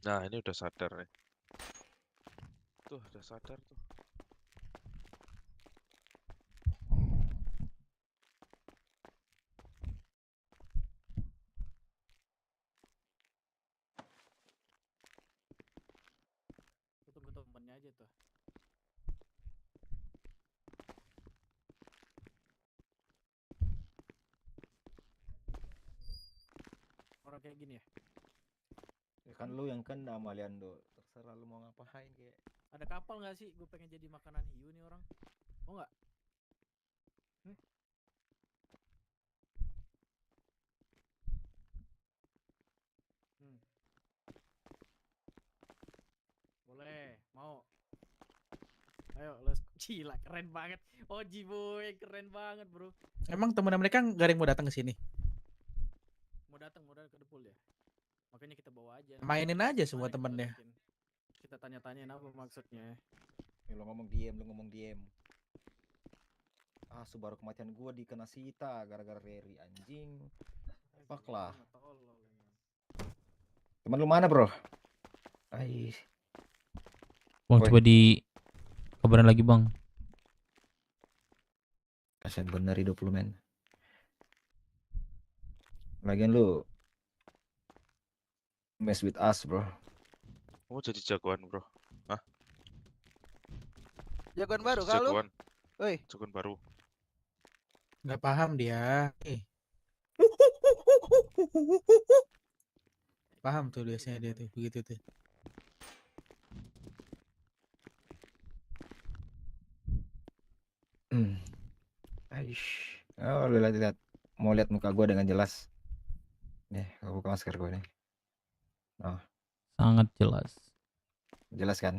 Nah, ini udah sadar nih. Tuh, udah sadar tuh. Tunggu temennya aja tuh. Orang kayak gini ya. Ya kan lu yang kena Maliando. Terserah lu mau ngapain kayak. Ada kapal nggak sih? Gue pengen jadi makanan hiu nih orang. Mau nggak? Hmm. Boleh, mau. Ayo, let's gila, keren banget. Oji boy, keren banget, bro. Emang teman mereka nggak ada yang mau datang ke sini? Mau datang ke Depul ya. Makanya kita bawa aja. Mainin aja semua Kita temennya. ledekin. Kita tanya-tanyain apa maksudnya. Ya, lu ngomong diem. Ah, baru kematian gua dikena Sita gara-gara Riri anjing. Fuck lah. Teman lu mana, bro? Ais. Bang, Woi. coba di kabarin lagi bang. Kasian bener hidup lu, men. Lagian lu mess with us, bro. Kamu jadi jagoan, bro. Jagoan baru Jadi kalau. jagoan. Woi, Jagoan baru. Nggak paham dia. Paham tuh biasanya dia tuh begitu tuh. Aish. Oh, lu lihat. Mau lihat muka gua dengan jelas. Nih, gua buka masker gua nih. Oh, Sangat jelas. jelas kan?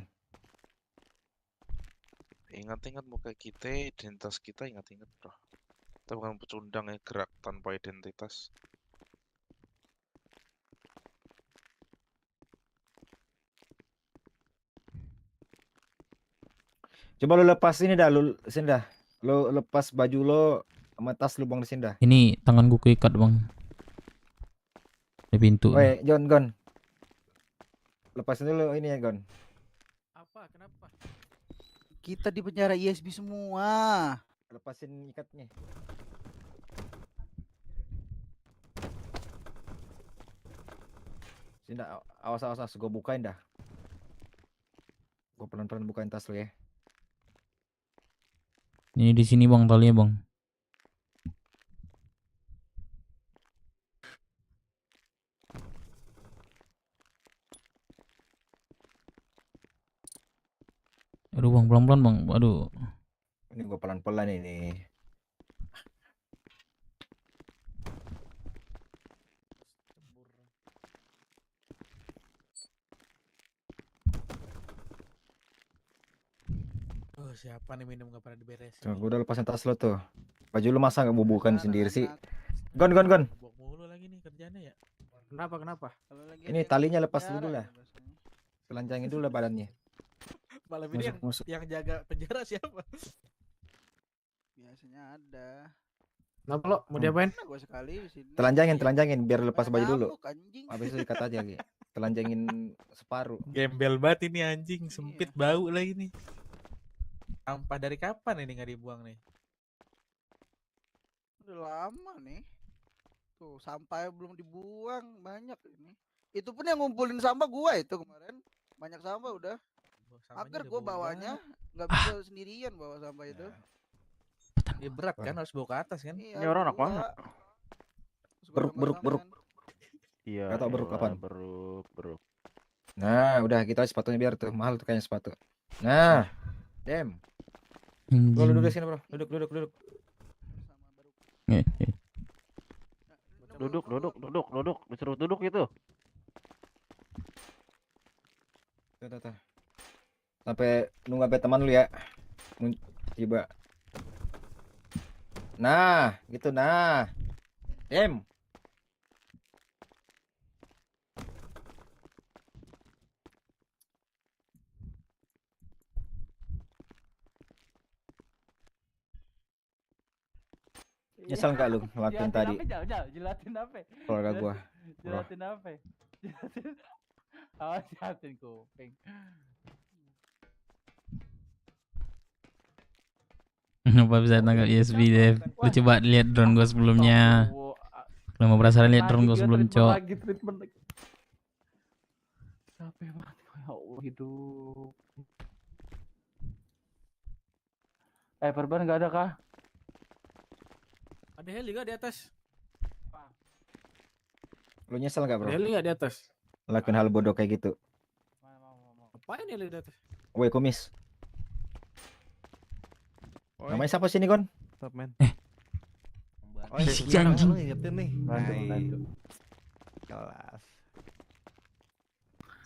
Ingat-ingat muka kita, identitas kita, ingat-ingat, bro. Kita bukan pecundang ya, gerak tanpa identitas. Coba lu lepas ini dah, lu sini dah. Lu lepas baju lo sama tas lu buang di sini dah. Ini tangan gue keikat bang. Di pintu. Woi, Gon. Lepasin dulu ini ya, Gon. Apa? Kenapa? kita di penjara ISB semua. Lepasin ikatnya. Sini dah, awas, gua bukain dah. Gua pelan-pelan bukain tas lu ya. Ini di sini bang talinya bang. Aduh bang, pelan-pelan bang. Aduh. Ini gua pelan-pelan ini. Oh, siapa nih minum nggak pernah diberesin? Tuh, gua udah lepasin tas lu tuh. Baju lu masa nggak bubukan sendiri sih? Anak-anak. Gon. Ngebok mulu lagi nih kerjanya ya. Kenapa? Kalau lagi Ini ada yang talinya masuk lepas penjara dulu lah. ya biasanya. Telanjangin dulu lah badannya. Malam ini Masuk. yang jaga penjara siapa? Biasanya ada. Kenapa lo? Mau diapain? Pernah gua sekali di sini. Telanjangin biar lepas Banyak baju dulu. nyamuk, anjing. Habis itu ikat aja gitu. Telanjangin separuh. Gembel banget ini anjing, Iya. sempit bau lagi nih. Sampah dari kapan ini nggak dibuang nih? Udah lama nih. Tuh, sampahnya belum dibuang, banyak ini. Itu pun yang ngumpulin sampah gua itu kemarin. Banyak sampah udah. Sampahnya Agar udah gua bau bawanya banget. nggak bisa sendirian bawa sampah itu. Ya, berat kan, harus bawa ke atas kan? Iya, Ini orang anak berdua. mana? Terus gua Beruk. tambah-tambahin. Iya. Gak tau beruk elah, apaan. Beruk. Nah, udah kita sepatunya biar tuh mahal tuh kayaknya sepatu. Nah, dem. Bro, lu duduk Anjing. sini, bro. Duduk. Sama baru. Duduk. Disuruh duduk gitu. Tuh. Sampai nunggu sampai teman lu ya. Tiba. Nah, gitu nah. Dem. Nyesel nggak lu ngelakuin tadi Jelatin apa? keluarga gua? Jelatin apa? Oh, jahatin kuping. Kenapa bisa tangkap ESP Dev? Lu coba lihat drone gua sebelumnya. Lu mau penasaran lihat drone gua sebelum, Cok. Lagi treatment lagi. Sampai mati. Ya Allah, hidup. Perban nggak ada kah? Ada heli gak di atas? Lu nyesel gak, bro? Ada heli gak di atas? Lakuin hal bodoh kayak gitu. Apain heli di atas? Woi, kumis. Namanya siapa sih ini, Gon? Stop, man. Oh, si anjing. Ingetin nih. Bantu. Kelas.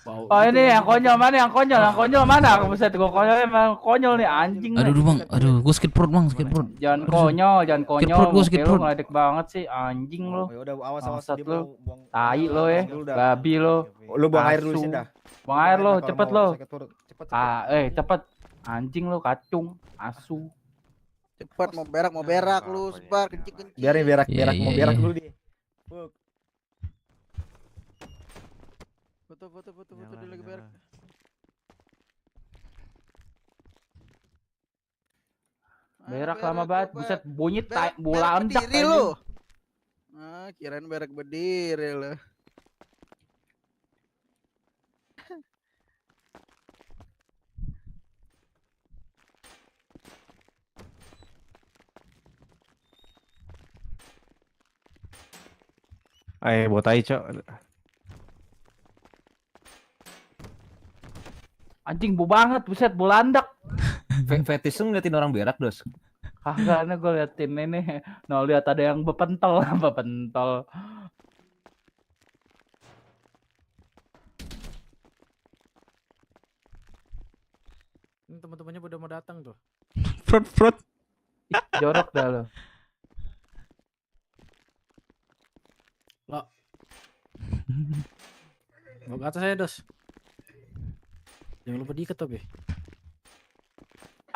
Bau Oh gitu ini kan. yang konyol mana? Yang konyol mana? Aku buset, gua konyol emang konyol nih anjing. Aduh, Bang. Aduh, gua sakit perut, Bang. Sakit perut. Jangan konyol. Sakit perut, gua sakit Muka lu perut. ngeledek banget sih anjing lu. Ya udah, awas Bangsat dia lu. mau buang. Tai lo ya. Dulu dah. Babi lo. Lu buang air dulu Asu. sih dah. Buang air lo, Kalau cepet mau lo. sakit perut, cepet. Cepet. Anjing lo kacung, asu. Cepat mau berak lu, sebar kencing-kencing. Biarin berak, Iya, mau iya, berak iya. dulu dia. Foto dia lagi berak. Berak lama banget, buset bunyi tai Berak bola andak berdiri lu. Kirain berak berdiri lu. Botai, Cok. Anjing bu banget, buset bola andak. Fetish lu ngeliatin orang berak, Dos. Kagak, gue liatin ini. Nah, lihat ada yang bepentol, bepentol. Ini teman-temannya udah mau datang tuh. Frot. Jorok dah lo. Mau ke atas saya, Dos. Jangan lupa diikat tapi.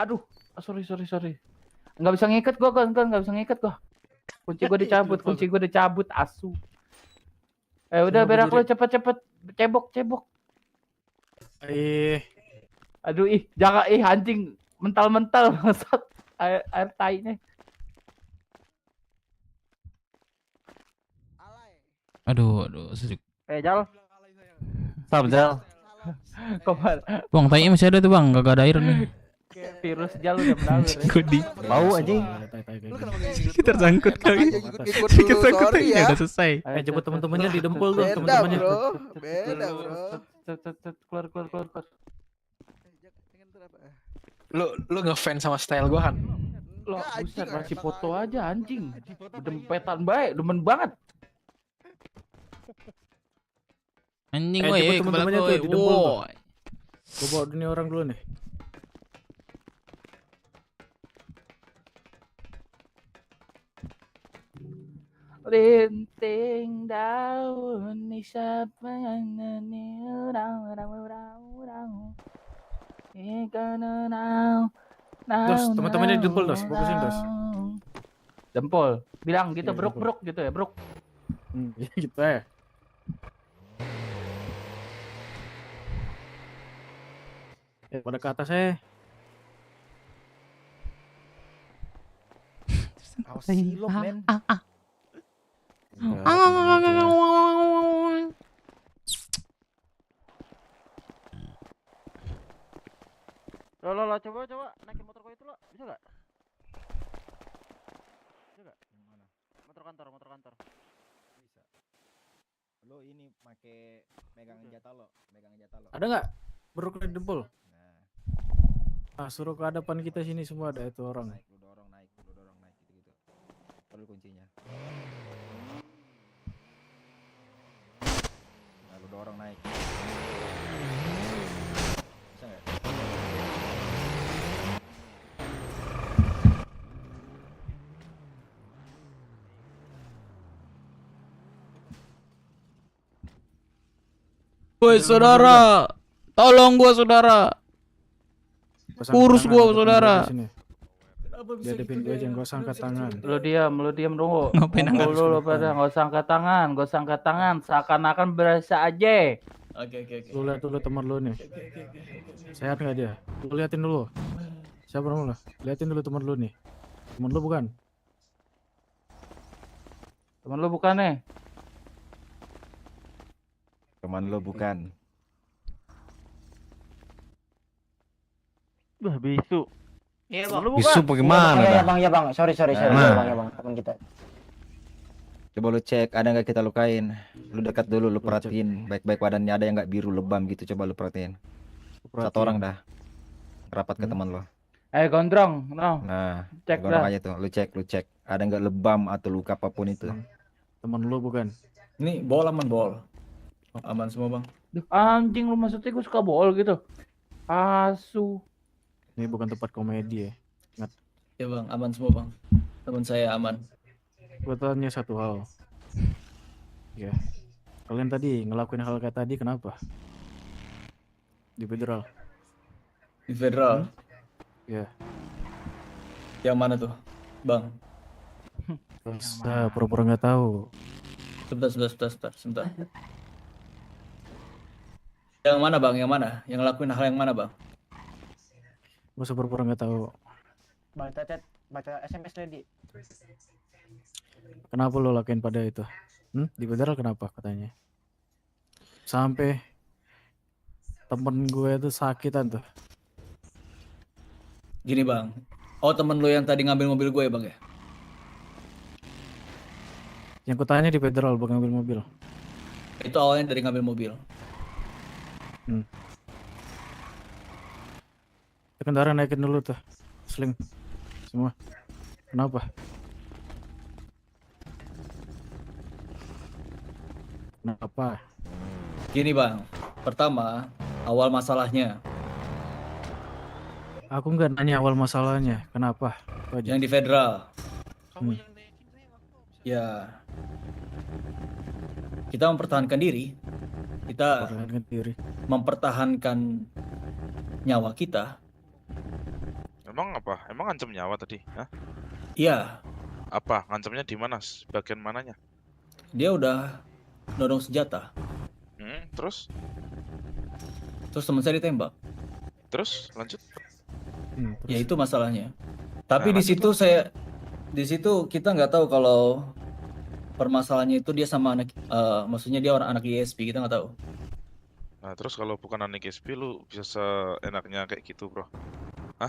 Aduh, sorry. Nggak bisa ngikat gua, kan nggak bisa ngikat gua. Kunci gua dicabut, asu. Udah Suruh berak lo berdiri. cepet, cebok. Aduh, Jangan anjing mental bangsat. Air tainya. Aduh, sejuk. Jal. Stop, Jal. Kemana? Bang, tai masih ada tuh, Bang. Gak ada air nih. Virus jal udah mengalir. ya. Kudi. Bau anjing. Lu kenapa ngikut? Tersangkut kali. Ikut dulu, sorry ya. Udah selesai. jemput teman-temannya di dempul tuh, Beda teman-temannya. bro, beda bro. Keluar. Lu ngefans sama style gua kan? Lo Enggak, anjing, buset masih enak foto aja. aja anjing. Dempetan baik, demen banget. Anjing, Jemput woi, teman-temannya tuh di dempul tuh. Gua bawa dunia orang dulu nih. Rinting daun isap Dos, teman-temannya di dempul, Dos. Fokusin, Dos. Dempul. Bilang gitu, Iya, bruk dempul. gitu ya, bruk. Gitu ya. Pada ke atas saya. Awas silop, men. Lo, coba naikin motor gua itu lo. Bisa gak? Motor kantor. Bisa. Lu ini make megang jatah lo. Ada nggak? Beruk di dempul. Nah, Suruh ke hadapan kita sini semua ada itu orang. naik, lu dorong naik gitu-gitu. Perlu kuncinya. Nah, lu dorong naik. Bisa nggak? Woi, saudara. Tolong gua, saudara. Kurus gua, saudara. Dia ada pintu aja, nggak usah angkat tangan. Lu diam dulu. Ngapain Ngumpul angkat? dulu pada, nggak usah angkat tangan. Seakan-akan berasa aja. Oke, oke, oke. Lu lihat dulu teman lu nih. Sehat nggak dia? Lu liatin dulu. Siapa nama lu? Liatin dulu teman lu nih. Teman lu bukan? Temen lu bukan nih? Teman lo bukan. Bah, bisu. Iya Temen bang. lu Bisu bukan? bagaimana Iya dah? bang, ya bang. Sorry, Nah. iya bang, ya bang. Teman kita. Coba lu cek ada nggak kita lukain. Lu dekat dulu, lu Lu cek. perhatiin baik-baik badannya ada yang nggak biru lebam gitu. Coba lu perhatiin. Satu orang dah. Rapat ke teman lo. Gondrong, no. Nah, Cek gondrong dah. aja tuh. Lu cek. Ada nggak lebam atau luka apapun itu. Teman lu bukan? Ini bol aman bol. Aman semua bang. Duh, anjing lu maksudnya gue suka bohol gitu. Asu. Ini bukan tempat komedi ya. Ya bang, aman semua bang. Teman saya aman. Gue tanya satu hal. Ya. Kalian tadi ngelakuin hal kayak tadi kenapa? Di federal. Di federal. Ya. Yang mana tuh, bang? Masa pura-pura nggak tahu. Sebentar. Yang mana bang? Yang mana? Yang ngelakuin hal yang mana bang? Gue pura-pura nggak tahu. Bang Tetet baca SMS tadi. Kenapa lo lakuin pada itu? Di federal kenapa katanya? Sampai temen gue itu sakitan tuh. Gini bang. Oh temen lu yang tadi ngambil mobil gue ya bang ya? Yang kutanya di federal bukan ngambil mobil. Itu awalnya dari ngambil mobil. Itu kendaraan naikin dulu tuh. Sling. Semua. Kenapa? Kenapa? Gini bang. Pertama, awal masalahnya. Aku nggak nanya awal masalahnya. Kenapa? Itu aja. Yang di federal. Kamu Hmm. yang naikin waktu. Ya. Kita mempertahankan diri. Kita Pertahankan diri. mempertahankan nyawa kita. Emang apa? Emang ngancam nyawa tadi? Hah? Iya, Apa? Ngancamnya di mana? Bagian mananya? dia udah nodong senjata. Terus? Terus teman saya ditembak. Terus? Lanjut? Ya Terus itu masalahnya. Tapi Nah, di situ kita nggak tahu kalau permasalahannya itu dia sama anak, maksudnya dia orang anak ISP, kita nggak tahu. Nah, terus kalau bukan anak SP lu bisa seenaknya kayak gitu, bro.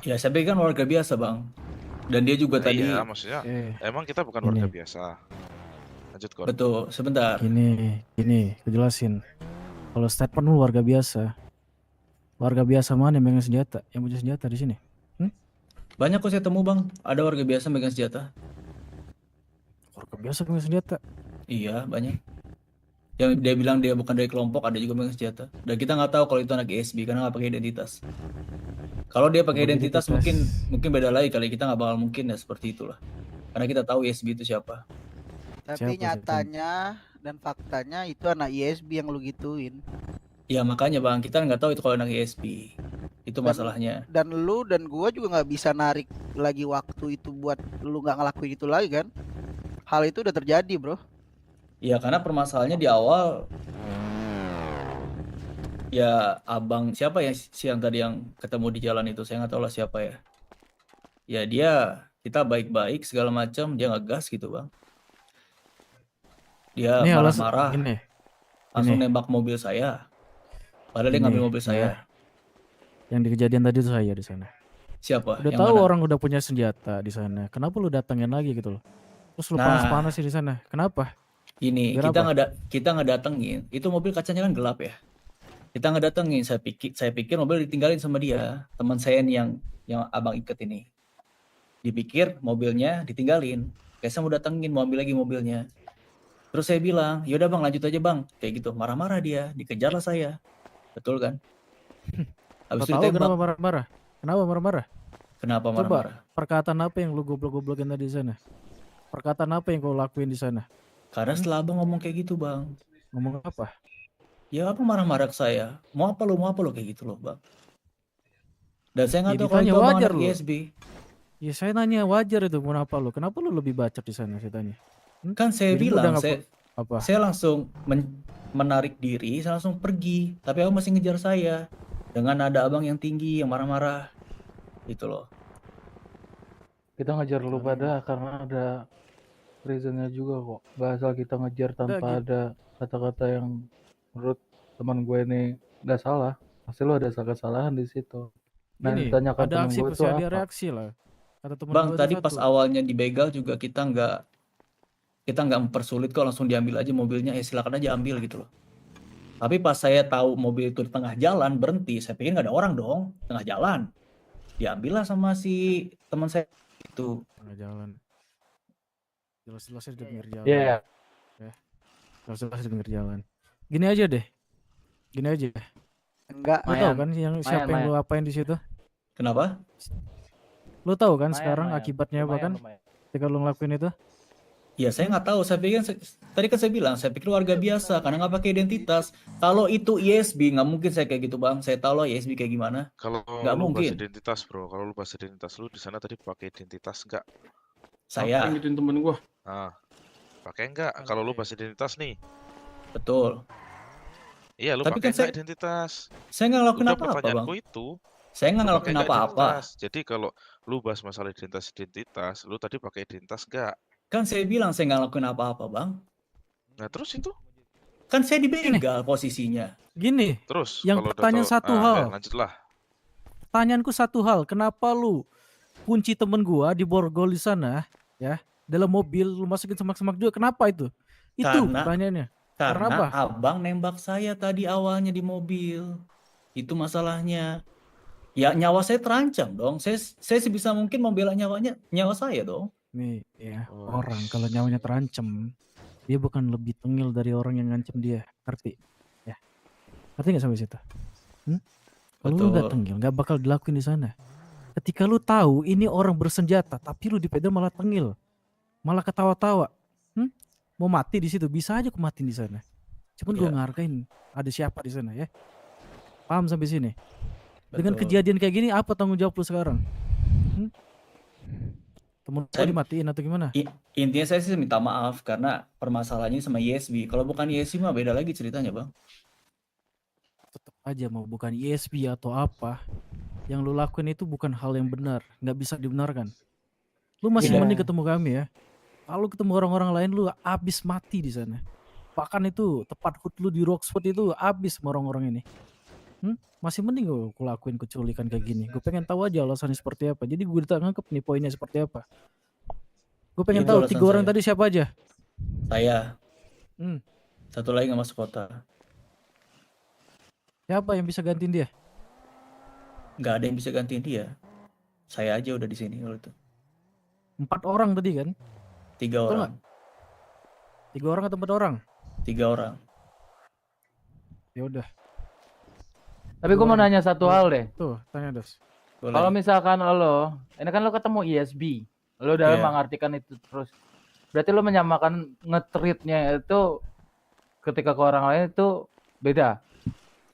Ya saya pikir kan warga biasa bang. Dan dia juga Nah, tadi. iya, maksudnya emang kita bukan warga biasa. Lanjut, Kor. Betul, sebentar. Gini, aku jelasin. Kalau statement lu warga biasa mana yang megang senjata? Yang punya senjata di sini? Banyak kok saya temu bang, ada warga biasa megang senjata. Warga biasa megang senjata. Iya, banyak. Yang dia bilang dia bukan dari kelompok, ada juga megang senjata. Dan kita nggak tahu kalau itu anak ISB karena nggak pakai identitas. Kalau dia pakai identitas mungkin beda lagi kali, kita nggak bakal mungkin ya seperti itulah. Karena kita tahu ISB itu siapa. Tapi Siapa sih, nyatanya dan faktanya itu anak ISB yang lu gituin. Ya makanya bang, kita nggak tahu itu kalau anak ISB. Itu masalahnya. Dan lu dan gua juga nggak bisa narik lagi waktu itu buat lu nggak ngelakuin itu lagi kan. Hal itu udah terjadi bro. Ya karena permasalahannya di awal. Ya abang siapa ya siang tadi yang ketemu di jalan itu, saya nggak tahu lah siapa ya. Ya dia, kita baik-baik segala macam, dia ngegas gitu bang. Dia Ini alasan marah-marah, gini. langsung nembak mobil saya. Padahal dia Ini, ngambil mobil ya. saya. Yang di kejadian tadi itu saya di sana. Siapa? Udah Yang tahu mana? orang udah punya senjata di sana. Kenapa lu datengin lagi gitu loh? Terus lu Nah. panas-panas sih di sana. Kenapa? Ini Biar kita apa? kita ngedatengin, itu mobil kacanya kan gelap ya. Kita ngedatengin, saya pikir mobil ditinggalin sama dia, teman saya nih yang abang iket ini. Dipikir mobilnya ditinggalin, kayak saya mau datengin, mau ambil lagi mobilnya. Terus saya bilang, yaudah bang lanjut aja bang, kayak gitu. Marah-marah dia, dikejarlah saya, betul kan? Habis itu Tahu ditembak. kenapa marah-marah? Kenapa marah-marah? Kenapa Coba marah-marah? perkataan apa yang lu goblok-goblokin tadi di sana? Perkataan apa yang kau lakuin di sana? Karena setelah abang ngomong kayak gitu bang, Ngomong apa? ya apa marah-marah ke saya? Mau apa lo kayak gitu loh bang. Dan saya nggak Ya, tahu kalau ditanya itu abang wajar anak loh. ISB. Ya saya nanya wajar itu kenapa lu? Kenapa lu lebih bacot di sana saya tanya? Kan saya Dirimu udah bilang, nggak saya Apa? Saya langsung menarik diri, saya langsung pergi. Tapi abang masih ngejar saya. Dengan nada abang yang tinggi, yang marah-marah. Gitu loh. Kita ngejar lu pada karena ada reasonnya juga kok. Gak asal kita ngejar tanpa ada kata-kata yang menurut teman gue ini gak salah. Pasti lu ada kesalahan di situ. Nah, Gini, ditanyakan ada temen aksi gue pasti itu ada apa? reaksi lah. Kata temen Bang, gue tadi itu pas satu. awalnya dibegal juga kita nggak mempersulit kok, langsung diambil aja mobilnya, silakan aja ambil gitu loh. Tapi pas saya tahu mobil itu di tengah jalan berhenti, saya pikir nggak ada orang dong, tengah jalan. Diambil lah sama si teman saya itu. Tengah jalan. Jelas-jelas di pinggir jalan. Iya. Ya. Jelas-jelas di pinggir jalan. Gini aja deh. Gini aja. Enggak. Lu tahu kan yang siapa yang lu apain di situ? Kenapa? Lu tahu kan Lumayan, sekarang lumayan. akibatnya apa kan? Lumayan. Ketika lu ngelakuin itu? Ya saya nggak tahu, saya pikir tadi kan saya bilang, saya pikir warga biasa karena nggak pakai identitas. Kalau itu ISB nggak mungkin saya kayak gitu bang. Saya tahu loh ISB kayak gimana. Kalau Nggak lu bahas mungkin. identitas bro, kalau lu bahas identitas lu di sana tadi pakai identitas nggak? Saya. Gituin temen gua. Ah, pakai nggak? Kalau lu bahas identitas nih, Betul. iya lu Tapi pakai kan nggak identitas? Saya nggak ngelakuin Udah apa-apa bang. pertanyaanku itu. Saya nggak Lu ngelakuin pakai nggak apa-apa. identitas? Jadi kalau lu bahas masalah identitas, lu tadi pakai identitas nggak? Kan saya bilang saya nggak ngelakuin apa-apa bang. Nah terus itu? Kan saya dibegal posisinya. Gini. Terus yang kalau udah pertanyaan tahu- satu ah, hal. ya, lanjutlah. Pertanyaanku satu hal, kenapa lu kunci temen gua di borgol di sana, ya, dalam mobil lu masukin semak-semak juga, kenapa itu? Itu pertanyaannya. Karena apa? abang nembak saya tadi awalnya di mobil. Itu masalahnya. Ya nyawa saya terancam dong. Saya sebisa mungkin membela nyawa saya dong. Nih, ya, orang kalau nyawanya terancam, dia bukan lebih tengil dari orang yang ngancem dia, ngerti? Ya, ngerti nggak sampai situ? Kalau lu nggak Betul. tengil, nggak bakal dilakuin di sana. Ketika lu tahu ini orang bersenjata, tapi lu di pedal malah tengil, malah ketawa-tawa, mau mati di situ, bisa aja aku mati di sana. Cuman gue Iya. ngehargain ada siapa di sana ya. Paham sampai sini? Dengan Betul. kejadian kayak gini, apa tanggung jawab lu sekarang? Temen Saya- lu dimatiin atau gimana? Intinya saya sih minta maaf karena permasalahannya sama ISB. Kalau bukan ISB mah beda lagi ceritanya bang. Tetap aja mau bukan ISB atau apa, yang lu lakuin itu bukan hal yang benar, nggak bisa dibenarkan. Lu masih Iya. mending ketemu kami ya. Kalau ketemu orang-orang lain lu abis mati di sana. Bahkan itu tepat hood lu di Roxford itu abis sama orang-orang ini. Masih mending gue lakuin keculikan kayak gini. Gue pengen tahu aja alasannya seperti apa. Jadi gue tak ngangkep nih poinnya seperti apa. Gue pengen Itu tahu alasan 3 orang saya. tadi siapa aja. Saya. Hmm. Satu lagi nggak masuk kota. Siapa yang bisa gantiin dia? Nggak ada yang bisa gantiin dia. Saya aja udah di sini kalau itu. 4 orang tadi kan? 3 Betul orang. 3 orang atau 4 orang? 3 orang. Ya udah. Tapi gue mau nanya satu hal deh. Tuh, tanya Dos. Boleh. Kalau misalkan lo, ini kan lo ketemu ISB, lo udah Iya. mengartikan itu terus. Berarti lo menyamakan nge-treatnya itu ketika ke orang lain itu beda.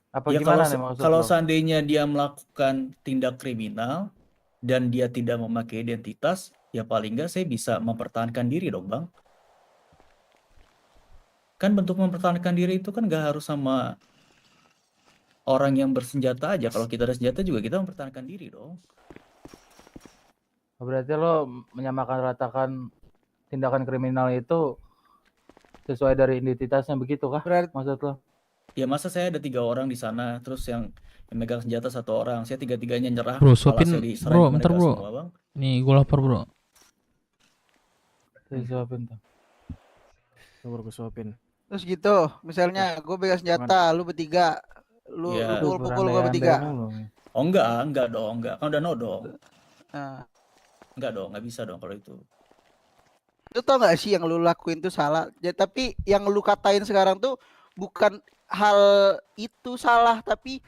Apa Ya gimana kalau nih maksud kalau lo? seandainya dia melakukan tindak kriminal dan dia tidak memakai identitas, ya paling nggak saya bisa mempertahankan diri dong bang. Kan bentuk mempertahankan diri itu kan nggak harus sama orang yang bersenjata aja. Kalau kita ada senjata juga kita mempertahankan diri dong. Berarti lo menyamakan ratakan tindakan kriminal itu sesuai dari identitasnya begitu kah? Maksud lo? Ya masa saya ada 3 orang di sana, terus yang memegang senjata 1 orang, saya 3-tiganya nyerah. Bro, malah suapin saya diserang bro, mereka bentar bro. semua, Bang. Nih gue lapar bro. Saya suapin tuh. Coba gue suapin. Terus gitu, misalnya gue pegang senjata, lu bertiga, lu Iya. pukul gue bertiga. Oh enggak dong, enggak. Kan udah nodong. Nah, Enggak dong, nggak bisa dong kalau itu. lu tau gak sih yang lu lakuin tuh salah? Ya, tapi yang lu katain sekarang tuh bukan hal itu salah, tapi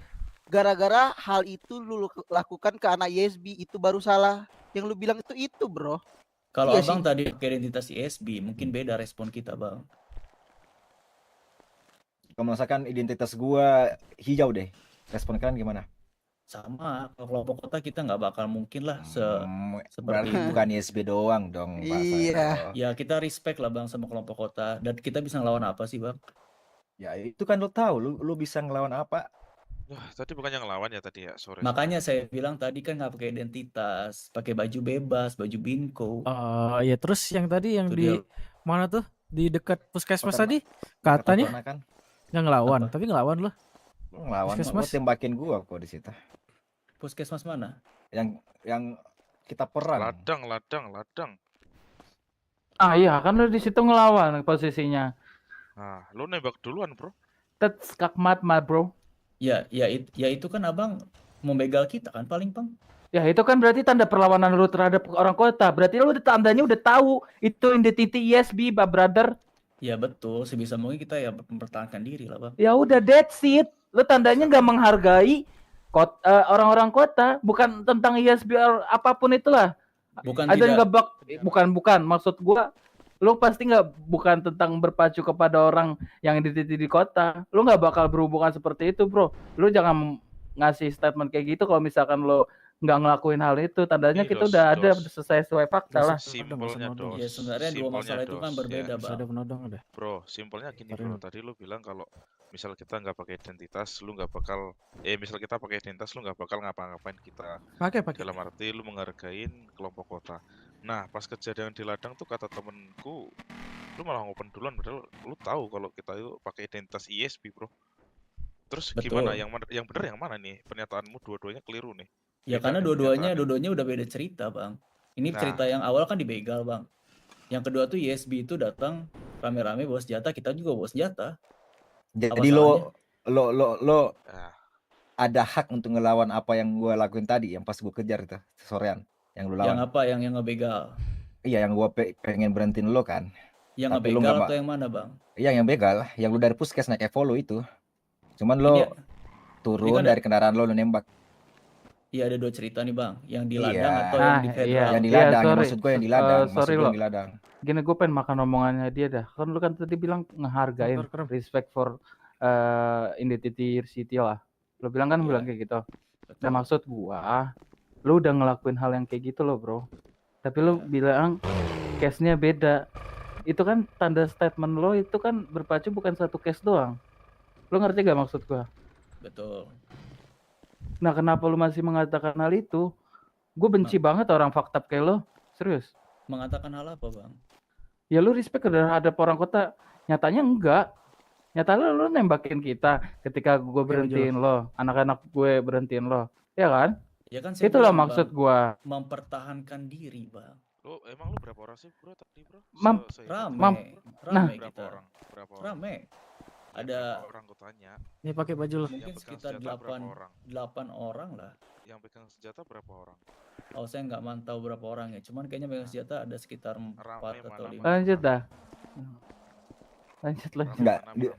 gara-gara hal itu lu lakukan ke anak ISB itu baru salah. Yang lu bilang itu bro. Kalau Iya abang sih. tadi pakai identitas ISB, mungkin beda respon kita, Bang. Kalau misalkan identitas gua hijau deh, respon kalian gimana? Sama, kalau kelompok kota kita nggak bakal mungkin lah seperti Berarti itu. bukan ISB doang dong, Pak Iya. Saiful. Ya kita respect lah bang sama kelompok kota. Dan kita bisa ngelawan apa sih bang? Ya itu kan lo tahu, lu bisa ngelawan apa? Tadi bukannya ngelawan ya tadi ya, sore. Makanya saya bilang tadi kan nggak pakai identitas, pakai baju bebas, baju binko. Ya terus yang tadi yang Itu di dia. mana tuh? Di dekat puskesmas Peternak- tadi dekat katanya peternakan. nggak ngelawan, Apa? tapi ngelawan loh. Lu ngelawan, Puskesmas. lu tembakin gua kok di situ. Puskesmas mana? Yang kita perang. Ladang. Ah iya kan lu di situ ngelawan posisinya. Nah, lu nembak duluan, bro. That's kakmat bro. Ya itu kan abang membegal kita kan paling bang. Ya itu kan berarti tanda perlawanan lu terhadap orang kota. Berarti lu tandanya udah tahu itu identity ISB, brother. Ya betul, sebisa mungkin kita ya mempertahankan diri lah bang. Ya udah that's it. Lu tandanya nggak menghargai orang-orang kota, bukan tentang ISB apapun itulah. Bukan Ada tidak. bukan maksud gua lu pasti bukan tentang berpacu kepada orang yang di kota. Lu nggak bakal berhubungan seperti itu, bro. Lu jangan ngasih statement kayak gitu kalau misalkan lu nggak ngelakuin hal itu. Tandanya kita udah ada sesuai fakta lah. Simpelnya dos. Ya sebenarnya dua masalah itu kan berbeda bang. Ada penodong ada. Bro, simpelnya gini bro. Tadi lu bilang kalau misal kita nggak pakai identitas, lu nggak bakal. Misal kita pakai identitas, lu nggak bakal ngapa-ngapain kita. Pakai. Dalam arti lu menghargain kelompok kota. Nah, pas kejadian di ladang tuh kata temenku, lu malah ngopen duluan, padahal lu tahu kalau kita itu pakai identitas ISB, bro. Terus Betul. gimana? Yang benar yang mana nih? Pernyataanmu dua-duanya keliru nih. Ya Beda karena nih dua-duanya pernyataannya. udah beda cerita bang. Ini Nah. cerita yang awal kan dibegal bang. Yang kedua tuh ISB itu datang rame-rame bawa senjata, kita juga bawa senjata. Jadi lo ada hak untuk ngelawan apa yang gua lakuin tadi, yang pas gua kejar itu sorean, yang lu Yang lawan. apa? Yang ngebegal. Iya, yang gua pengen berhentiin lo kan. Yang Tapi lu ngebegal nggak atau yang mana bang? Iya, yang begal, yang lu dari puskes naik Evoluo itu. Cuman lo Ini turun kan ada- dari kendaraan lo nembak. Iya ada dua cerita nih bang. Yang di Iya. ladang atau yang di federal? Yang di ladang, yang sorry. maksud gue yang di ladang, Sorry maksud gue lo. yang di ladang. Gini gue pengen makan omongannya dia dah. Kan lu kan tadi bilang ngehargain, respect for identity city lah. Lu bilang kan bilang kayak gitu. Nah maksud gua, lu udah ngelakuin hal yang kayak gitu loh bro. Tapi lu bilang case-nya beda. Itu kan tanda statement lo itu kan berpacu bukan satu case doang. Lu ngerti gak maksud gua? Betul. Nah kenapa lu masih mengatakan hal itu? Gue benci banget orang fucked up kayak lo. Serius. Mengatakan hal apa bang? Ya lu respect terhadap orang kota. Nyatanya enggak. Nyatanya lu nembakin kita ketika gue berhentiin lo. Anak-anak gue berhentiin lo. Ya kan? Ya kan saya Itulah bilang, maksud Bang, gue. Mempertahankan diri bang. Emang lu berapa orang sih bro tadi bro? Rame Berapa kita. orang? Berapa orang? Rame. Ada orang gue tanya. Nih pakai baju lo. mungkin sekitar 8 orang lah. Yang pegang senjata berapa orang? Oh saya nggak mantau berapa orang ya. Cuman kayaknya pegang senjata ada sekitar 4 atau 5. Lanjut dah. Lanjut lah. Enggak, Aduh,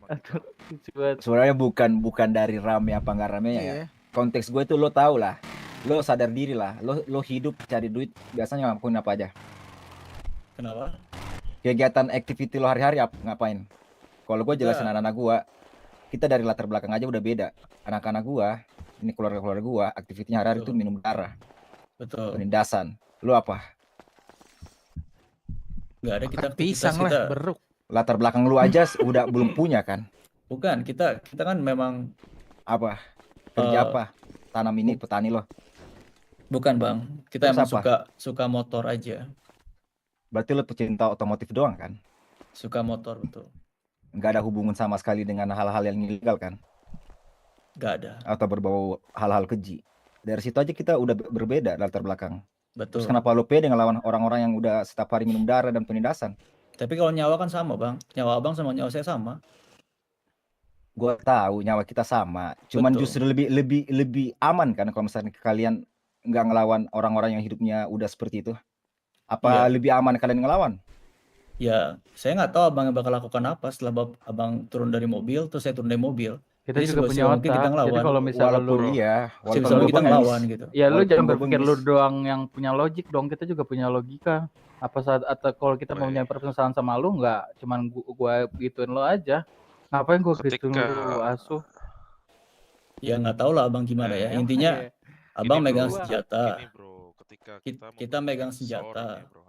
lucu banget. sebenarnya bukan dari rame apa enggak ramenya ya. Konteks gue tuh lo tau lah. Lo sadar diri lah. Lo hidup cari duit biasanya ngapain apa aja. Kenapa? Kegiatan activity lo hari-hari ngapain? Kalau gue jelasin anak-anak gue, kita dari latar belakang aja udah beda. Anak-anak gue, ini keluarga-keluarga gue, aktivitinya hari-hari itu minum darah. Betul. Penindasan. Lo apa? Nggak ada kita pisang kita, lah, beruk. Latar belakang lu aja udah belum punya kan? Bukan, kita kan memang apa? Kerja apa? Tanam ini petani lo. Bukan bang, kita Terus emang apa? suka motor aja. Berarti lo pecinta otomotif doang kan? Suka motor betul. Nggak ada hubungan sama sekali dengan hal-hal yang ilegal kan? Nggak ada. Atau berbau hal-hal keji. Dari situ aja kita udah berbeda latar belakang. Betul. Terus kenapa lo pede ngelawan orang-orang yang udah setiap hari minum darah dan penindasan? Tapi kalau nyawa kan sama bang. Nyawa abang sama nyawa saya sama. Gua tahu nyawa kita sama. Cuman Betul. justru lebih aman kan kalau misalnya kalian nggak ngelawan orang-orang yang hidupnya udah seperti itu. Apa Iya. lebih aman kalian ngelawan? Ya, saya nggak tahu abang yang bakal lakukan apa setelah abang turun dari mobil, terus saya turun dari mobil. Kita Jadi juga sebisa punya mungkin otak. kita ngelawan. Jadi kalau misalnya Walaupun lu iya, Sebisa walaupun mungkin gua kita bengis. ngelawan gitu. Ya lu Walaupun jangan gua berpikir lu bengis. doang yang punya logik dong. Kita juga punya logika. Apa saat atau kalau kita mau punya permasalahan sama lu nggak cuman gua gituin lo aja. Ngapain gua gituin lu asuh? Ya nggak tahu lah abang gimana ya. Intinya Abang Gini, megang bro. senjata. Gini, bro. Ketika Kita megang seseorang senjata. nih, bro.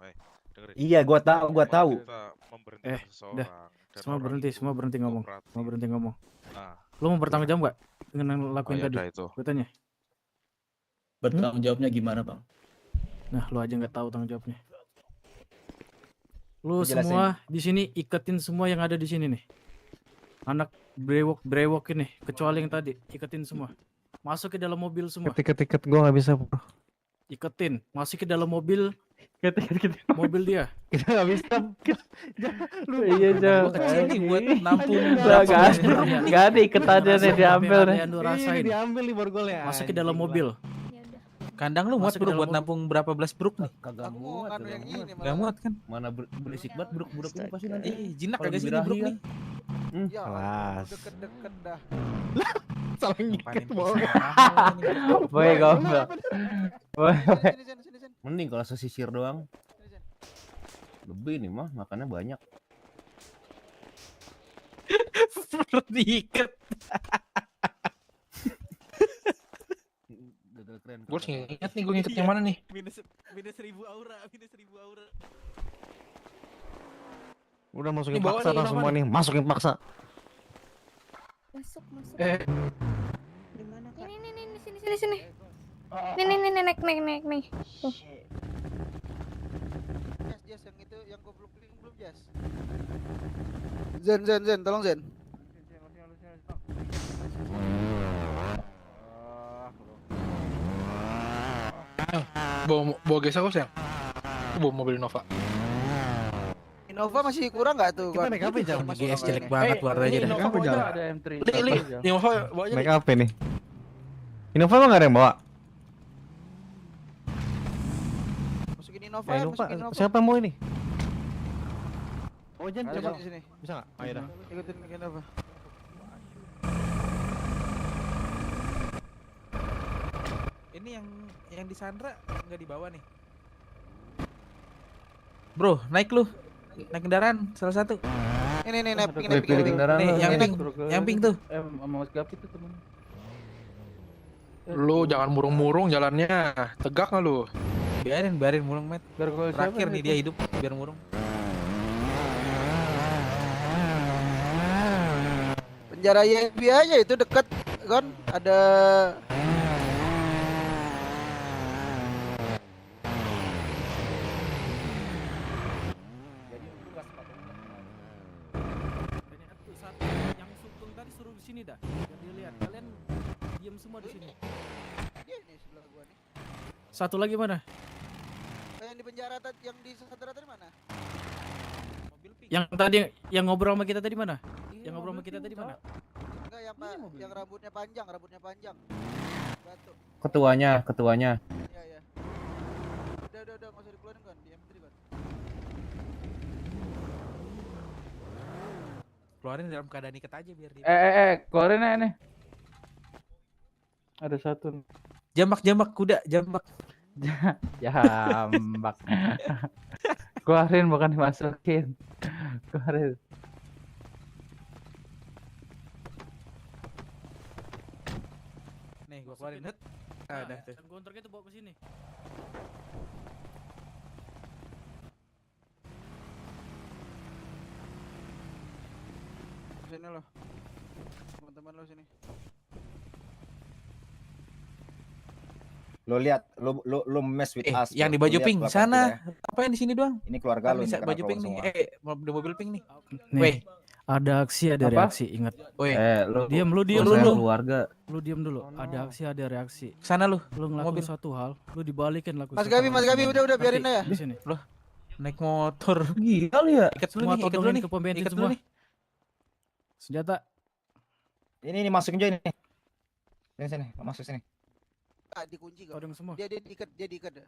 Dengerin. Iya, gua tahu, gua Kalau tahu. kita memberhentikan Udah. seseorang dan Semua orang berhenti, itu semua berhenti ngomong. kooperatif. Semua berhenti ngomong. Nah, Lu mau bertanggung jawab nggak dengan yang lu oh lakuin ya tadi? udah itu. Gue tanya. Bertanggung jawabnya gimana, Bang? Nah, lu aja nggak tahu tanggung jawabnya. Lu Lu jelasin. semua di sini iketin semua yang ada di sini nih. Anak brewok ini, kecuali yang tadi, iketin semua. Masuk ke dalam mobil semua. Tiket gua nggak bisa, bro. Iketin, masuk ke dalam mobil. Tiket. Mobil dia. Kita nggak bisa. Lu Iya, Jal. Gua kecil nih buat nampung Lah, berapa gak belas ada, gak ada iketannya nih diambil nih. Yang lu rasain. diambil nih borgol ya. Masuk ke dalam mobil. kandang lu muat Masuk ke bro dalam buat mobil. nampung berapa belas bruk nih? Kagak Aku mau muat, nganu kagak yang muat. ini Gak muat kan? Mana berisik banget bruk ini pasti nanti. Jinak Kalau kagak sih ini dibirahi bruk kan. nih? Ya, kelas. deket-deket dah. Salah Ngapain ngikat, pisah bohong. mahal ini? Boy, gombal. Boy, Sini. Mending kalau sesisir doang. Lebih nih mah, makannya banyak. Perut diikat. Gagal keren. Gue harus ingat nih gue ngikut yang mana nih? Minus 1000 aura, minus 1000 aura. Udah masukin Ini bawa paksa nih, dah Innova semua nih. nih, masukin paksa. Masuk. Di mana, Kak? Ini, sini. Nih, naik. Tuh. Jas, yang itu yang gua belum Jas. Zen, tolong Zen. Bawa gesek kok sayang? Bawa mobil Innova. Innova masih kurang nggak tuh? Kita Gon? naik apa, Jal? GS jelek banget warnanya ini dah. Innova Apa, gua Jal? ada M3. Li, Innova bawa aja. Naik apa nih? Innova emang gak ada yang bawa? Masukin Innova, Ya, Innova. masukin Innova. Siapa yang mau ini? Oh, Jan, Ayo, coba. di sini. Bisa nggak? Ayo dah. Ikutin Innova. Ini yang di Sandra nggak dibawa nih. Bro, naik lu. Naik kendaraan salah satu. Ini naik Pilih kendaraan Nih, lu. yang pink tuh. Sama Mas Gapi tuh temen. Lu jangan murung-murung jalannya. Tegak nggak lu? Biarin murung, Met. Biar gua Terakhir nih dia hidup, biar murung. Penjara YB aja itu dekat Gon. Ada Yang sukung tadi suruh di sini dah. Biar dilihat. Kalian diam semua di sini. dia nih sebelah gua nih. Satu lagi mana? Yang di penjara tadi, yang di Sandra tadi mana? Yang tadi yang ngobrol sama kita tadi mana? Yang ngobrol sama kita tadi mana? Enggak yang yang rambutnya panjang. Batu. Ketuanya. Iya. Udah enggak usah dikeluarin Gon, di M3 Gon. Keluarin dalam keadaan ikat aja biar dia. Keluarin aja nih. Ada satu. Jambak kuda, jambak. Jambak. Keluarin bukan dimasukin. Keluarin. Nih, gua keluarin. Net. Ah, udah tuh. Yang kontraknya tuh bawa ke sini. Sini loh. Teman-teman lo sini. Lo lihat, lo mess with us. Yang di bro. Lo baju lihat pink keluarga sana. kita Apa yang di sini doang? ya. Ini keluarga Kan lo bisa ini baju pink nih. Di mobil pink nih. Nih, Weh, ada aksi, ada Apa? reaksi. Ingat. weh. Lu Diam lu keluarga. Lu diam dulu. Ada aksi, ada reaksi. Sana lu. Lu ngelakuin Mobil. satu hal, lu dibalikin lakuin. Mas satu Gabi, hal. udah biarin Ngerti? aja. Di sini. Naik motor. Gila lu ya. Ikat dulu Semua nih, ikat dulu todongin nih. ke pom bensin Ikat dulu semua. nih. Senjata. Ini masukin aja ini. Sini, masuk sini. Ah, dikunci Gon. Todong semua. Dia diikat dah.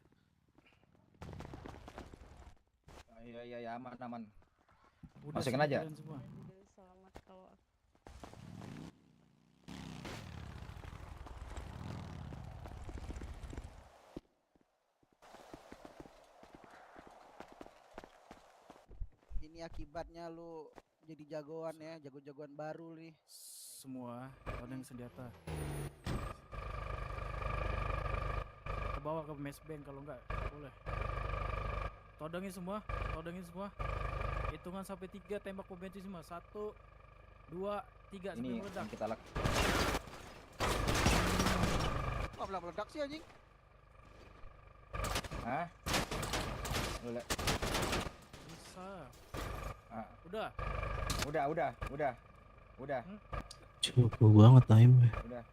Iya, aman. Udah Masukin semua aja. kalian semua. Ini akibatnya lu jadi jagoan ya, jago-jagoan baru nih. Semua todong senjata. bawa ke Mass Bank, kalau enggak boleh. Todongin semua. Hitungan sampai 3, tembak pom bensin semua. 1, 2, 3 sampai Ini meledak. yang kita Kok meledak sih anjing? Hah? Lu liat. Bisa. Ah. Udah. Udah. Cukup banget time. Udah.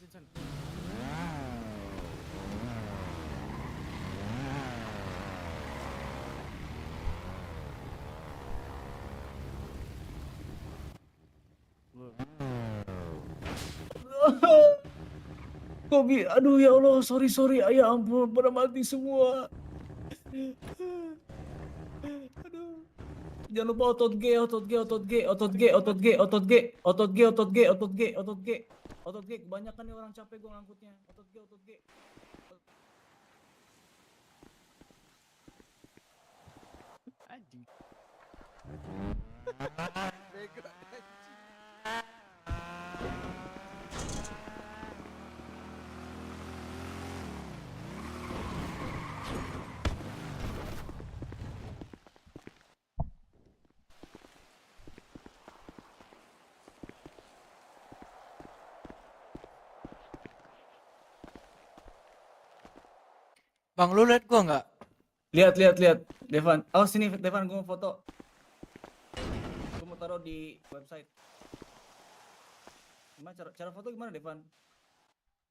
Vincent. Kobi, aduh ya Allah, sorry, ya ampun, pada mati semua. Aduh. Jangan lupa otot G, kebanyakan nih orang capek gua ngangkutnya. Otot G. Anjing. Bang, lu liat gua nggak? Lihat, Devan. Oh sini, Devan, gua mau foto. Gua mau taruh di website. Gimana cara foto gimana, Devan?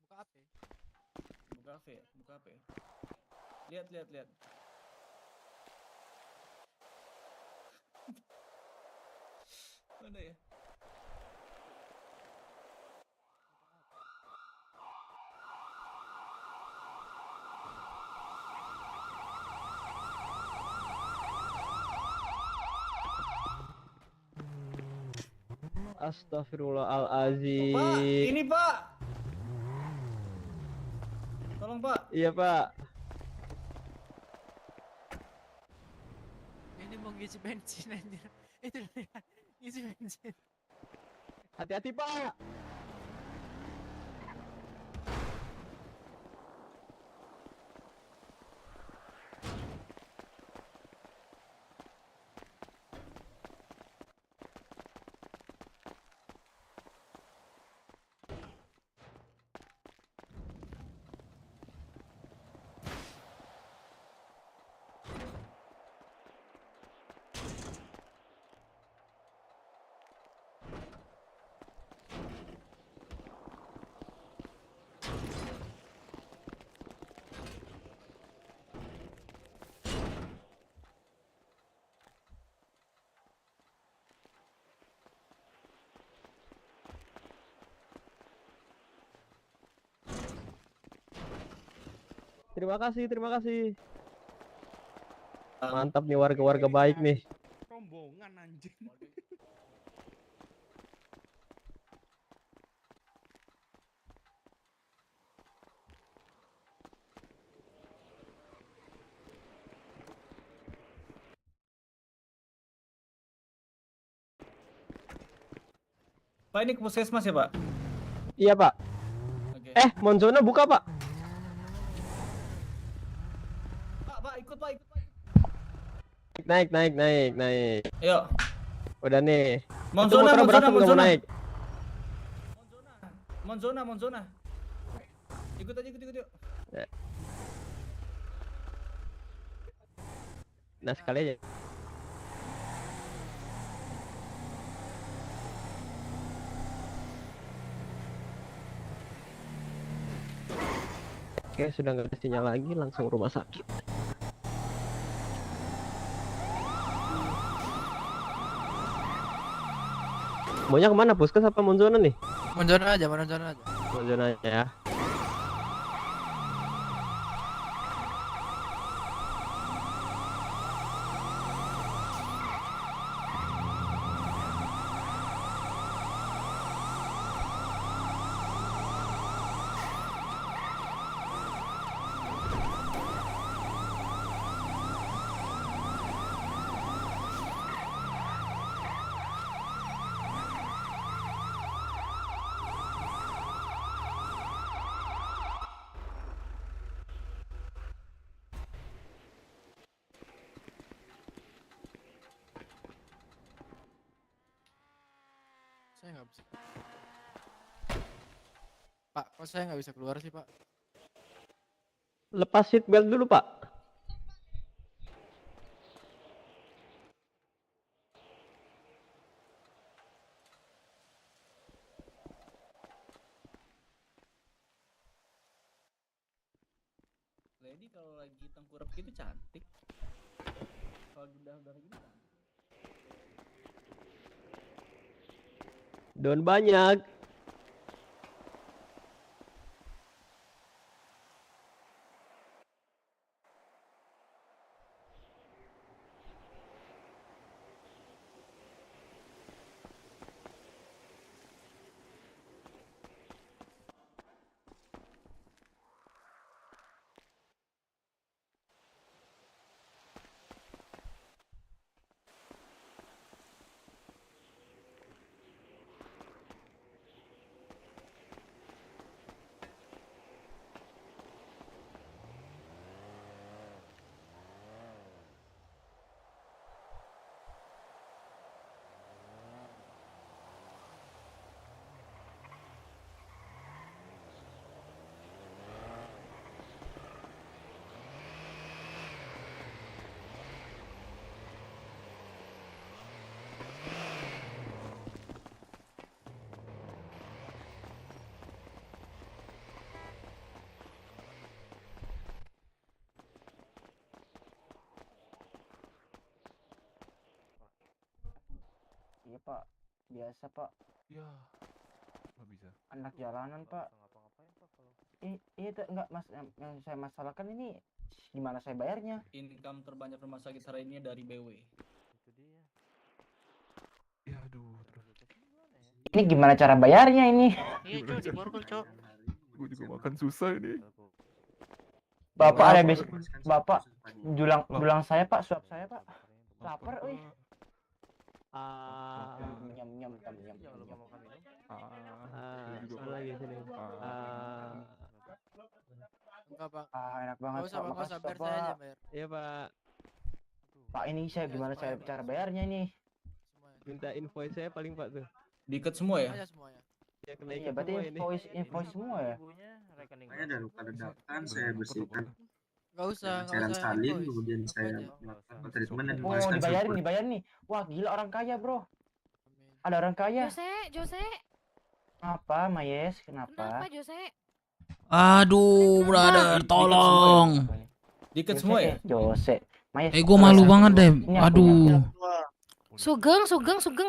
Buka HP. Buka HP. Lihat. Mana ya? Astagfirullahaladzim. Pak, ini Pak. Tolong Pak. Iya Pak. Ini mau ngisi bensin anjir. Itu lihat, ngisi bensin. Hati-hati Pak. Terima kasih. Mantap nih warga-warga baik nih. Rombongan anjing. Pak, ini ke puskesmas ya, Pak? Iya Pak. Oke. Monzona buka Pak. Pak, ikut Pak. Naik. Ayo. Udah nih. Monzona. Naik. Monzona. Ikut yuk. Ya. Nah sekali aja. Oke, sudah nggak ada sinyal lagi, langsung rumah sakit. Maunya kemana? Puskes apa Monzona nih? Monzona aja, Monzona aja. Monzona ya. Saya nggak bisa. Pak, kok saya nggak bisa keluar sih, Pak? Lepas seat belt dulu, Pak. Lady kalau lagi tengkurap gitu cantik. Kalau udah gini cantik. Daun banyak. Iya Pak, biasa Pak. Ya, nggak bisa. Anak jalanan Pak. Iya enggak mas, yang saya masalahkan ini gimana saya bayarnya? Income terbanyak rumah sakit hari ini dari BW. Itu dia. Ya aduh, terus. Ini gimana cara bayarnya ini? Iya, Cok, di borgol, Cok. Gue juga makan susah ini. Bapak ada bis, Bapak dulang saya Pak, suap saya Pak. Lapar, wih. Nyam nyam nyam nyam. Lagi sini. Enggak, Pak. Enak banget Nggak usah, Pak, Pak, nggak usah, makasih biar saya aja Bapak. bayar. Iya, Pak. Pak ini saya gimana supaya, saya cara bayarnya ini? Minta invoice saya paling Pak tuh. Diikat semua ya? Semuanya. Ya kena Iya ikat berarti semua ini. invoice semua ya? Saya daripada datang saya bersihkan Enggak usah, enggak cairan usah. salin invoice. kemudian Cukup saya aja. melakukan treatment dan Oh menuliskan dibayarin surat. dibayarin nih. Wah gila orang kaya bro. Ada orang kaya. Jose, Apa Mayes? kenapa Kenapa? Jose? Aduh, brother, tolong. Diikat semua ya? Jose. Mayes. Gue malu banget deh. Ini aku Aduh. Sugeng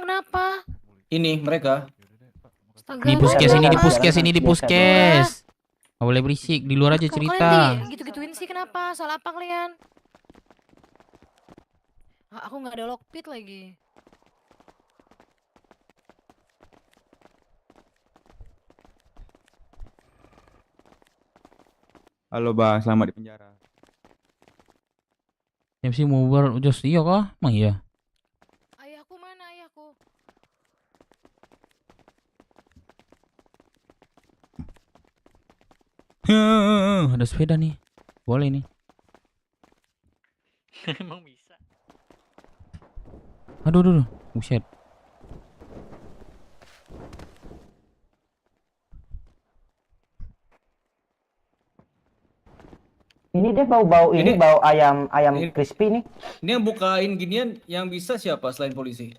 kenapa? Ini mereka. Astaga, Di puskes ini, di Biasa, puskes ini, di biasa. puskes. Gak boleh berisik, di luar aja Kok cerita. kalian gitu-gituin sih kenapa? Salah apa kalian? Aku nggak ada lockpit lagi. Halo Bang, selamat di penjara. MC mau bubar, Jos, iya kah? Emang iya? Ayahku mana ayahku? Ada sepeda nih. Boleh nih. Emang bisa. Aduh. Buset. Ini dia bau-bau ini bau ayam crispy nih. Ini yang bukain ginian yang bisa siapa selain polisi?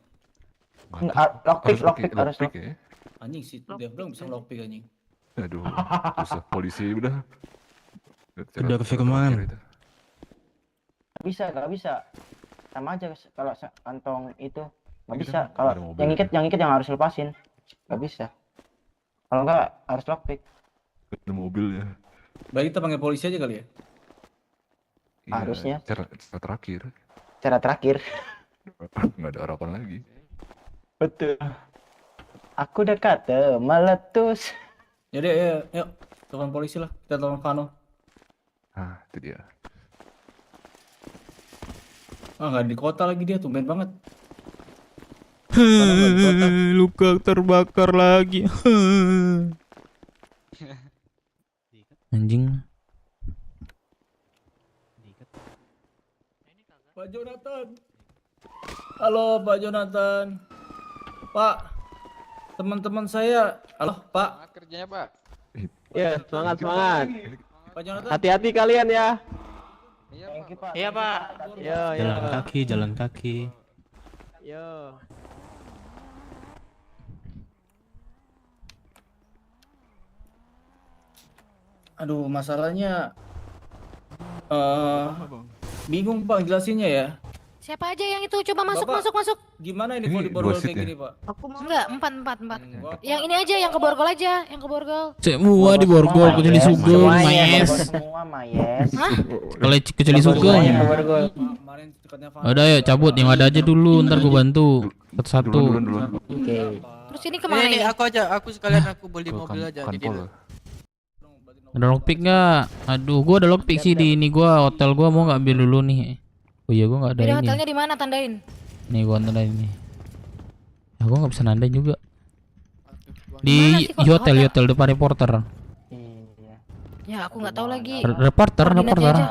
Lockpick harus lockpick ya. Anjing sih, dia bilang bisa lockpick anjing. Aduh, susah polisi udah. Udah ke Firman. Nggak bisa. Sama aja kalau kantong itu Nggak bisa. Kalau yang ikat yang harus lepasin. Nggak bisa. Kalau nggak harus lockpick. Ada mobil ya. Baik, kita panggil polisi aja kali ya. Harusnya. Cara terakhir. Cara terakhir. Nggak ada harapan lagi. Betul. Aku udah kata meletus. Jadi ya, yuk telepon polisi lah. Kita telepon Vano. Ah, itu dia. Nggak di kota lagi dia, tumben banget. Luka terbakar lagi. Anjing. Pak Jonathan. Halo Pak Jonathan. Pak, teman-teman saya. Halo Pak. Kerjanya Pak. Ya, semangat semangat. Pak Jonathan. Hati-hati kalian ya. Iya Pak. Yo, Jalan kaki. Yo. Aduh, masalahnya bingung Pak jelasinnya ya. Siapa aja yang itu? Coba masuk, Bapak, masuk. Gimana ini kalau Ini di borgol 2 seat kayak ya? gini Pak? Enggak, 4. Yang ini aja, yang ke borgol aja, yang ke borgol. Semua di borgol kecuali Sugeng, Mayes. Semua Mayes. Hah? Kalau kecuali Sugeng. Semuanya ke borgol. Udah yuk cabut, yang ada aja dulu, ntar gua bantu satu-satu. Oke. Terus ini kemana Ini ini? aku aja, aku sekalian aku beli mobil aja di dealer. Ada lockpick nggak? Aduh, gua ada lockpick sih di ini gua, hotel gua mau nggak ambil dulu nih. Oh iya, gua nggak ada Jadi ini. hotelnya di mana? Tandain. Nih gua tandain ini. Ya gua nggak bisa nandain juga. Mana Di sih kok hotel depan reporter. Iya. Ya aku nggak tahu lagi. Reporter. Koordinatnya aja.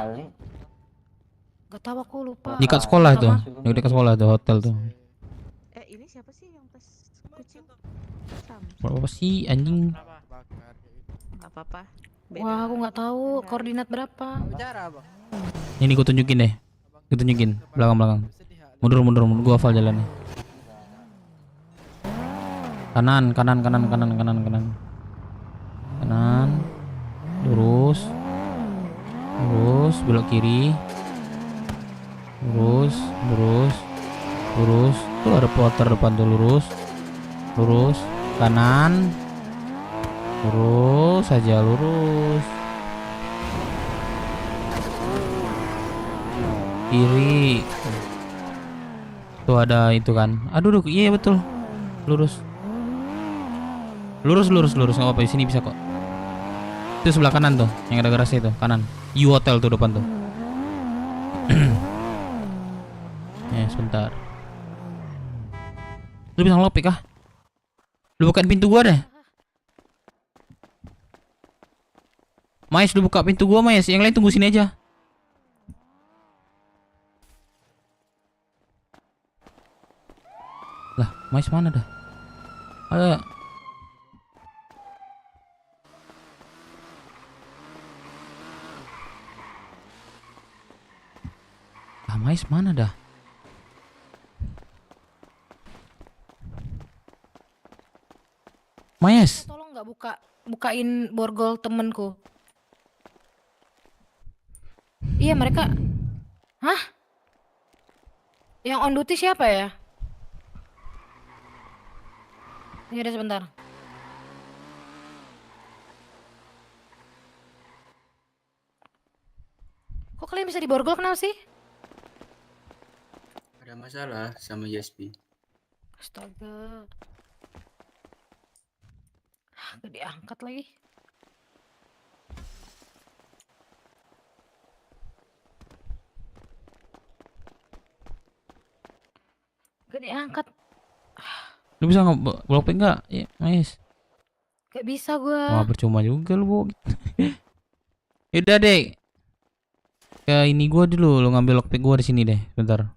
Nggak tahu, aku lupa. Di dekat sekolah tuh. Sama. Di dekat sekolah tuh hotel tuh. Ini siapa sih yang tes kucing? Apa sih anjing? Nggak apa-apa. Wah, aku nggak tahu koordinat berapa. Bicara Bang. Ini gua tunjukin deh. Gua tunjukin belakang. Mundur, gua hafal jalannya. Kanan. Lurus, belok kiri. Lurus. Tuh ada porter depan tuh, lurus. Kanan. Lurus aja, lurus. Kiri. Tuh ada itu kan. Aduh, iya betul. Lurus nggak apa-apa, di sini bisa kok. Itu sebelah kanan tuh, yang ada garasi itu, kanan. U Hotel tuh depan tuh. Ya, sebentar. Lu bisa ngelock kah? Lu bukain pintu gua deh. Mayes, lu buka pintu gua, Mayes. Yang lain tunggu sini aja. Lah, Mayes mana dah? Ayo. Mayes mana dah? Mayes. Tolong nggak bukain borgol temenku. Iya mereka. Hah? Yang on duty siapa ya? Iya udah sebentar. Kok kalian bisa di borgol, kenapa sih? Ada masalah sama YSP. Astaga. Gak diangkat lagi. Gak diangkat. Lu bisa nge-block nggak? Ya, Mayes. Gak bisa gua. Wah, percuma juga lu, Bo. Yaudah deh. Ke ini gua dulu, lu ngambil lockpick gua di sini deh, bentar.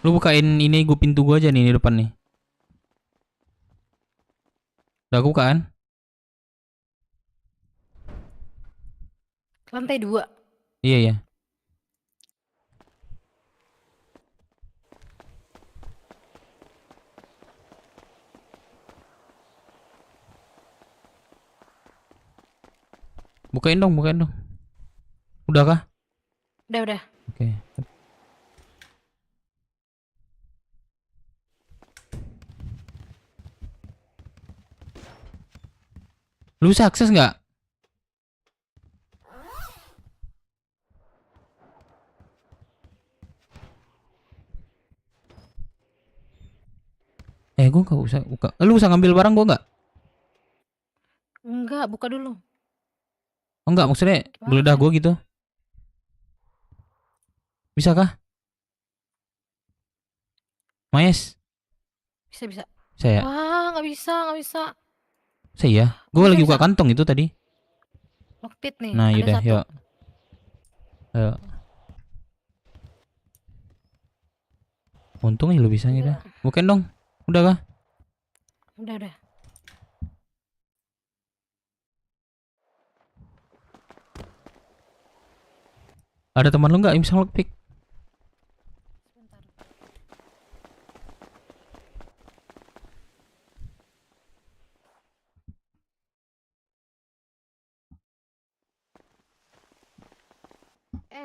Lu bukain ini gua pintu gua aja nih di depan nih. Udah aku buka kan? Lantai 2. Iya ya. Bukain dong. Udah kah? Udah. Oke. Lu bisa akses nggak? Gue nggak usah buka. Lu bisa ngambil barang gua nggak? Enggak, buka dulu. Oh enggak, maksudnya geledah gua gitu. Bisa kah? Maes? Bisa. Saya. Wah, nggak bisa. Saya. Gua lagi buka kantong itu tadi. Lockpit nih. Nah, ada yaudah, satu. yuk. Ayo. Untung aja lu bisa gitu. Bukan dong. Udah kah? Udah. Ada teman lu nggak yang bisa lockpick?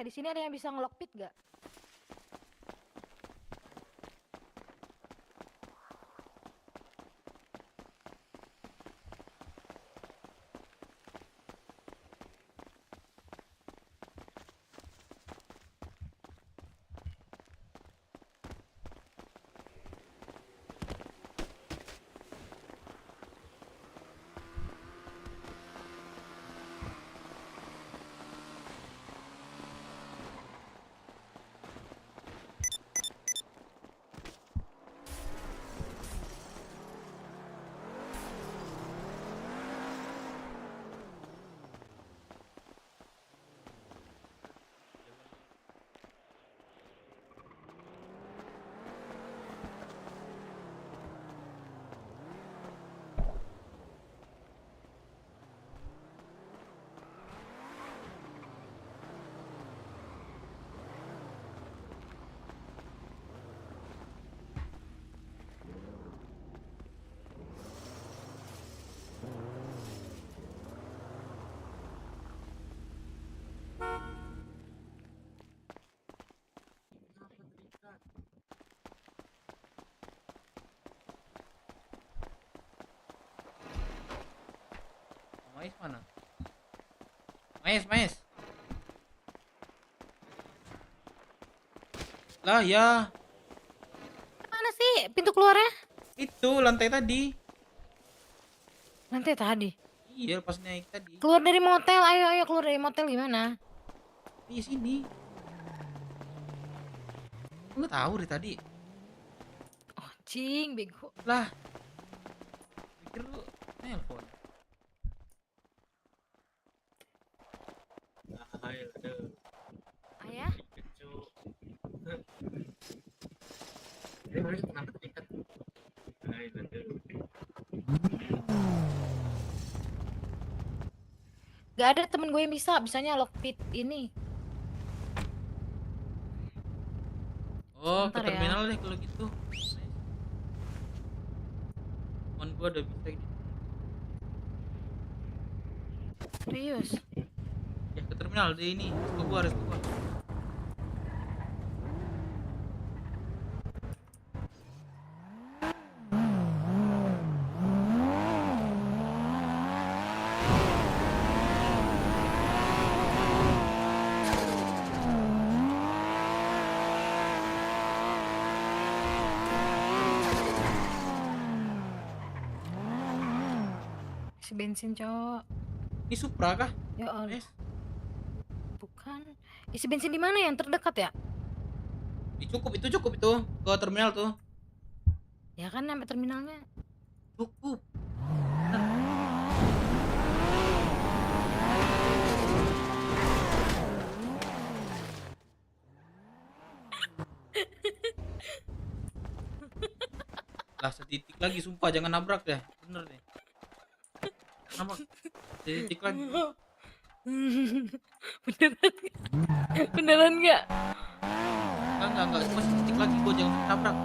Di sini ada yang bisa ngelockpit gak? Maes mana? Maes. Lah ya. Mana sih pintu keluarnya? Itu lantai tadi. Lantai tadi? Iya, pas naik tadi. Keluar dari motel, ayo keluar dari motel gimana? Iya sini. Lu tahu dari tadi? Oh, cing, bego. Lah. Pikir lu nelpon. Ayah? Gak ada temen gue yang bisanya lockpit ini. Oh, Sebentar ke ya. terminal deh kalau gitu. Temen gua udah bisa ini. Serius? Ya ke terminal deh ini. Restu gua. Isi bensin, cowok. Ini Supra kah? Ya Allah. Bukan. Isi bensin di mana yang terdekat ya? Cukup itu ke terminal tuh. Ya kan sampai terminalnya. Cukup. Lah setitik lagi sumpah jangan nabrak deh. Bener deh. Nabrak. Setitik lagi. Beneran nggak? Enggak. Cuma setitik lagi gua jangan nabrak.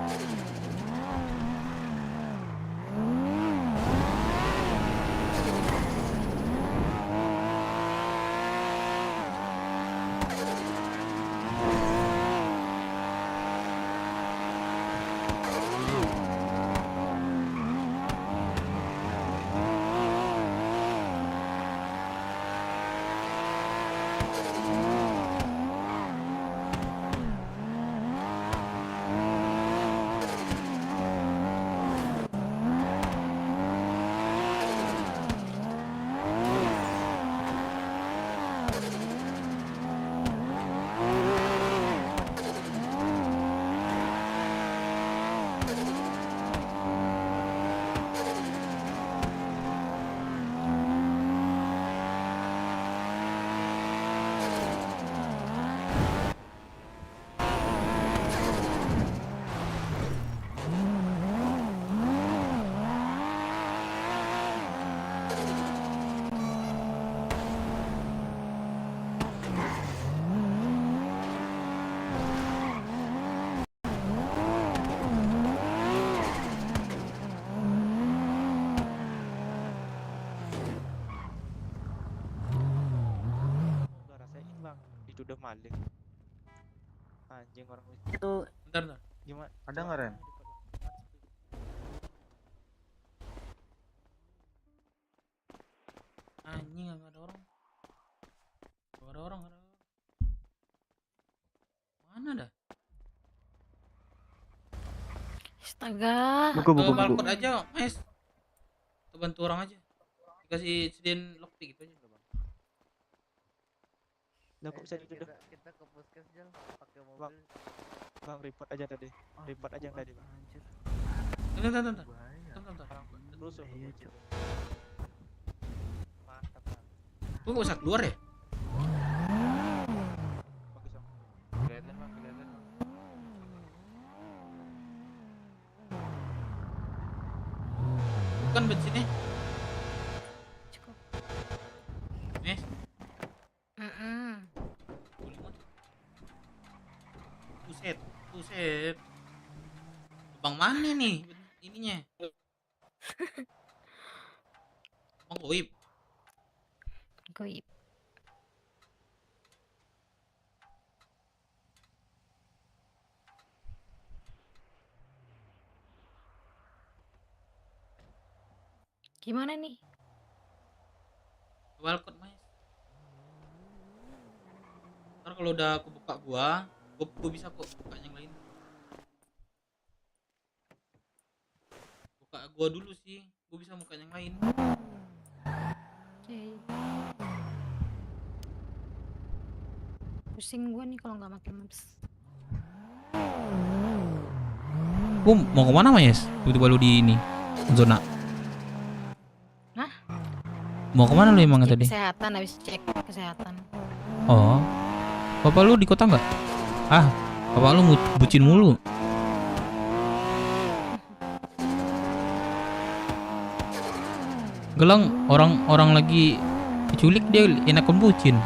dituduh maling. Anjing orang Itu Bentar. gimana? ada nggak Ren? Anjing nggak ada orang. Nggak ada orang. Mana dah? Astaga. Buku. Balkon aja, Mas. Kita bantu orang aja. Dikasih sediain lockpick gitu aja udah, Bang. Lah kok bisa dituduh? Kita ke puskes Jal, pakai Bang, mobil. bang report aja tadi. Report aja yang tadi, Bang. Anjir. Bentar. Rusuh. Iya, Cuk. Mantap, Bang. Gua nggak usah keluar ya? Bagus, Bang. Kelihatan Bang. Bukan bensinnya. Cukup. Mes. Buset. Bang mana nih ininya? Bang Goib. Goib. Gimana nih? Balkon, Mas. Ntar kalau udah aku buka gua bisa kok buka yang lain. Buka gua dulu sih, gua bisa buka yang lain. Oke. Pusing gua nih kalau nggak pakai maps. Mau kemana Mas? Tiba-tiba lu di ini zona. Hah? Mau kemana lu emang Cek tadi? kesehatan, habis cek kesehatan. Oh, bapak lu di kota nggak? Bapak lu bucin mulu. Gelang orang lagi diculik dia enakan bucin.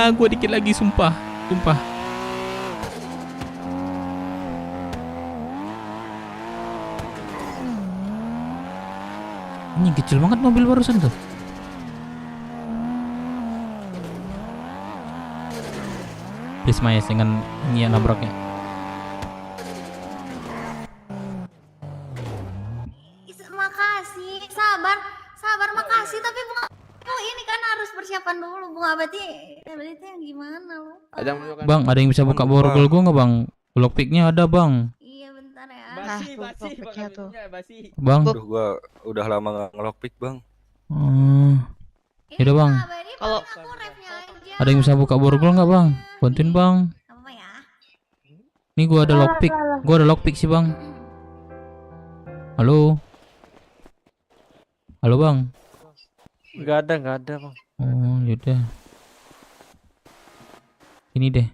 Gua dikit lagi sumpah. Ini kecil banget mobil barusan tuh. Please Mas, dengan ini ya nabraknya. Makasih, sabar, makasih. Tapi bunga, ini kan harus persiapan dulu bunga. Berarti itu yang gimana lu? Bang, ada yang bisa buka borgol gua nggak bang? Lockpicknya ada bang. Iya bentar ya. Basi. Bang. Aduh, gua udah lama nggak ngelockpick bang. Yaudah bang. Kalau Ada yang bisa buka borgol nggak bang? Bantuin bang. apa ya? Nih gua ada lockpick. Gua ada lockpick sih bang. Halo bang. Nggak ada Bang. Oh yaudah. Ini deh.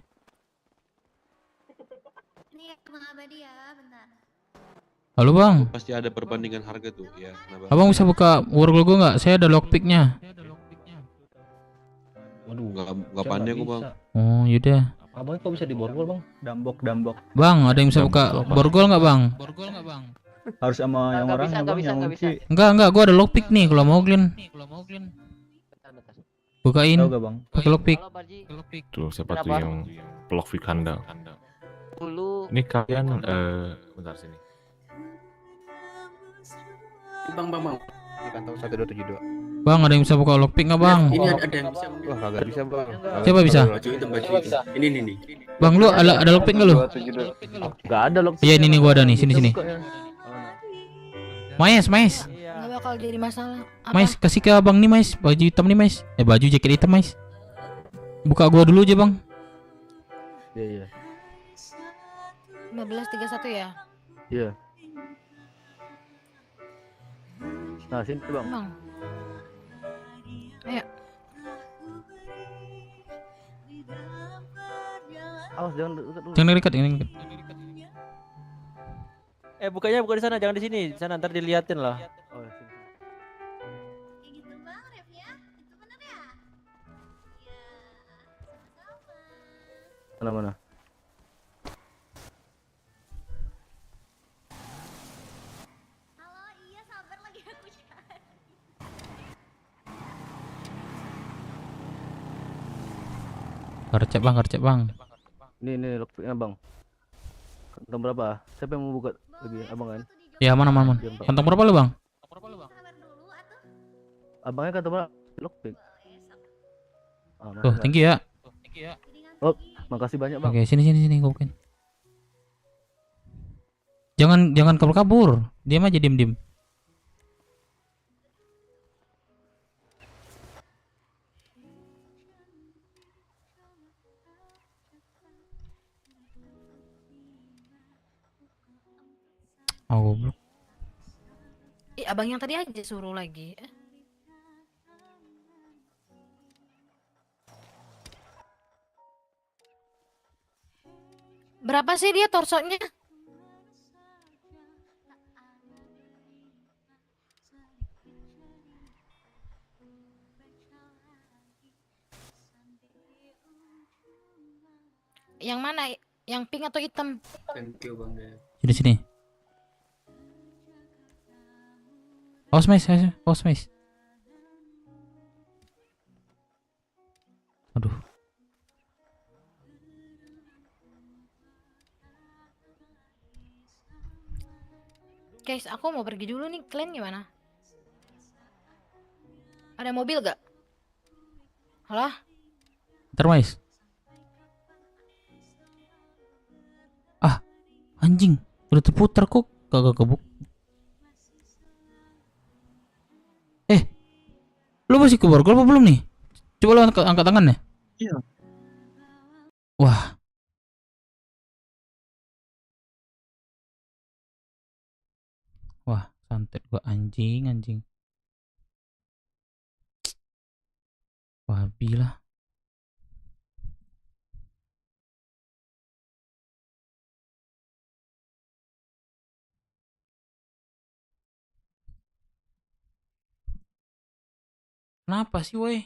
Ini bunga abadi ya, bentar. Halo bang. Pasti ada perbandingan harga tuh ya. Abang bisa buka borgol gua nggak? Saya ada lockpicknya. Waduh, nggak pandai aku bang. Oh yaudah. Abang kok bisa di borgol bang? Dambok. Bang, ada yang bisa buka borgol nggak bang? Harus sama yang orang abang yang kunci. Enggak, gua ada lockpick nih kalau mau Glen. Bukain. Tahu gak bang? Pakai lockpick. Tuh siapa tuh yang lockpick handal? Ini kalian bentar sini. Bang. Ini kantong 1272. Bang, ada yang bisa buka lockpick nggak bang? Ini ada yang bisa. Wah kagak bisa bang. Siapa bisa? Baju hitam. Ini nih. Bang, lu ada lockpick nggak lu? Gak ada lockpick. Iya ini gua ada nih, sini. Mais. Nggak bakal jadi masalah. Mais, kasih ke abang nih mais, baju hitam nih mais. Baju jaket hitam mais. Buka gua dulu aja bang. Iya. 1531 ya? Iya. Nah sini bang. Ayo. Awas jangan dekat. Bukanya bukan di sana, jangan di sini. Di sana ntar diliatin lah. Oh, Mana-mana? Halo, iya sabar lagi aku cari. Gercep bang, gercep bang. Ini lockpicknya bang. Kantong berapa? Siapa yang mau buka lagi? Abang kan? Ya mana mana. Kantong berapa lu bang? Abangnya kantong berapa? Lockpick. Tuh, thank you ya. Oh, makasih banyak bang. Oke, sini gua bukain. Jangan kabur. Diam aja, diem. Oh, goblok. Ih, abang yang tadi aja suruh lagi. Berapa sih dia torsonya? Yang mana? Yang pink atau hitam? Thank you Bang Dev. Sini. Pause, Mas. Aduh. Guys, aku mau pergi dulu nih. Kalian gimana? Ada mobil gak? Halo? Ntar, Mas. Anjing, udah terputar kok kagak kebuk. Lu masih ke borgol apa belum nih? Coba lu angkat tangannya. Iya. Wah. Wah, santet gua anjing. Wah, bila. Kenapa sih, woi?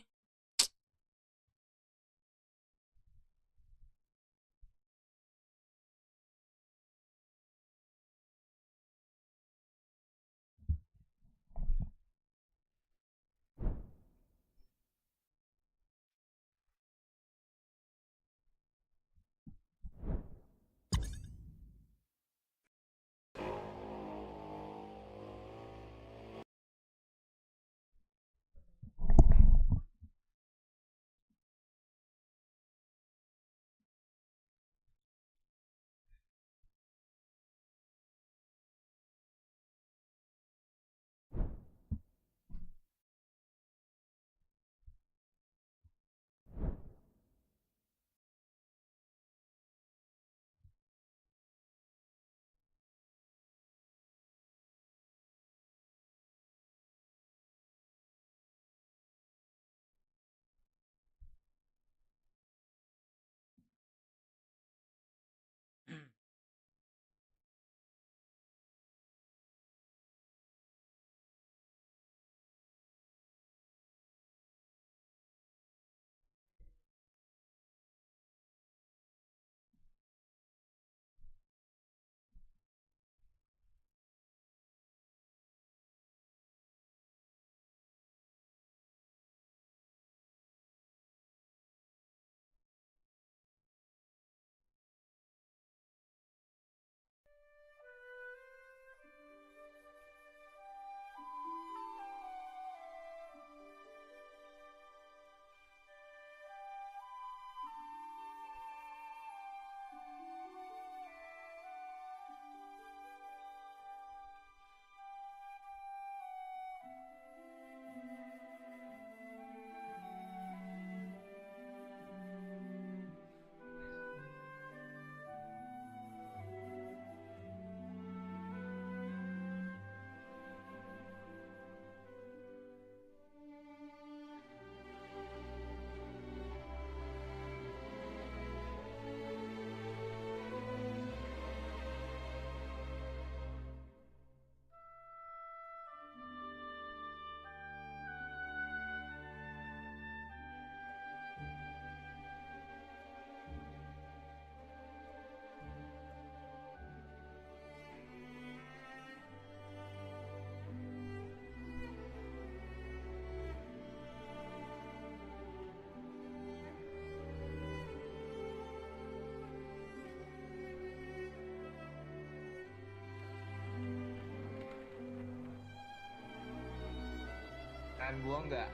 beneran buang nggak?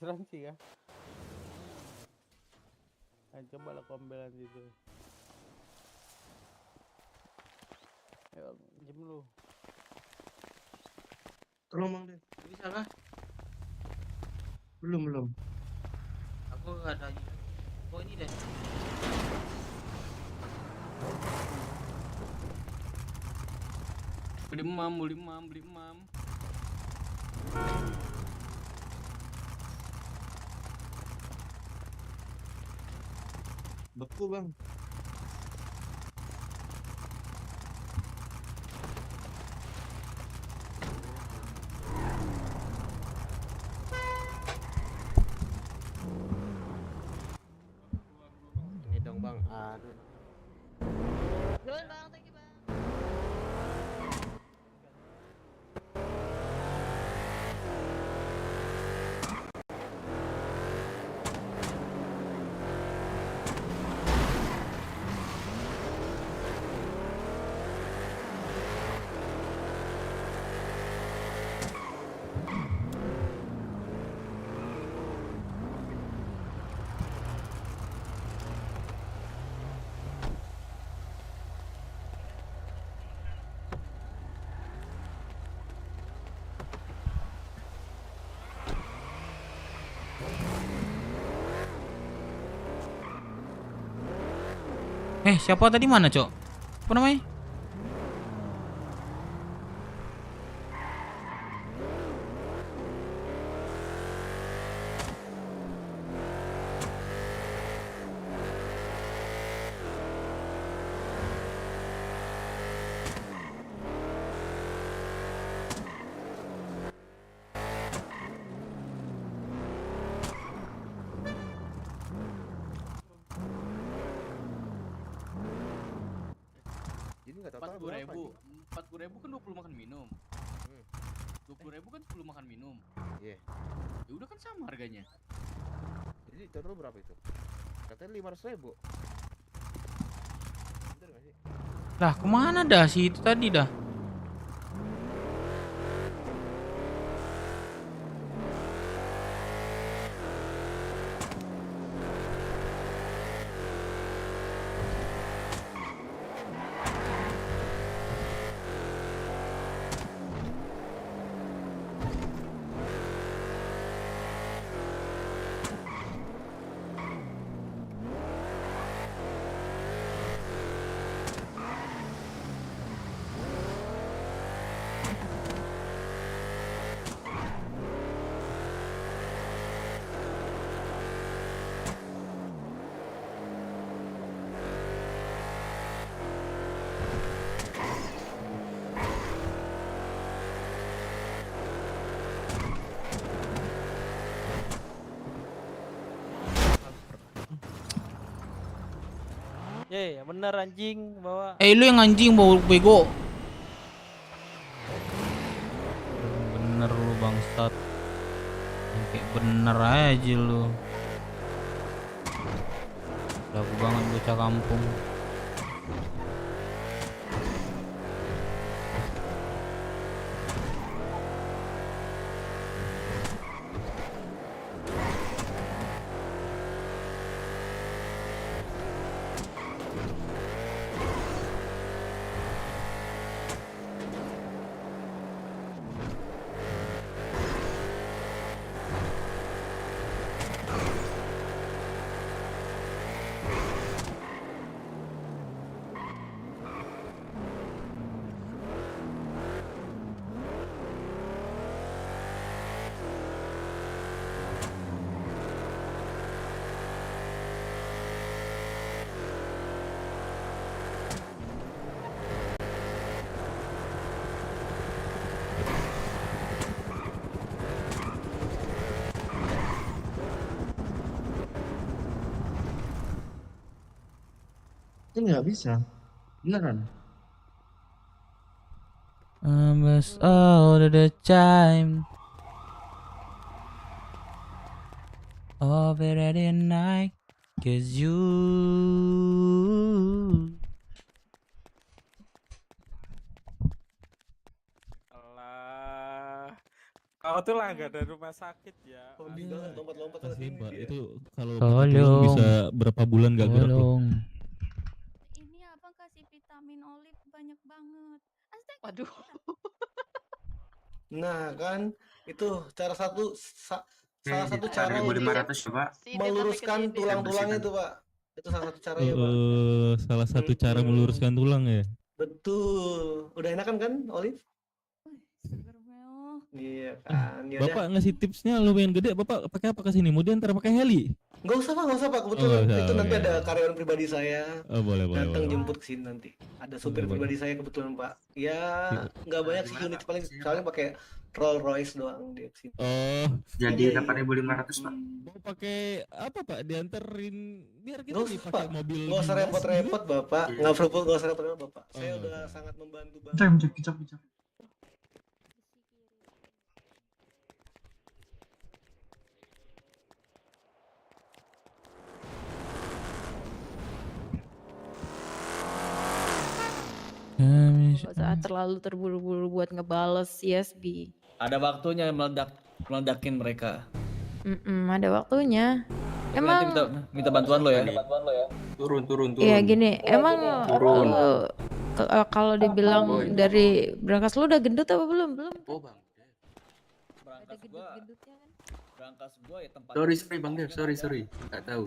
Asuransi ya. Coba lah kombelan situ. Ayo, jam lu. Tolong Bang Den, bisa kah? Belum. Aku nggak ada ini. Oh ini deh. Beli emam. Beku Bang. Ini dong Bang, aduh. Duluan Bang, thank you Bang. Siapa tadi mana, Cok? Apa namanya? Jadi nggak tahu 40.000 kan 20 makan minum. 20.000 kan 10 makan minum. Iya. Ya udah kan sama harganya. Jadi total berapa itu? Katanya 500.000. Bener nggak sih? Lah, kemana dah si itu tadi dah? Yang bener anjing bawa. Lu yang anjing bawa bego. Bener lu bangsat. Yang kayak bener aja lu. Lagu banget bocah kampung. Ini nggak bisa. Beneran. Almost all of the time. Over at night, 'cause you. Alah. Kau tuh langgar dari rumah sakit ya. Lompat-lompat hebat. Itu kalau Tolong. bisa berapa bulan gak gerak tuh. Tolong. Ini abang kasih vitamin olive banyak banget. Waduh. Nah kan itu salah satu cara 1.500 ya, Pak. meluruskan tulang-tulangnya itu, Pak. Itu salah satu cara ya, Pak. Salah satu cara meluruskan tulang ya. Betul. Udah enakan kan, Olive? Iya kan. Yaudah. Bapak ngasih tipsnya lumayan gede. Bapak pakai apa ke sini? Mau diantar pakai heli? Nggak usah Pak. Kebetulan nggak usah, itu nanti oke. ada karyawan pribadi saya. Oh, boleh. Datang jemput ke sini nanti. Ada supir Boleh. pribadi saya kebetulan Pak. Ya nggak banyak sih unit, paling soalnya pakai Rolls Royce doang dia sini. Oh. Jadi 8.500, Pak. Mau pakai apa Pak? Dianterin biar kita Nggak nih usah, pakai Pak. mobil. Nggak usah dinas repot-repot gitu. Bapak. Nggak usah repot-repot Bapak. Saya udah sangat membantu banget. Kicap. Gak usah terlalu terburu-buru buat ngebales CSB. Ada waktunya meledakin mereka. Ada waktunya. Tapi Emang nanti minta bantuan lo ya. Turun. ya gini, emang Turun. lu kalau dibilang dari berangkas lu udah gendut apa belum? Belum. Oh, Bang. Ada gendut-gendutnya kan? Berangkas gua ya tempat. Sorry Bang Dev, sorry. Enggak tahu.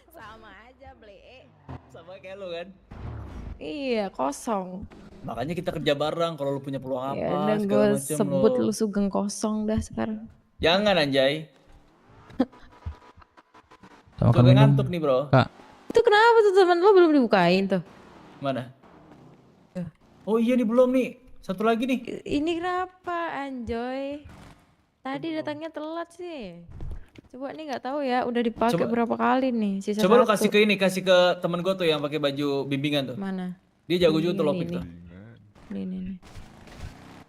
Sama aja, Ble. Sama kayak lo kan. Iya, kosong. Makanya kita kerja bareng kalau lu punya peluang apa Ya udah segala gue macem sebut lo. lu sugeng kosong dah sekarang. Jangan anjay. Sama Suka kami ngantuk nih, Bro. Kak. Itu kenapa tuh teman lu belum dibukain tuh? Mana? Oh iya nih belum nih. Satu lagi nih. Ini kenapa, Anjoy? Tadi datangnya telat sih. Coba nih nggak tahu ya, udah dipakai Coba- berapa kali nih? Sisa Coba lu satu. kasih ke temen gua tuh yang pakai baju bimbingan tuh. Mana? Dia jago juga tuh Ini, lopik ini. tuh. Ini.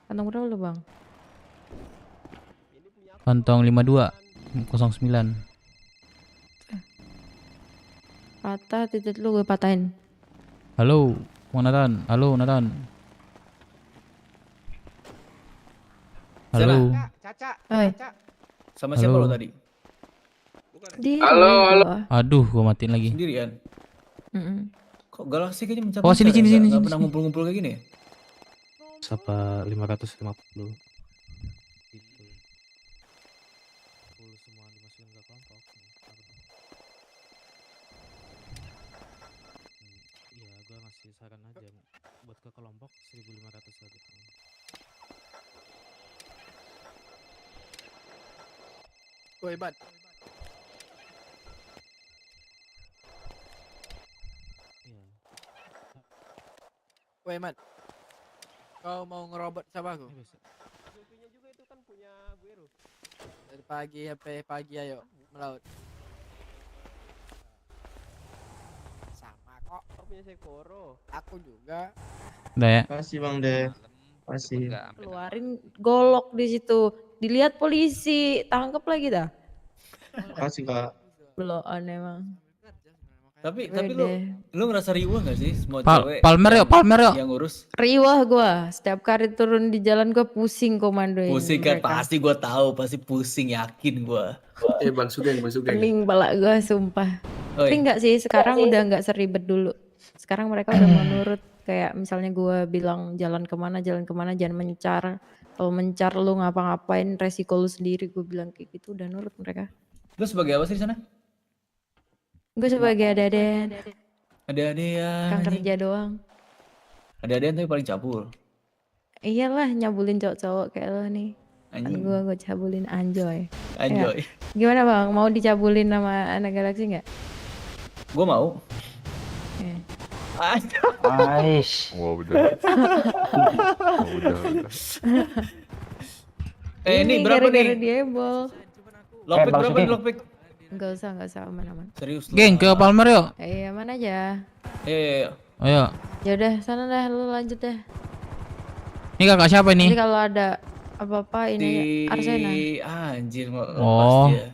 Kantong berapa lu, Bang? Kantong 5209. Patah titik lu gue patahin. Halo, Bang Nathan. Halo, Nathan. Halo. Caca. Hai. Sama siapa Halo. lo tadi? Dia gua. Aduh, gua matiin lagi. Sendirian. Kok Galaxy kayaknya mencapai Oh, sini, ya? sini. Nggak pernah ngumpul-ngumpul kayak gini ya? Sapa 550. Iya, gua ngasih saran aja buat ke kelompok 1.500 lagi. Woi, Bat. Woi, Mat. Kau mau ngerobot sama aku? Punya juga itu kan punya Guero. Dari pagi sampai pagi ayo melaut. Sama kok. Kau punya Sekoro. Aku juga. Udah ya. Kasih Bang Dev. Kasih. Keluarin golok di situ. Dilihat polisi, tangkap lagi dah. Kasih Kak. Beloan emang. Tapi Wede. lu ngerasa riuh gak sih semua Pal- cewek Palmer yuk, Palmer yuk. yang ngurus? Riwah gua. Setiap kali turun di jalan gua pusing komandoin. Pusing kan mereka. pasti gua tahu, pasti pusing yakin gua. Bang Sugeng. Pening pala gua sumpah. Oi. Tapi enggak sih, sekarang udah enggak seribet dulu. Sekarang mereka udah mau nurut. Kayak misalnya gua bilang jalan kemana jangan mencar. Kalau mencar lu ngapa-ngapain resiko lu sendiri, gua bilang kayak gitu udah nurut mereka. Lu sebagai apa sih di sana? Gue sebagai ada-ada Ada-adean. kan anjing. kerja doang. Ada-adean tapi paling cabul. Iyalah nyabulin cowok-cowok kayak lo nih. Kan Anjing. gue cabulin Anjoy. Anjoy. Ya. Gimana Bang? Mau dicabulin sama anak Galaxy nggak? Gua mau. Eh. Aish. Wow, udah. Udah. Ini berapa gara-gara nih? diebol. Lockpick berapa nih lockpick? Enggak usah aman-aman. Serius lu. Geng, ke Palmer yuk. Iya, mana aja. Ayo. Ya udah, sana dah, lu lanjut deh. Ini kakak siapa Jadi ini? kalau ada apa-apa ini Arsena. Anjir, lepas Oh. dia.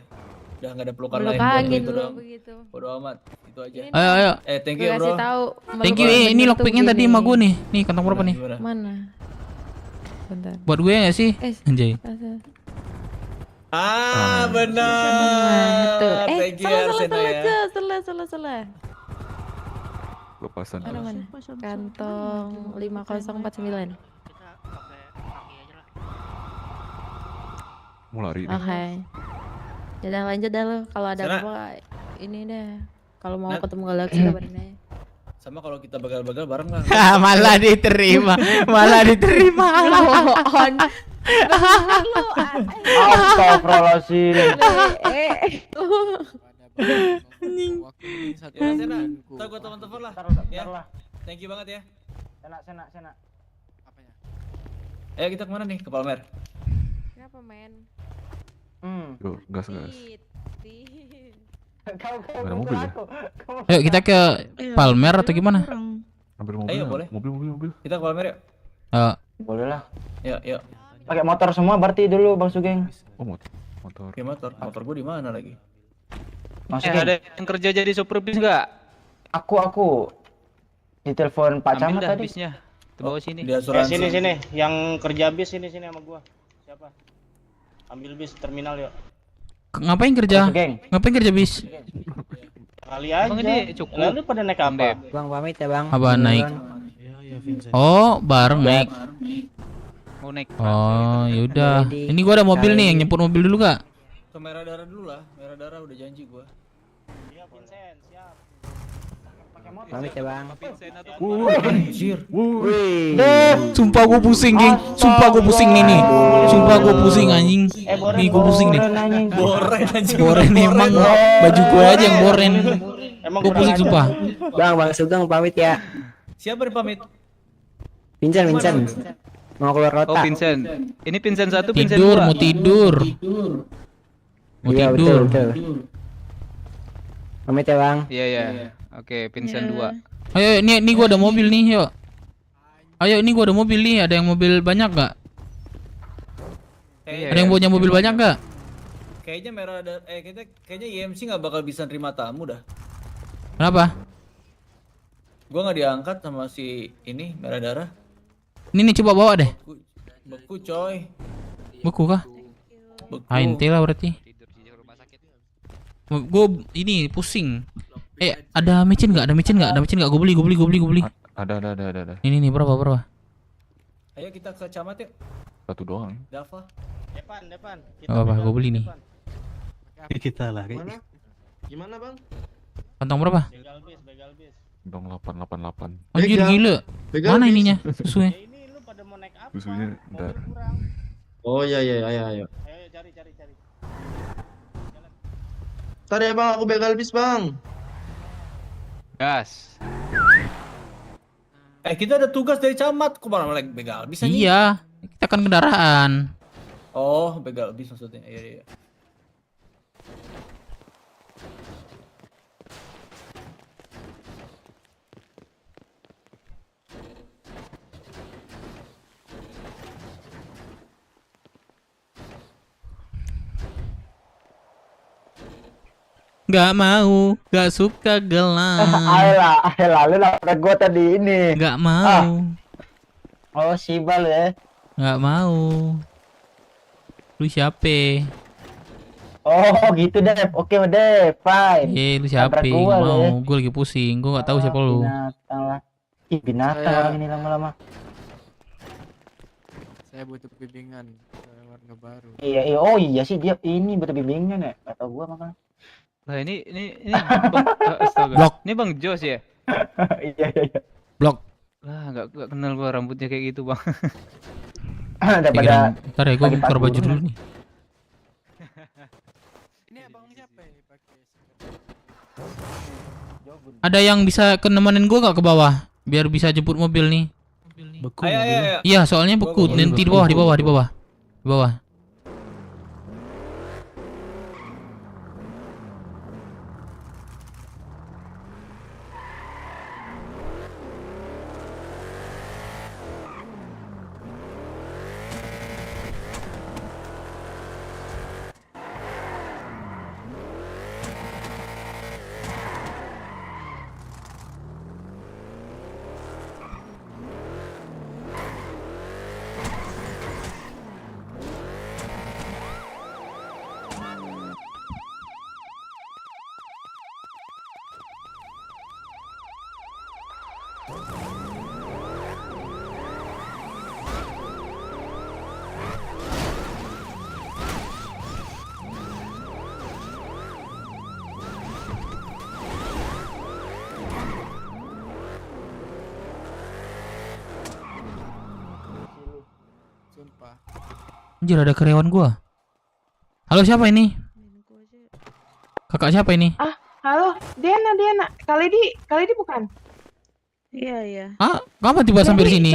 Udah nggak ada pelukan Meluk lain buat angin itu lu dong. begitu. Bodo amat, itu aja. Ayo. Thank Gue you kasih bro. tahu. Thank you. meluk angin Ini tuh lockpicknya tadi gini. sama gue nih. Nih kantong berapa nih? Mana? Bentar. Buat gue ya sih? Anjay. Benar. Tuh. Thank you Arsena ya. Salah. Lepasan. Mana? Kantong 5049. Mau lari nih. Oke. Udah lanjut dah lo. Kalau ada Sana. apa ini deh. Kalau mau Nat. ketemu Galaxy kabarin aja. Sama kalau kita begal-begal bareng lah. Malah diterima. Astagfirullahaladzim. Ya, Sena, ntar gua telepon lah. Ya. Thank you banget ya. Sena. Ayo kita kemana nih? Ke Palmer. Kenapa men? Yuk, gas. Kau Gak ada mobil ya? Ayo kita ke Palmer atau gimana? Ambil mobil. Ayo, boleh. Mobil. Kita ke Palmer yuk. Boleh lah. Yuk. Pakai motor semua berarti dulu Bang Sugeng. Oh, motor. Oke, motor gua di mana lagi? Ada yang kerja jadi sopir bis nggak? Aku ditelepon Pak Ambil Camat dah tadi. bisnya. Di bawah sini. Di asuransi. Sini. Yang kerja bis sini sama gua. Siapa? Ambil bis terminal yuk. Ngapain kerja? Ngapain kerja bis? Kali aja. Bang, ini cukup. Lalu pada naik apa? Bang pamit ya Bang. Apa naik? Oh, bareng naik. Mau naik. Oh, yaudah. Ini gua ada mobil nih, yang nyemput mobil dulu gak? Ke Merah Darah dulu lah. Merah Darah udah janji gua. Iya, Vincent, siap. Pamit ya Bang. Anjir. Sumpah gua pusing, geng. Sumpah gua pusing nih. Sumpah gua pusing anjing. Nih gua pusing nih. Boren anjing. Boren emang baju gua aja yang boren. Gua pusing sumpah. Bang Sugeng pamit ya. Siapa nih pamit? Vincent. Mau keluar kota. Oh, Vincent. Ini Vincent 1, Vincent 2. Tidur, mau tidur. Mau Iya, tidur. betul. Pamit ya Bang. Iya. Oke, Vincent 2. Ayo, ini gua ada mobil nih, yuk. Ayo, ini gua ada mobil nih. Ada yang mobil banyak gak? Ada yang punya mobil banyak gak? Kayaknya Merah Darah kayaknya IMC nggak bakal bisa nerima tamu dah. Kenapa? Gua nggak diangkat sama si ini Merah Darah. Ini nih coba bawa deh. Beku coy. Beku kah? Ente lah berarti. Gue ini pusing. Ada micin nggak? Ada micin nggak? Gue beli. Ada. Ini berapa? Ayo kita ke Camat yuk. Satu doang. Dava. Depan. Gak apa-apa, gue beli nih. Kita lah. Gimana, Bang? Kantong berapa? Begal bis. Dong 888. Anjir gila. Mana ininya? Susunya. Ini lu pada mau naik apa? Susunya ntar. Oh iya, ayo. Ayo cari. Ntar ya Bang, aku begal bis Bang. Gas. Kita ada tugas dari Camat. Kok malah naik begal bis anjing? Iya, kita kan kendaraan. Oh, begal bis maksudnya. Iya. Gak mau, gak suka gelap. Ayolah, lu nabrak gua tadi ini. Gak mau. Oh, Sibal ya. Gak mau. Lu siapa? Oh, gitu deh. Oke, deh, fine. Lu siapa? Nabrak gua, Mau, ya. gue lagi pusing. Gue gak tahu siapa lu. Binatang lah. Binatang orang ini lama-lama. Saya butuh bimbingan warga baru. Iya. Oh iya sih dia ini butuh bimbingan ya. Kata gua makanya. Nah, ini Bang, astaga. Blok. Ini Bang Jos ya? Iya. Blok. Lah, enggak kenal gua rambutnya kayak gitu, Bang. Daripada Ntar ya gue tukar baju dulu nih. Ini abang siapa ya pakai? Ada yang bisa nemenin gue gak ke bawah? Biar bisa jemput mobil nih. Beku. Ayo. Iya, soalnya beku. Nanti di bawah. Apa? Anjir, ada karyawan gua. Halo, siapa ini? Kakak siapa ini? Ah, halo, Diana. Kali di bukan? Iya. Ah, kapan tiba sampai di sini?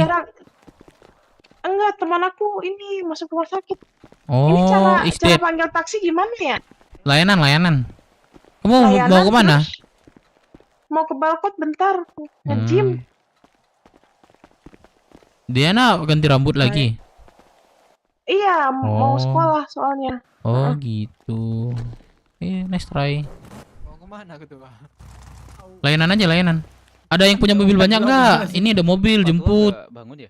Enggak, teman aku ini masuk rumah sakit. Ini Oh, cara istirahat. panggil taksi gimana ya? Layanan. Kamu Layanan, mau kemana? Mau ke balkon bentar, nge-gym. Diana ganti rambut lagi. Iya, mau Oh. sekolah soalnya. Oh, gitu. Nice try. Mau kemana aku tuh? Layanan aja, layanan. Ada yang punya mobil banyak nggak? Ini ada mobil jemput. Bangun ya?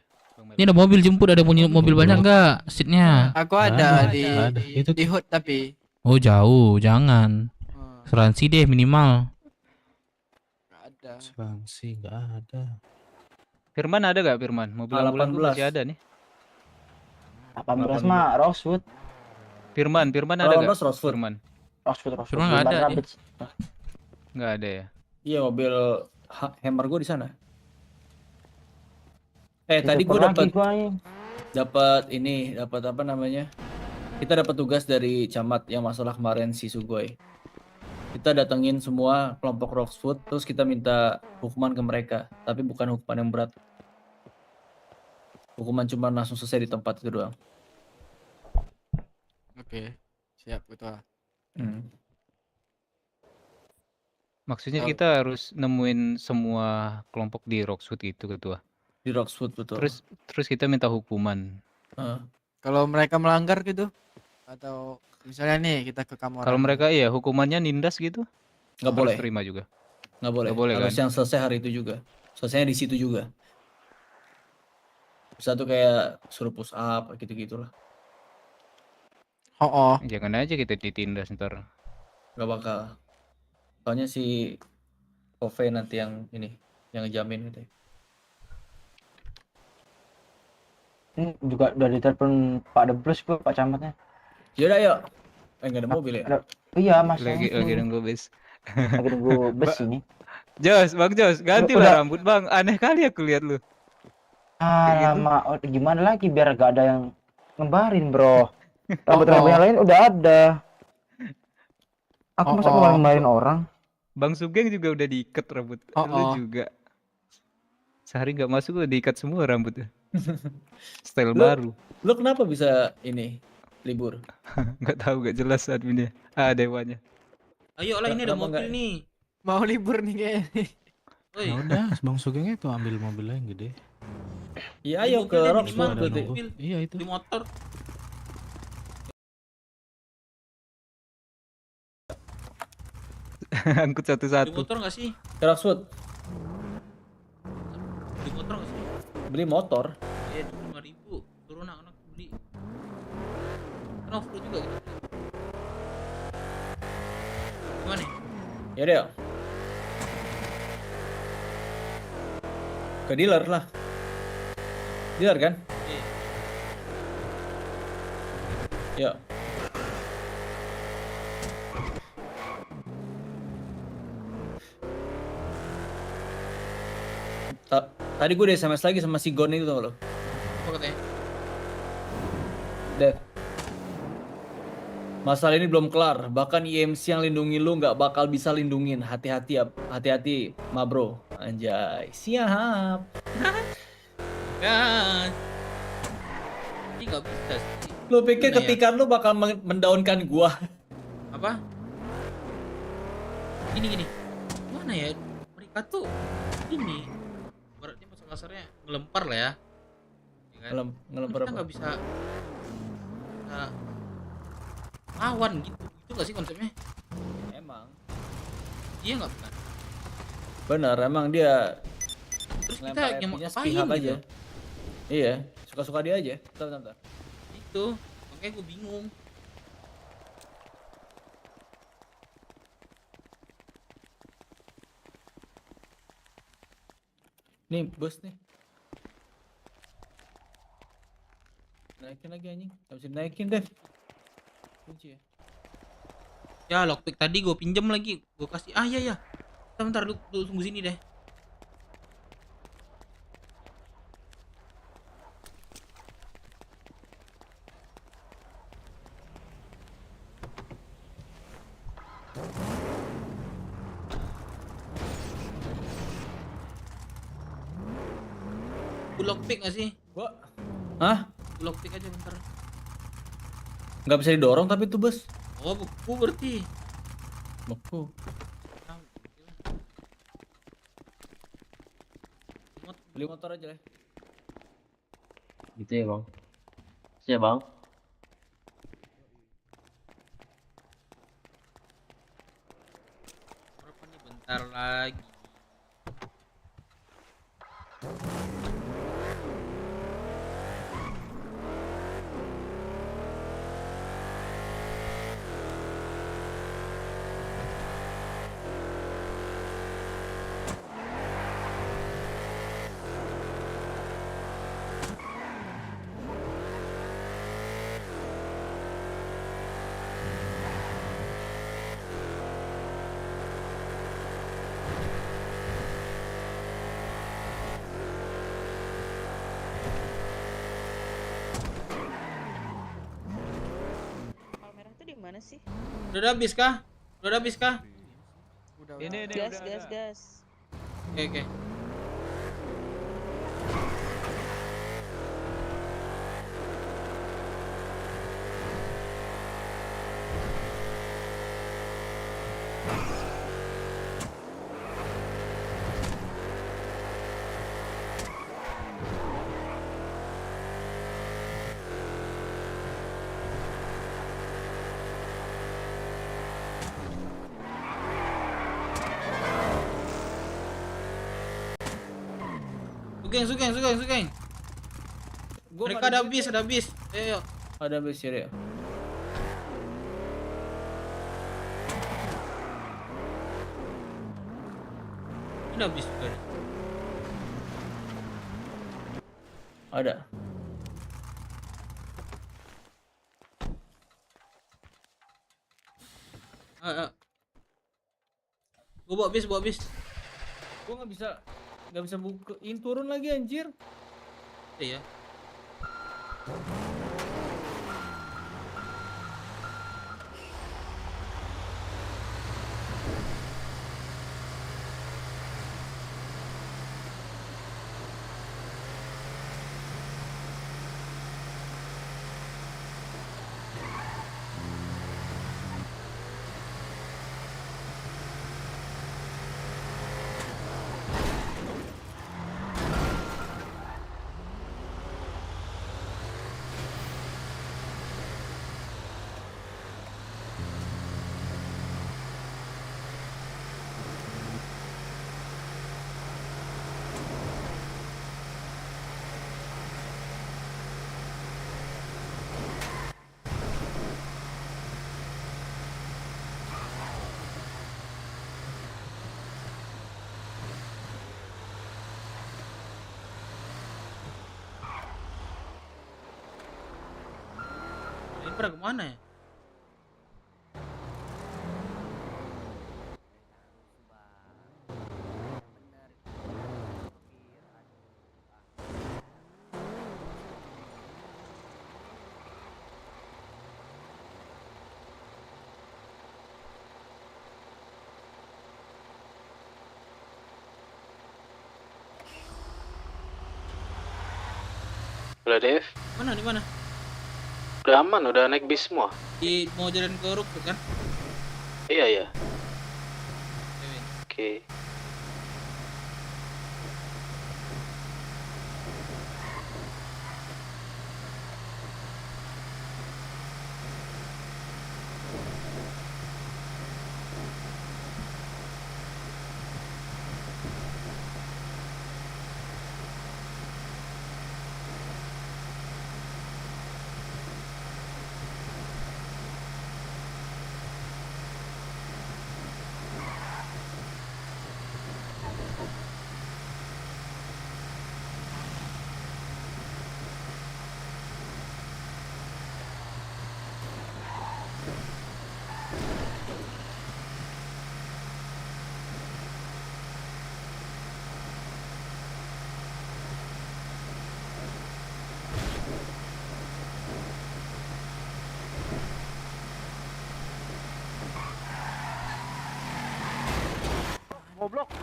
Ini ada mobil jemput, ada punya mobil banyak nggak seatnya? Aku ada Ada. di hood tapi Oh, jauh, jangan. Asuransi deh minimal. ada. Asuransi nggak ada. Firman ada gak Firman? Mobil ambulan gua 18. masih ada nih. 18 mah Rosewood. Firman ada gak? 18 Rosewood. Rosewood. Firman nggak ada. Rabbits. Nggak ada ya. Iya, mobil Hammer gue di sana. Tadi gue Super lagi dapat apa namanya? Kita dapat tugas dari camat yang masalah kemarin si Sugoi. Kita datengin semua kelompok Rosewood, terus kita minta hukuman ke mereka, tapi bukan hukuman yang berat. Hukuman cuma langsung selesai di tempat itu doang. Oke, siap ketua. Maksudnya kita harus nemuin semua kelompok di Rosewood itu ketua. Di Rosewood betul. Terus kita minta hukuman. Kalau mereka melanggar gitu atau misalnya nih kita ke kamar. Kalau mereka iya hukumannya nindas gitu. Nggak harus boleh. terima juga. Nggak boleh. Nggak boleh Harus kan? yang selesai hari itu juga. Selesainya di situ juga. Bisa tuh kayak suruh push up gitu-gitulah. Jangan aja kita ditindas ntar. Nggak bakal. Soalnya si Kove nanti yang ngejamin gitu. Ini juga udah ditelepon Pak Debles gua, Pak Camatnya. Yaudah yuk. Nggak ada mobil ya? Iya, Mas. Lagi nunggu bis. Lagi nunggu bus ini. Bang Jos, ganti Udah. lah rambut Bang. Aneh kali aku lihat lu. Alamak, gimana lagi biar gak ada yang ngebarin, Bro. Rambut-rambut yang lain udah ada. Aku masa mau ngebarin orang? Bang Sugeng juga udah diikat rambut. Lu juga. Sehari nggak masuk udah diikat semua rambutnya. Style baru. Lu kenapa bisa libur? Nggak tahu, nggak jelas adminnya. Dewannya. Ayo lah, ini ada mobil nih. Mau libur nih kayaknya. Woi. Ya udah, Bang Sugeng itu ambil mobil yang gede. Iya, ayo ke Rosewood berarti. Iya itu. Di motor. Angkut Di satu-satu. motor nggak sih? Ke Rosewood. Di motor nggak sih? Beli motor. Iya, 5.000. Turun anak beli. Kan off-road juga gitu. Gimana? Ya deh. Ke dealer lah. Dealer kan? Iya. Tadi gue udah SMS lagi sama si Gon itu tau lo. Apa katanya? Dev. Masalah ini belum kelar. Bahkan IMC yang lindungi lu nggak bakal bisa lindungin. Hati-hati ya, hati-hati, ma bro. Anjay, siap. Kan. Ini nggak bisa sih. Lu pikir Gimana ya? ketika lu bakal mendaunkan gua? Apa? Gini. Mana ya? Mereka tuh ini. Berarti masa kasarnya ngelempar lah ya. Ya kan? Ngelempar Kita apa? nggak bisa lawan gitu. Itu nggak sih konsepnya? Emang. Iya nggak bukan? Benar, emang dia Terus kita ngelempar yang apinya ngapain sepihak gitu? aja. Iya, suka-suka dia aja. Bentar. Itu makanya gue bingung. Nih, bos nih. Naikin lagi anjing. Gak bisa dinaikin, Dev. Kunci ya. Ya lockpick tadi gue pinjam lagi, gue kasih. Iya. Bentar lu tunggu sini deh. Gue lockpick gak sih? Hah? Lockpick aja bentar. Nggak bisa didorong tapi tuh bos. Oh, beku berarti. Beku. Beli motor aja lah. Gitu ya bang. Siap bang. Bentar lagi. Palmerah tuh di mana sih? Udah habis kah? Udah habis kah? Ini gas. Oke. Sugeng. Mereka ada habis. Ayo. Ada habis ya. Ini habis juga. Ada. Gua bawa bis. Gua nggak bisa buka. Turun lagi anjir. Iya. Ini pada kemana ya? Udah Dev? Di mana? Udah aman, udah naik bis semua. Mau jalan ke Rukut kan? Iya. Oke.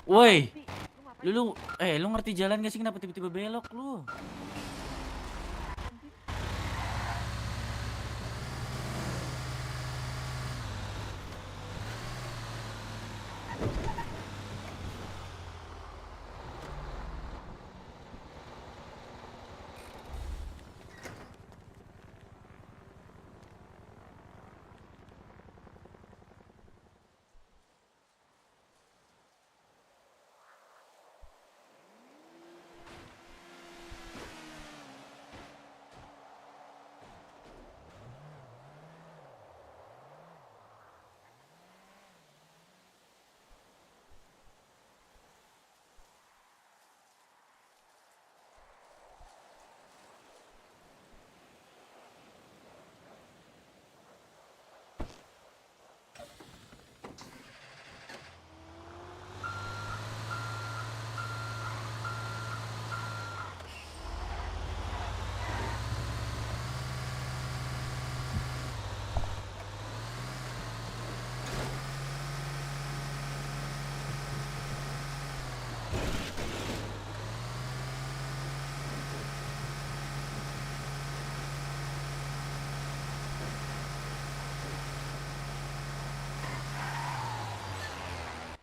Woi. Lu ngerti jalan gak sih, kenapa tiba-tiba belok lu?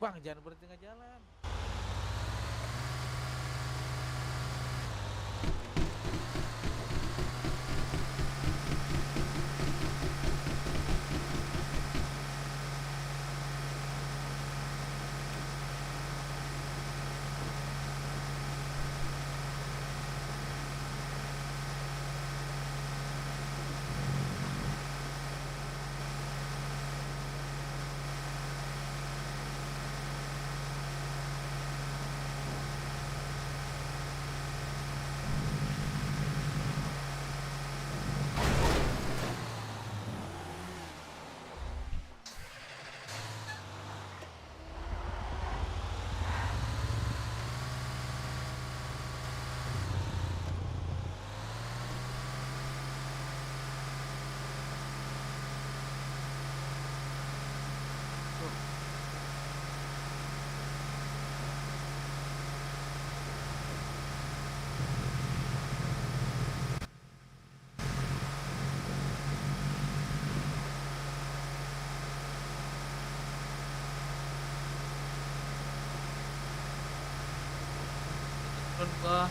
Bang, jangan berhenti tengah jalan. Turun gua.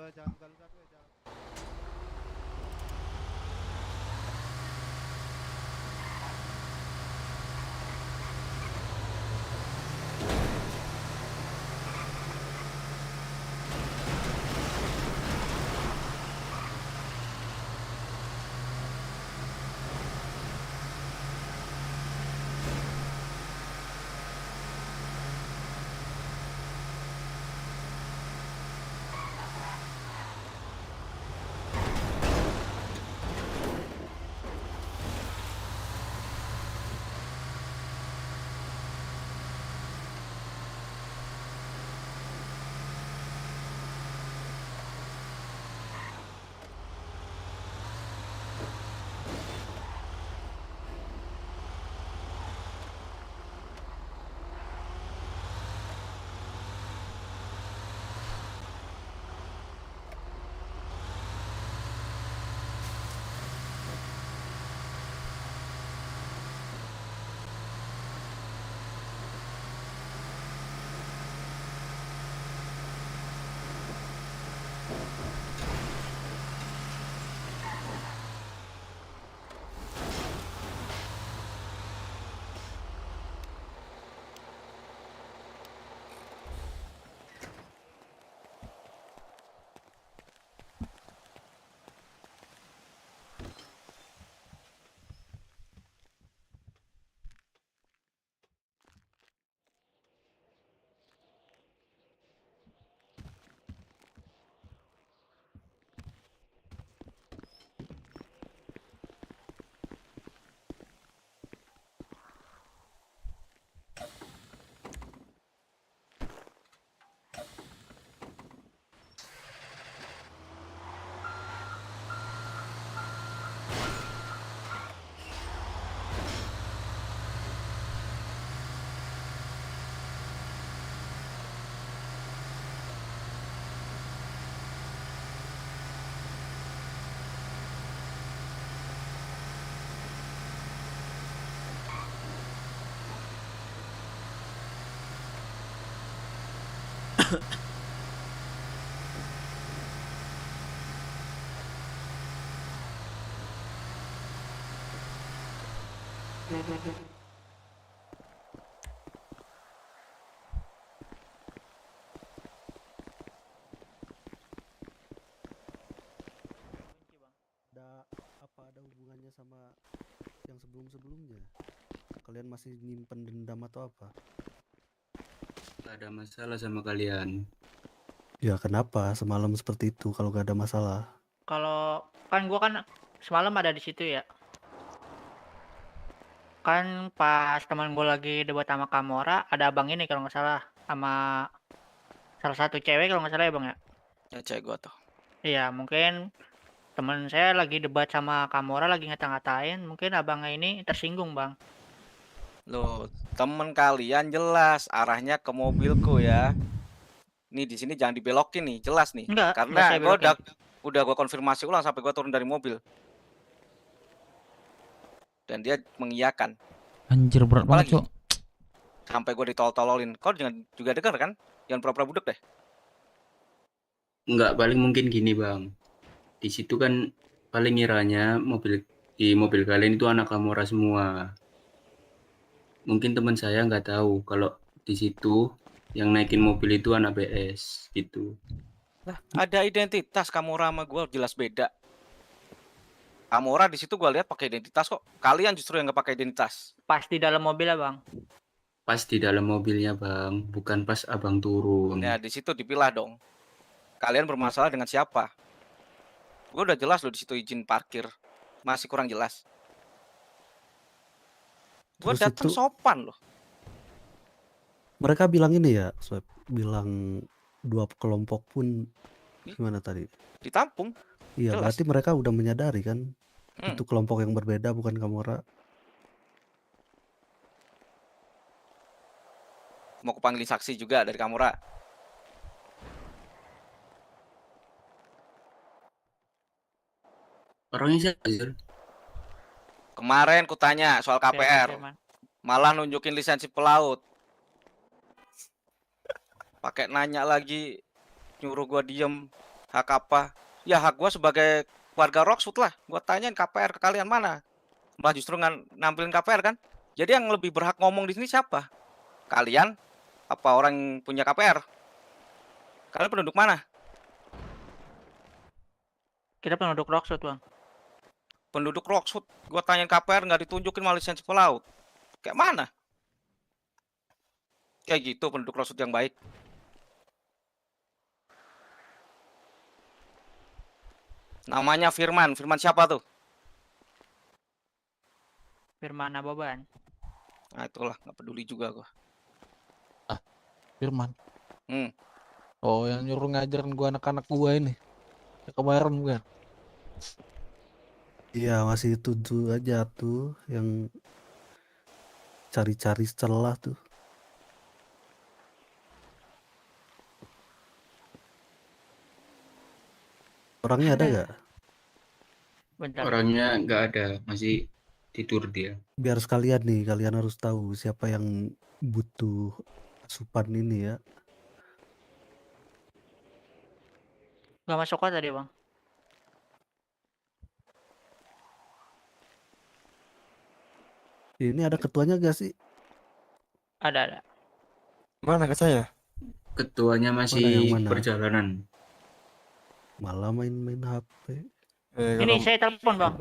Jangan ganggu aku ya, jangan. Ada hubungannya sama yang sebelum-sebelumnya? Kalian masih nyimpen dendam atau apa? Gak ada masalah sama kalian. Ya kenapa semalam seperti itu kalau gak ada masalah? Kalau kan gua kan semalam ada di situ ya. Kan pas teman gua lagi debat sama Kamora, ada abang ini kalau nggak salah sama salah satu cewek kalau nggak salah ya bang ya. Ya cewek gua tuh. Iya mungkin teman saya lagi debat sama Kamora lagi ngata-ngatain, mungkin abangnya ini tersinggung bang. Loh, temen kalian jelas arahnya ke mobilku ya. Nih di sini jangan dibelokin nih, jelas nih. Enggak Karena saya gua belokin. udah gua konfirmasi ulang sampai gua turun dari mobil. Dan dia mengiyakan. Anjir berat banget, Apalagi? Cok. Sampai gua ditolol-tololin. Kau jangan juga dengar kan? Jangan pura-pura budek deh. Enggak, paling mungkin gini bang. Di situ kan paling ngiranya di mobil kalian itu anak Kamora semua. Mungkin teman saya nggak tahu kalau di situ yang naikin mobil itu anak BS gitu. Lah, ada identitas Kamora sama gua jelas beda. Kamora di situ gua lihat pakai identitas kok. Kalian justru yang nggak pakai identitas. Pas di dalam mobil Bang. Pas di dalam mobilnya bang, bukan pas abang turun. Ya di situ dipilah dong. Kalian bermasalah dengan siapa? Gue udah jelas loh di situ izin parkir. Masih kurang jelas. Gue Terus datang itu- sopan loh. Mereka bilang ini ya, Swab, bilang dua kelompok pun gimana tadi? Ditampung. Iya, Jelas. berarti mereka udah menyadari kan Hmm. itu kelompok yang berbeda bukan Kamora. Mau kupanggilin saksi juga dari Kamora. Orangnya siapa sih? Kemarin kutanya soal KPR. Firman. Malah nunjukin lisensi pelaut. Pakai nanya lagi, nyuruh gua diem. Hak apa? Ya hak gua sebagai warga Rockwood lah. Gua tanyain KPR ke kalian mana? Malah justru nampilin KPR kan? Jadi yang lebih berhak ngomong di sini siapa? Kalian? Apa orang yang punya KPR? Kalian penduduk mana? Kita penduduk Rockwood Bang. Penduduk Rockwood. Gua tanyain KPR nggak ditunjukin malah lisensi pelaut. Kayak mana? Kayak gitu penduduk Rockwood yang baik. Namanya Firman. Firman siapa tuh? Firman Aboban. Nah itulah, nggak peduli juga gua. Firman. Hmm. Oh, yang nyuruh ngajarin gua anak-anak gua ini. Yang kemarin bukan? Iya, masih itu tuh aja tuh yang cari-cari celah tuh. Orangnya ada nggak? Bentar. Orangnya nggak ada, masih tidur dia. Biar sekalian nih, kalian harus tahu siapa yang butuh asupan ini ya. Gak masuk kok tadi Bang. Ini ada ketuanya gak sih? Ada. Mana kacanya? Ketuanya Mana masih yang mana? perjalanan. Malah main-main HP. Ini saya telepon Bang.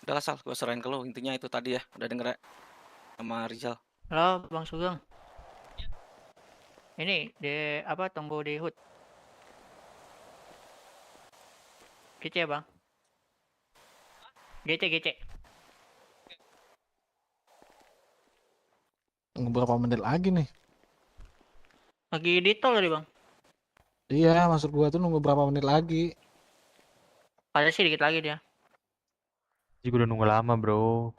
Udah lah Sal, gua serahin ke lo. Intinya itu tadi ya, udah denger ya sama Rizal. Halo Bang Sugeng. Ini di apa tunggu di HUD. GC ya Bang. GC. Tunggu berapa menit lagi nih? Lagi di tol tadi Bang. Iya, maksud gua tuh nunggu berapa menit lagi. Ada sih dikit lagi dia. Juga udah nunggu lama, bro.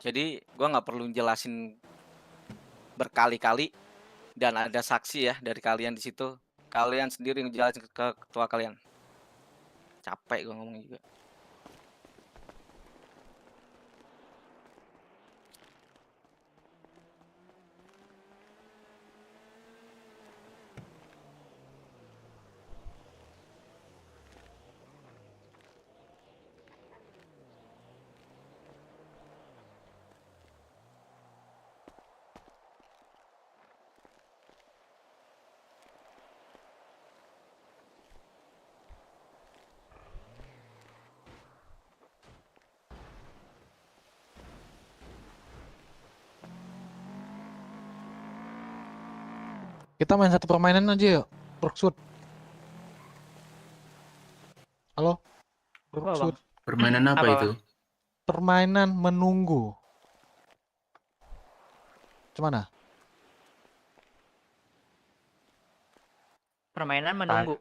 Jadi gua nggak perlu jelasin berkali-kali dan ada saksi ya dari kalian di situ. Kalian sendiri ngejelasin ke ketua kalian. Capek gua ngomong juga. Kita main satu permainan aja yuk. Rockwood. Halo? Rockwood. Permainan apa itu? Permainan menunggu. Gimana? Permainan menunggu.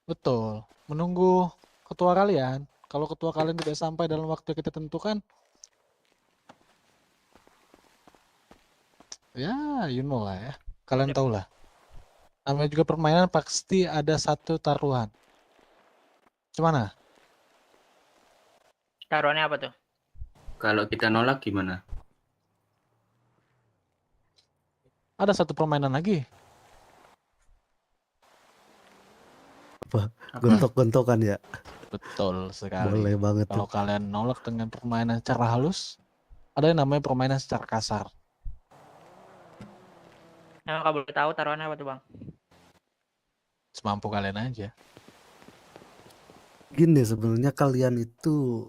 Betul. Menunggu ketua kalian. Kalau ketua kalian tidak sampai dalam waktu yang kita tentukan, ya you know lah ya. Kalian tahu lah. Namanya juga permainan pasti ada satu taruhan. Gimana? Taruhannya apa tuh? Kalau kita nolak gimana? Ada satu permainan lagi. Apa? Gontok-gontokan ya? Betul sekali. Boleh banget Kalau tuh. kalian nolak dengan permainan secara halus, ada yang namanya permainan secara kasar. Emang kalau boleh tahu taruhannya apa tuh bang? Semampu kalian aja. Gini sebenarnya kalian itu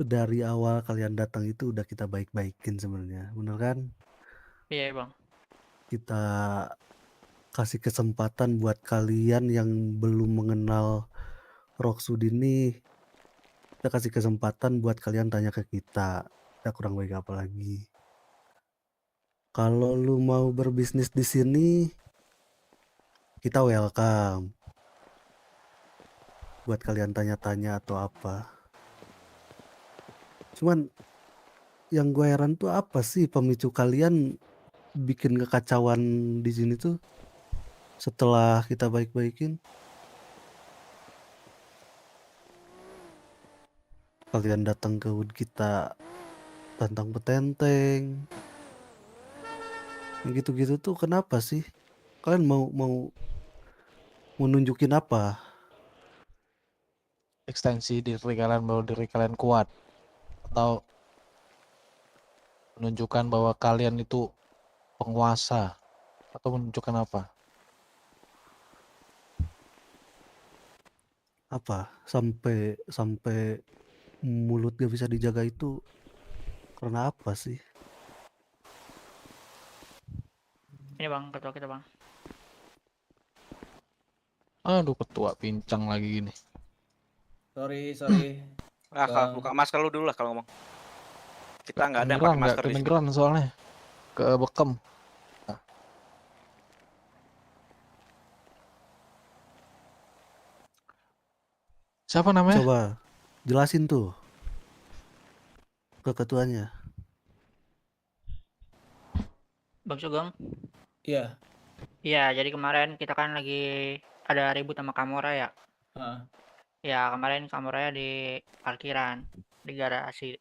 dari awal kalian datang itu udah kita baik-baikin sebenarnya, bener kan? Iya bang. Kita kasih kesempatan buat kalian yang belum mengenal Rocksud ini, kita kasih kesempatan buat kalian tanya ke kita kurang baik apa lagi. Kalau lu mau berbisnis di sini, kita welcome. Buat kalian tanya-tanya atau apa. Cuman yang gue heran tuh apa sih pemicu kalian bikin kekacauan di sini tuh setelah kita baik-baikin? Kalian datang ke hood kita tantang petenteng. Gitu-gitu tuh kenapa sih? Kalian mau nunjukin apa? Ekstensi diri kalian bahwa diri kalian kuat, atau menunjukkan bahwa kalian itu penguasa, atau menunjukkan apa? Apa? Sampai mulut gak bisa dijaga itu karena apa sih? Ini bang, ketua kita bang. Aduh, ketua pincang lagi gini. Sorry. Kalau buka masker lu dulu lah kalau ngomong. Kita nggak ada yang pakai masker di sini. Kedengeran soalnya. Kebekem. Nah. Siapa namanya? Coba jelasin tuh ke ketuanya. Bang Sugeng. Iya. Iya, jadi kemarin kita kan lagi ada ribut sama Kamora ya. Ya kemarin Kamoranya di parkiran, di garasi.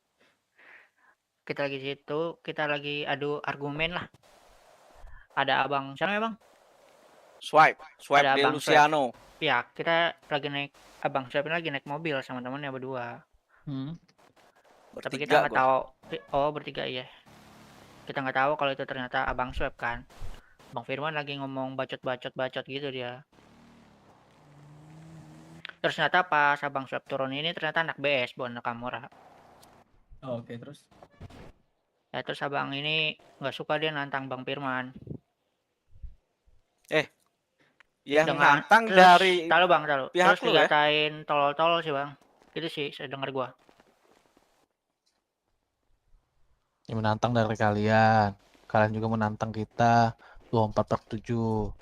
Kita lagi situ, kita lagi adu argumen lah. Ada abang, siapa ya bang? Swipe Ada di abang Luciano. Swipe. Ya, kita lagi naik, abang Swipe ini lagi naik mobil sama temennya berdua. Tapi kita nggak tahu. Oh bertiga iya. Kita nggak tahu kalau itu ternyata abang Swipe kan. Bang Firman lagi ngomong bacot gitu dia. Terus ternyata pas abang Swipe turun ini ternyata anak BS bukan anak Kamora. Oke, terus? Ya terus abang ini nggak suka dia nantang Bang Firman. Yang Dengan- nantang terus- dari tahu bang, pihak terus lu ya? dikatain tolol-tolol sih bang. Itu sih saya dengar gua. Yang menantang dari kalian. Kalian juga menantang kita 24/7.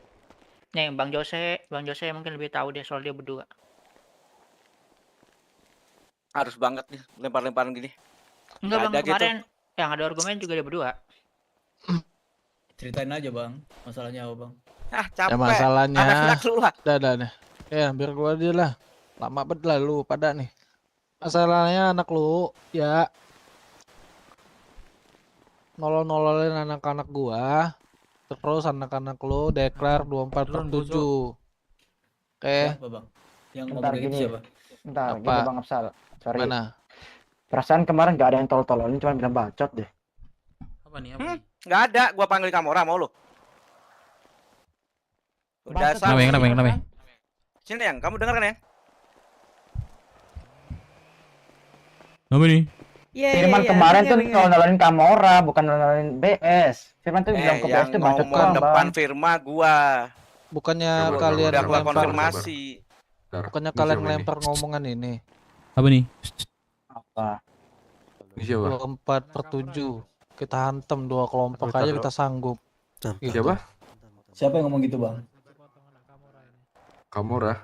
Nih Bang Jose mungkin lebih tahu deh soal dia berdua. Harus banget nih lempar-lemparan gini. Enggak Nggak bang, ada gitu. kemarin yang ada argumen juga dia berdua. Ceritain aja bang, masalahnya apa bang? Capek. Ya masalahnya. Anak-anak lu lah. Dah nih. Ya biar gua aja lah. Lama banget lah lu pada nih. Masalahnya anak lu ya nolol-nololin anak-anak gua. Terus anak-anak lu deklar 24/7. Oke. Apa bang? Yang Bentar ngomong gitu gini. siapa? Bentar, Apa? gini Bang Apsal. Sorry. Mana? Perasaan kemarin gak ada yang tolol-tolol, ini cuma bilang bacot deh. Apa nih? Apa nih? Nggak ada. Gua panggil Kamora mau lu. Udah Kenapa ya, kenapa ya? Sini yang kamu dengar kan ya? Apa nih? Firman kemarin tuh nololin Kamora, bukan nololin BS. Firman tuh bilang ke BS tuh bacot ngomong doang, depan Bang. Firma gua. Bukannya Udah kalian gua ngelempar konfirmasi. Bukannya kalian ngelempar ngomongan ini. Apa nih? Apa? 24/7. Kita hantam 2 kelompok Bentar, aja bro. kita sanggup. Gitu. Siapa? Siapa yang ngomong gitu bang? Kamora.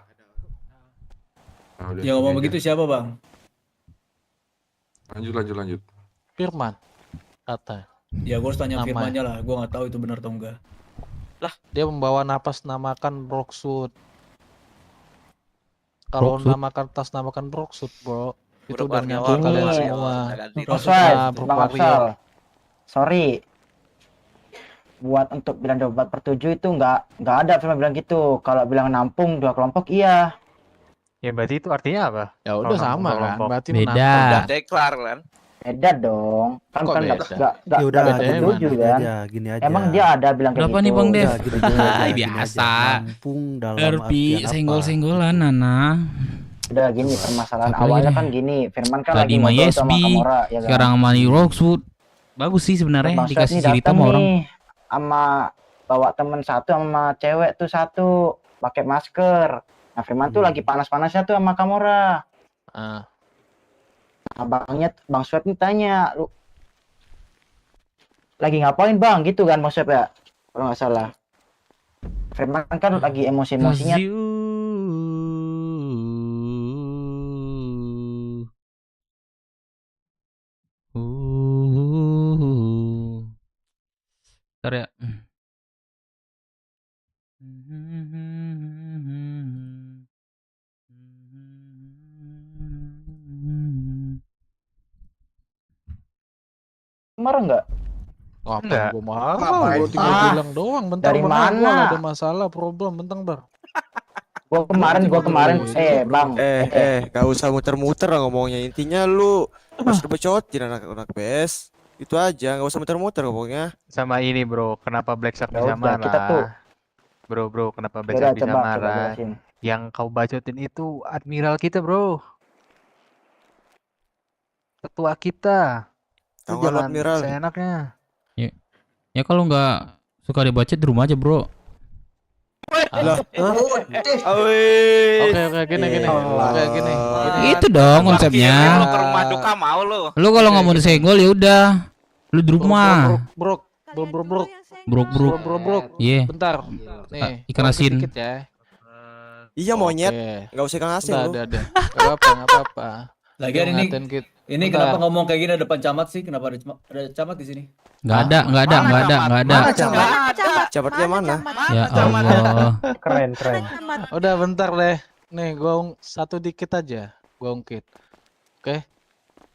Yang ngomong begitu siapa bang? Lanjut. Firman kata. Ya gue harus tanya Namanya. firmannya lah, gue nggak tahu itu benar atau enggak. Dia membawa napas namakan Rocksud. Kalau Rocksud? namakan tas namakan Rocksud, bro. Itu Bro udah Warrior. nyangkut kalian Ini, semua. Rocksud, Bro Bang Warrior. Apsal. Sorry. Buat untuk bilang 24/7 itu nggak ada Firman bilang gitu. Kalau bilang nampung 2 kelompok iya. Ya berarti itu artinya apa? Ya Kalau udah nambah sama kan, kelompok. berarti Beda. menantang. Udah deklar kan. Beda dong. Kan Kok kan beda? Ya udah nggak bedanya setuju gini kan. aja, gini aja. Emang dia ada bilang kayak Berapa gitu. nih Bang Dev? Udah, gini aja, Hai, gini biasa. aja. Nampung dalam Derby artian apa? senggol-senggolan Nana. Udah gini permasalahan Apa lagi awalnya deh? kan gini, Firman kan Tadi lagi sama ngobrol YSB, sama Kamora ya kan. sekarang sama Lee Rockwood. Bagus sih sebenarnya Bang Swet dikasih nih cerita datang sama orang. nih sama bawa temen satu sama cewek tuh satu pakai masker. Nah Firman tuh lagi panas-panasnya tuh sama Kamora. Ah. Nah, Bang Swet nih tanya, lu lagi ngapain Bang gitu kan Bang Swet ya? Kalau nggak salah. Firman kan lagi emosi-emosinya. Bentar ya. Marah nggak? Apa gue marah? Ngapain? Gue tinggal Ah, bilang doang. Bentar, dari Bar, mana? gua ada masalah, problem. Bentar, Bar. Gua kemarin Bang. Gak usah muter-muter lah ngomongnya. Intinya lu harus berbecotin anak-anak BS. Itu aja, gak usah muter-muter ngomongnya. Sama ini bro, kenapa Black Shark Ya bisa udah, marah? kita tuh. Bro, kenapa Black Yaudah, Shark bisa coba marah? jelasin. Yang kau bacotin itu admiral kita bro, ketua kita. Lu Tahu nggak lu jangan admiral? seenaknya. Ya kalau nggak suka dibaca di rumah aja bro. Lah, Oke, gini. Oke, gini. Itu dong konsepnya. Lu ke rumah duka mau lu. Lu kalau nggak mau disenggol ya udah. Lu di rumah. Bro. Brok. Iya. Bentar. Nih, Ikan asin. dikit ya. Iya monyet, Oke. gak usah ikan asin lu. Udah. Gak apa-apa. Lagian ini Bentar. kenapa ngomong kayak gini depan camat sih? Kenapa ada camat di sini? Nggak ada. Mana camat? Camatnya mana? Ya Allah. Keren. Udah bentar deh. Nih, gua satu dikit aja. Gua ungkit. Oke.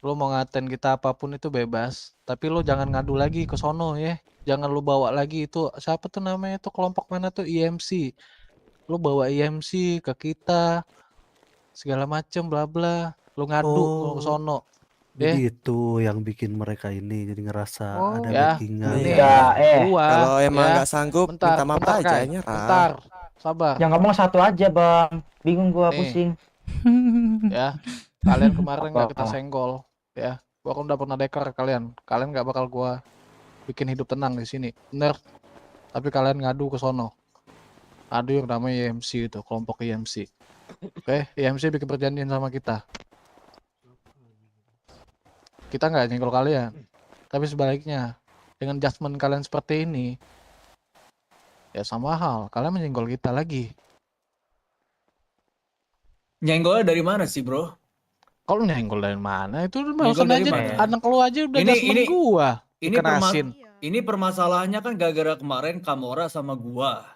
Lu mau ngatain kita apapun itu bebas, tapi lu jangan ngadu lagi ke sono ya. Jangan lu bawa lagi itu siapa tuh namanya tuh kelompok mana tuh IMC. Lu bawa IMC ke kita segala macem bla bla. Lu ngadu ke sono. Jadi itu yang bikin mereka ini jadi ngerasa ada Ya. backingan. Gua, Kalau emang ya. nggak sanggup, Bentar, minta maaf bentar, aja, Kai. nyerah. Bentar, sabar. Yang ngomong satu aja Bang. Bingung gua Nih. pusing. Ya, kalian kemarin nggak kita Apa-apa. senggol, ya. Gua kan udah pernah deklar ke kalian. Kalian nggak bakal gua bikin hidup tenang di sini, bener. Tapi kalian ngadu ke sono. Ngadu yang namanya IMC itu, kelompok IMC. Oke, IMC bikin perjanjian sama kita. Kita nggak nyenggol kalian, tapi sebaliknya dengan judgement kalian seperti ini, ya sama hal, kalian menyenggol kita lagi. Nyenggolnya dari mana sih, bro? Kalau nyenggol dari mana? Itu Nyenggol barusan dari aja mana? anak lu aja udah judgement gua. Dikerasin. Ini permasalahannya kan gara-gara kemarin Kamora sama gua.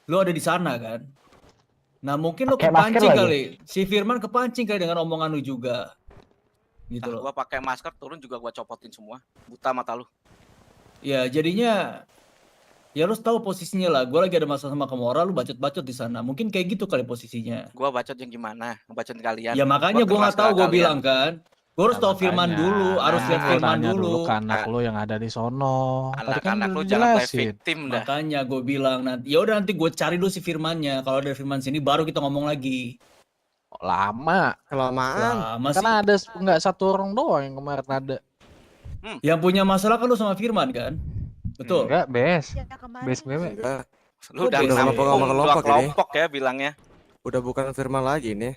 Lu ada di sana kan? Nah, mungkin lu Pakai masker kepancing lagi. kali. Si Firman kepancing kali dengan omongan lu juga. Gitu loh. Gua pakai masker turun juga gua copotin semua. Buta mata lu. Ya, jadinya ya lu tahu posisinya lah. Gua lagi ada masalah sama Kamora, lu bacot-bacot di sana. Mungkin kayak gitu kali posisinya. Gua bacot yang gimana? Ngebacotin kalian. Ya makanya gua nggak tahu, gua bilang kan. Gua harus Ya, tahu Firman makanya. dulu, harus lihat Nah, Firman tanya dulu. ke anak lu yang ada di sono. Tadi kan Anak-anak udah lu jangan play dijelasin. victim dah. Makanya gue bilang nanti, ya udah nanti gue cari dulu si Firmannya. Kalau ada Firman sini baru kita ngomong lagi. Lama. Kelamaan. Lama sih. Karena ada nggak satu orang doang yang kemarin ada. Yang punya masalah kan lu sama Firman kan? Betul. Enggak, bes bebe. Lu udah Udah nampung kelompok dua kelompok ini. kelompok ya bilangnya. Udah bukan Firman lagi nih.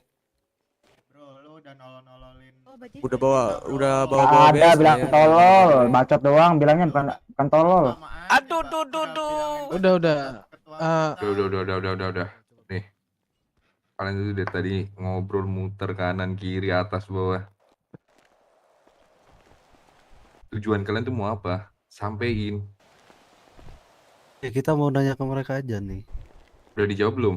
Udah bawa Ada BS bilang nih ya. tolol, bacot doang bilangnya bukan tolol. Aduh, Udah. Udah. Nih. Kalian itu dari tadi ngobrol muter kanan kiri atas bawah. Tujuan kalian tuh mau apa? Sampein. Ya kita mau nanya ke mereka aja nih. Udah dijawab belum?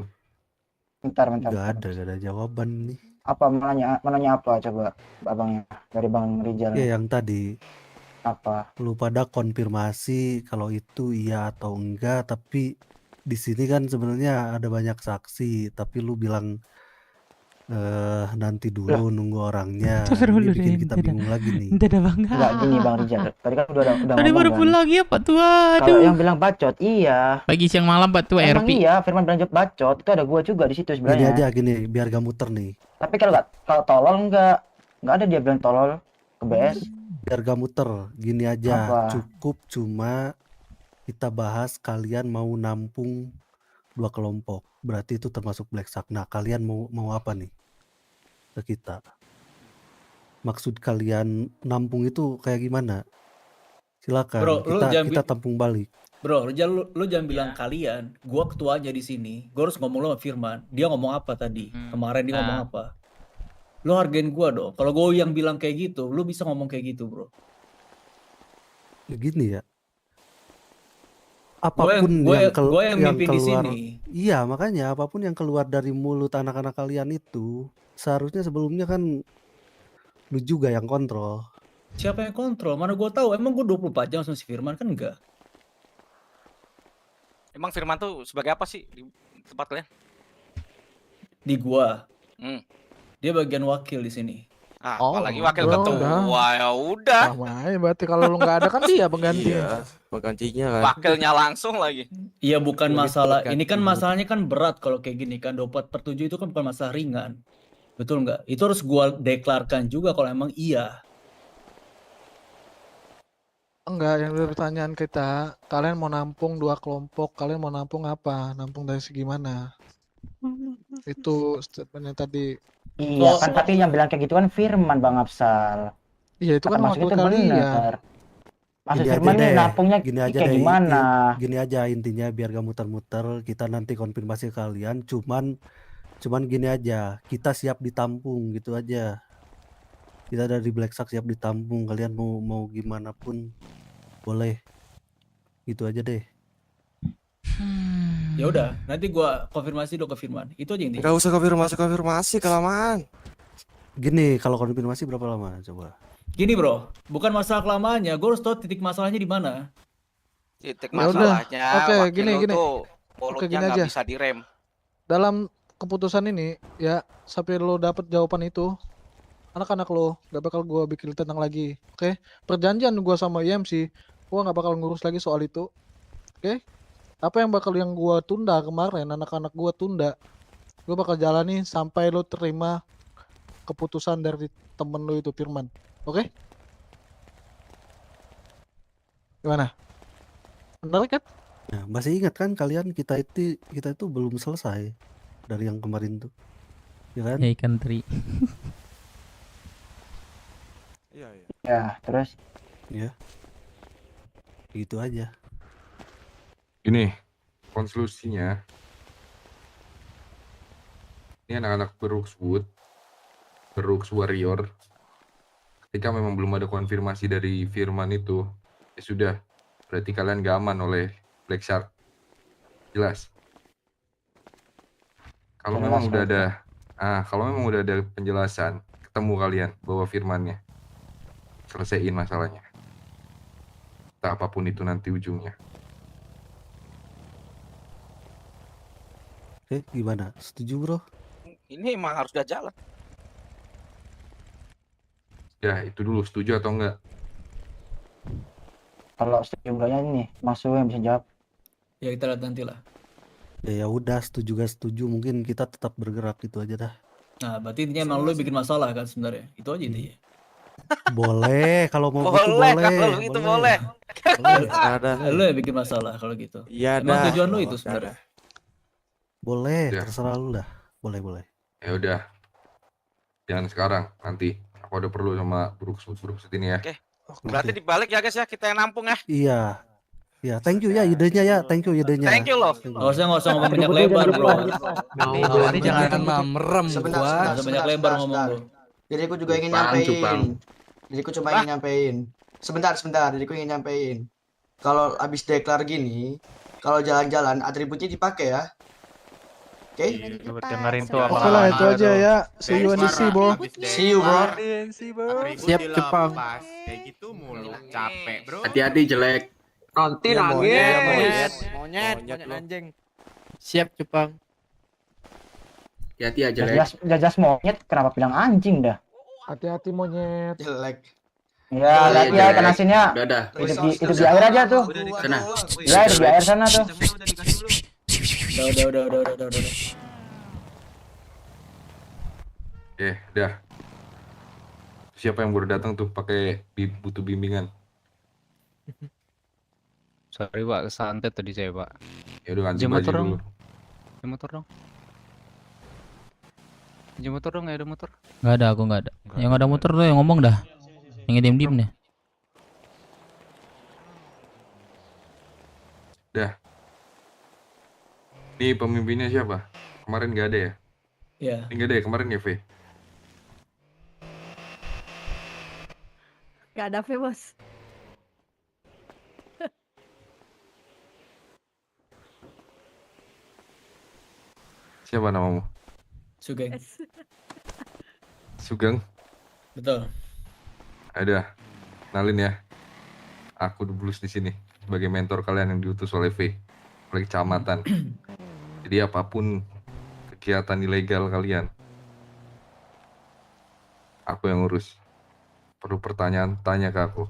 Bentar. Gak ada jawaban nih. Apa menanya apa coba abangnya dari Bang Rijal? Ya yang tadi. Apa? Lu pada konfirmasi kalau itu iya atau enggak, tapi di sini kan sebenarnya ada banyak saksi, tapi lu bilang Nanti dulu nunggu orangnya. Ini bikin kita bingung lagi nih. Dadah Bang. Enggak gini Bang Rijal. Tadi kan udah Tadi ngomong baru kan. pulang ya Pak Tua. Kalau Aduh. yang bilang bacot, iya. Pagi siang malam Pak Tua Emang RP. iya, Firman bilang bacot, itu ada gua juga di situ Gini sebenarnya. aja gini, biar gak muter nih. Tapi kalau tolol enggak ada dia bilang tolol ke BS. Biar gak muter, gini aja. Apa? Cukup cuma kita bahas kalian mau nampung 2 kelompok. Berarti itu termasuk Black Shark. Nah, kalian mau apa nih ke kita? Maksud kalian nampung itu kayak gimana? Silakan. Bro, lu jangan kita tampung balik. Bro, lu jangan bilang kalian, gua ketuanya di sini. Gua harus ngomong lu sama Firman. Dia ngomong apa tadi? Kemarin dia ngomong apa? Lu hargain gua dong. Kalau gua yang bilang kayak gitu, lu bisa ngomong kayak gitu, Bro. Ya gini ya. Apapun gua yang mimpin di keluar, sini. iya makanya apapun yang keluar dari mulut anak-anak kalian itu seharusnya sebelumnya kan lu juga yang kontrol. Siapa yang kontrol? Mana gua tahu? Emang gua 24 jam sama si Firman kan enggak? Emang Firman tuh sebagai apa sih di tempat kalian? Di gua. Hmm. Dia bagian wakil di sini. Ah, Oh, apalagi wakil udah. ketua ya udah. Sama aja berarti kalau lu nggak ada kan dia pengganti. Iya, penggantinya kan. Wakilnya langsung lagi. Iya bukan Lebih masalah. tepat Ini kan gitu. masalahnya kan berat kalau kayak gini kan. 24/7 itu kan bukan masalah ringan. Betul nggak? Itu harus gua deklarkan juga kalau emang iya. Enggak, yang dari pertanyaan kita, kalian mau nampung 2 kelompok, kalian mau nampung apa? Nampung dari segi mana? Itu statementnya tadi. Iya kan, tapi yang bilang kayak gitu kan Firman Bang Afsal. Iya itu kan Maksudnya wakil itu kalian. benar. Maksud Gini aja Firman nih deh, nampungnya gini aja kayak deh, gimana? gini aja intinya biar gak muter-muter, kita nanti konfirmasi ke kalian, cuman gini aja, kita siap ditampung gitu aja. Kita dari Black Shark siap ditampung, kalian mau gimana pun boleh. Gitu aja deh. Ya udah, nanti gua konfirmasi dulu ke Firman. Itu aja intinya. Gak usah konfirmasi kelamaan. Gini, kalau konfirmasi berapa lama coba? Gini bro, bukan masalah kelamaannya. Gue harus tahu titik masalahnya di mana. Titik Ya udah. masalahnya Oke, wakil gini, lu gini. tuh Oke, mulutnya gini nggak aja. bisa direm. Dalam keputusan ini ya sampai lo dapet jawaban itu, anak-anak lo gak bakal gua bikin tenang lagi. Oke? Perjanjian gua sama IMC, gua nggak bakal ngurus lagi soal itu. Oke? Apa yang gua tunda kemarin, anak-anak gua tunda, gua bakal jalani sampai lo terima keputusan dari temen lo itu Firman. Oke? Gimana? Benar kan? Nah, masih ingat kan kalian kita itu belum selesai dari yang kemarin tuh. Ya kan? Ya ikan teri. Iya. Ya, terus Ya. Gitu aja. Ini konklusinya. Ini anak-anak Brooks Warrior. Ketika memang belum ada konfirmasi dari Firman itu, ya sudah, berarti kalian gak aman oleh Black Shark. Jelas. Kalau Jelas, memang udah Pak. kalau memang udah ada penjelasan, ketemu kalian bawa Firmannya, selesaiin masalahnya. Tak apapun itu nanti ujungnya. Oke, gimana? Setuju, Bro? Ini emang harus udah jalan. Ya, itu dulu, setuju atau enggak? kalau setuju enggaknya ini Mas Suwe yang bisa jawab. Ya kita lihat nanti lah. Ya udah, setuju gak setuju, mungkin kita tetap bergerak gitu aja dah. Nah, berarti intinya emang lu bikin masalah kan sebenarnya. Itu aja intinya. Boleh, kalau mau gitu Boleh, boleh. kalau itu boleh. Lu yang bikin masalah kalau gitu. Iya Emang dah. tujuan lu itu sebenarnya. Boleh, Ya. terserah lu dah. Boleh. Ya udah. Jangan sekarang, nanti. Aku ada perlu sama Brooks ini ya. Oke. Berarti dibalik ya guys ya, kita yang nampung ya. Iya. Ya, thank you ya idenya ya. Thank you idenya. Thank you loh. Nggak usah ngomong banyak lebar bro. Ini jangan merem Nggak usah banyak lebar ngomong bro. Jadi aku juga ingin Cupang. nyampein. Jadi aku cuma ingin nyampein. Sebentar. Jadi aku ingin nyampein. Kalau abis deklar gini, kalau jalan-jalan atributnya dipakai ya. Oke? dengerin tuh Oke lah itu aja ya. See you in DC, bro. See you, bro. Siap, Jepang. Kayak gitu mulu, capek, bro. Hati-hati jelek. Nanti Ya, nangis. Monyet anjing. Siap, Jepang. Hati-hati aja, Lek. Jajas monyet kenapa bilang anjing dah? Hati-hati monyet. Jelek. Ya, lihat ya ikan asinnya. Udah. Hidup di air aja tuh. Sana. Ya, hidup di air sana tuh. Udah. Udah. Siapa yang baru datang tuh pakai butuh bimbingan? Sorry Pak, santet tadi saya Pak. Ya udah ganti Pinjam baju motor dong. dulu. Pinjam motor dong. Pinjam motor dong, nggak ada motor. Nggak ada, aku nggak ada. Yang ada motor tuh yang ngomong dah. Yang diem-diem nih. Dah. Nih pemimpinnya siapa? Kemarin nggak ada ya? Iya. Ini nggak ada ya kemarin ya, V? Gak ada V, bos. Siapa namamu? Sugeng. Sugeng? Betul. Ada. Kenalin ya. Aku The Blues di sini sebagai mentor kalian yang diutus oleh V, oleh kecamatan. Jadi apapun kegiatan ilegal kalian, aku yang urus. Perlu pertanyaan, tanya ke aku.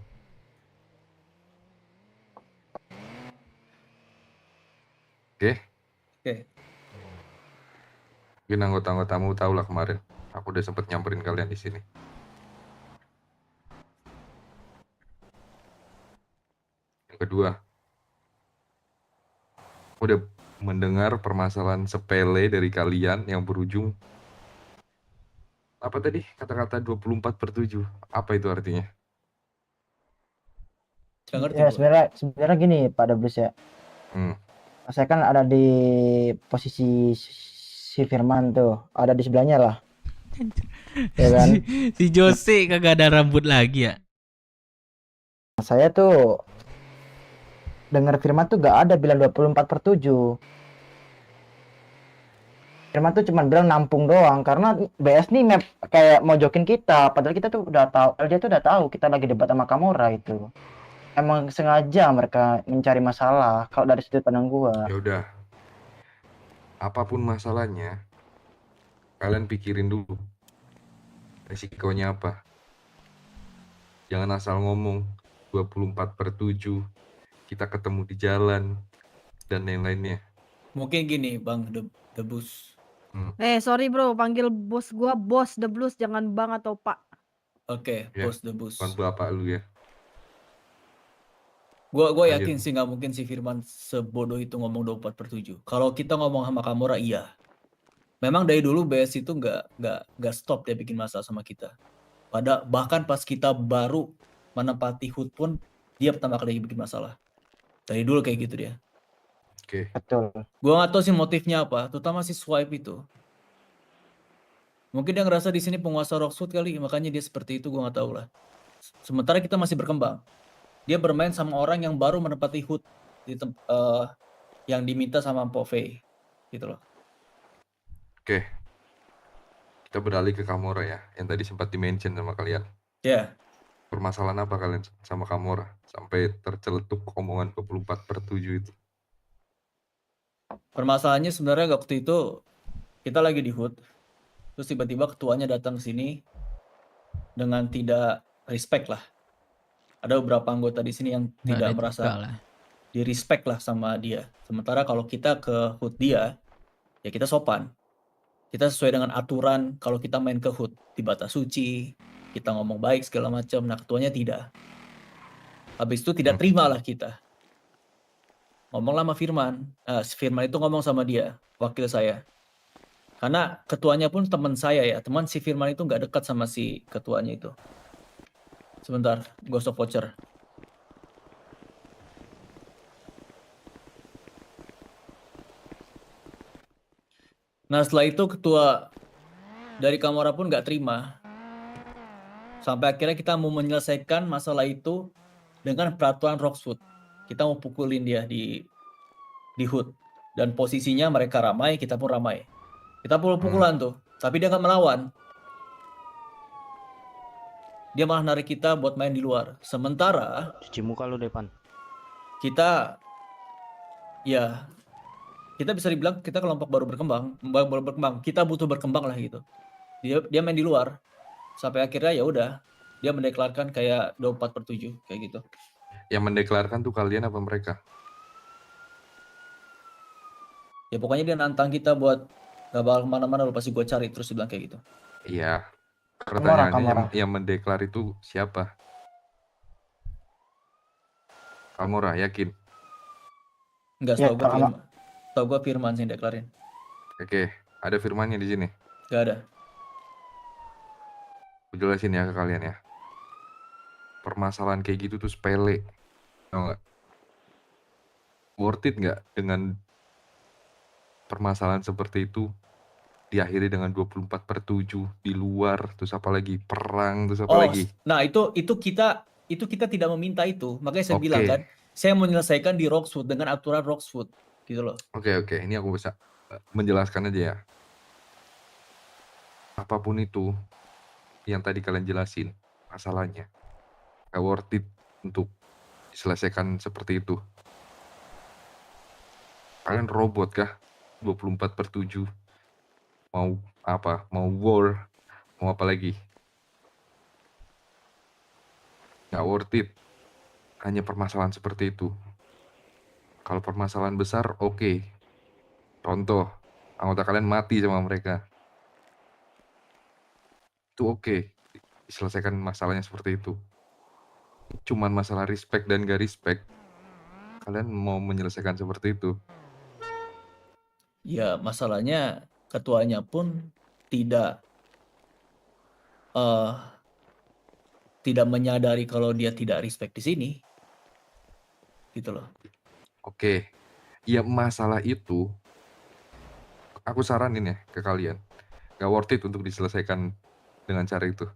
Oke? Oke. Mungkin anggota-anggotamu tahu lah kemarin. Aku udah sempet nyamperin kalian di sini. Yang kedua, aku udah mendengar permasalahan sepele dari kalian yang berujung apa tadi kata-kata 24/7. Apa itu artinya? Ya sebenarnya gini Pak Dablus ya. Saya kan ada di posisi si Firman tuh, ada di sebelahnya lah. Ya kan? Si Jose kagak ada rambut lagi ya. Saya tuh dengar Firman tuh gak ada bilang 24/7. Firman tuh cuma bilang nampung doang karena BS nih map kayak mojokin kita, padahal kita tuh udah tahu, dia tuh udah tahu kita lagi debat sama Kamora itu. Emang sengaja mereka mencari masalah kalau dari sudut pandang gua. Ya udah. Apapun masalahnya, kalian pikirin dulu. Resikonya apa? Jangan asal ngomong 24/7. Kita ketemu di jalan dan lain-lainnya. Mungkin gini, Bang The Bus. Sorry bro, panggil bos gua bos The Blues, jangan bang atau pak. Oke, Ya, Bos The Bus. bukan bapak lu ya. Gua Lanjut. yakin sih nggak mungkin si Firman sebodoh itu ngomong 24/7. Kalau kita ngomong sama Kamora iya. Memang dari dulu BS itu nggak stop dia bikin masalah sama kita. Bahkan pas kita baru menempati HUT pun dia pertama kali bikin masalah. Dari dulu kayak gitu dia. Oke. Betul. Gua nggak tahu sih motifnya apa, terutama si Swipe itu. Mungkin dia ngerasa di sini penguasa Rockwood kali, makanya dia seperti itu, gua nggak tahu lah. Sementara kita masih berkembang. Dia bermain sama orang yang baru menempati HUT yang diminta sama Mpok V, gitu loh. Oke. Kita beralih ke Kamora ya, yang tadi sempat di-mention sama kalian. Ya. Permasalahan apa kalian sama Kamora sampai terceletuk omongan 24/7 itu? Permasalahannya sebenarnya waktu itu kita lagi di HUT, terus tiba-tiba ketuanya datang ke sini dengan tidak respect lah. Ada beberapa anggota di sini yang tidak merasa di respect lah sama dia. Sementara kalau kita ke HUT dia, ya kita sopan. Kita sesuai dengan aturan. Kalau kita main ke HUT di batas suci, kita ngomong baik segala macam. Nah ketuanya tidak. Habis itu tidak terima lah kita. Ngomonglah sama Firman. Firman itu ngomong sama dia, wakil saya. Karena ketuanya pun teman saya ya. Teman si Firman itu nggak dekat sama si ketuanya itu. Sebentar, Ghost of Watcher. Nah setelah itu ketua dari Kamora pun nggak terima. Sampai akhirnya kita mau menyelesaikan masalah itu dengan peraturan Rockwood. Kita mau pukulin dia di HUT. Dan posisinya mereka ramai, kita pun ramai. Kita pukul-pukulan tuh. Tapi dia nggak melawan. Dia malah narik kita buat main di luar. Sementara cuci muka lu depan. Kita ya kita bisa dibilang kita kelompok baru berkembang. Kita butuh berkembang lah gitu. Dia main di luar sampai akhirnya ya udah dia mendeklarkan kayak 24/7 kayak gitu. Yang mendeklarkan tuh kalian apa mereka? Ya pokoknya dia nantang kita buat gak bakal kemana-mana, lo pasti gue cari, terus dia bilang kayak gitu. Iya. Kamora, Pertanyaannya yang mendeklar itu siapa? Kamora, yakin? Enggak, Ya, setahu gue Firman. Setahu gue Firman sih yang deklarin. Oke, ada firmannya di sini. Gak ada. Gue jelasin ya ke kalian ya. Permasalahan kayak gitu tuh sepele. Tau nggak? Worth it nggak dengan permasalahan seperti itu diakhiri dengan 24/7 di luar, terus apa lagi? Perang, terus apa lagi? Nah itu kita tidak meminta itu. Makanya saya bilang Oke. kan, saya menyelesaikan di Roxwood dengan aturan Roxwood gitu loh. Oke, ini aku bisa menjelaskan aja ya. Apapun itu yang tadi kalian jelasin, masalahnya gak worth it untuk diselesaikan seperti itu. Kalian robot kah? 24/7 mau apa? Mau war? Mau apa lagi? Gak worth it. Hanya permasalahan seperti itu. Kalau permasalahan besar, oke. Contoh, anggota kalian mati sama mereka. Itu oke. Diselesaikan masalahnya seperti itu. Cuman masalah respect dan gak respect. Kalian mau menyelesaikan seperti itu. Ya masalahnya ketuanya pun tidak menyadari kalau dia tidak respect di sini. Gitu loh. Oke. Ya masalah itu aku saranin ya ke kalian. Gak worth it untuk diselesaikan dengan cara itu.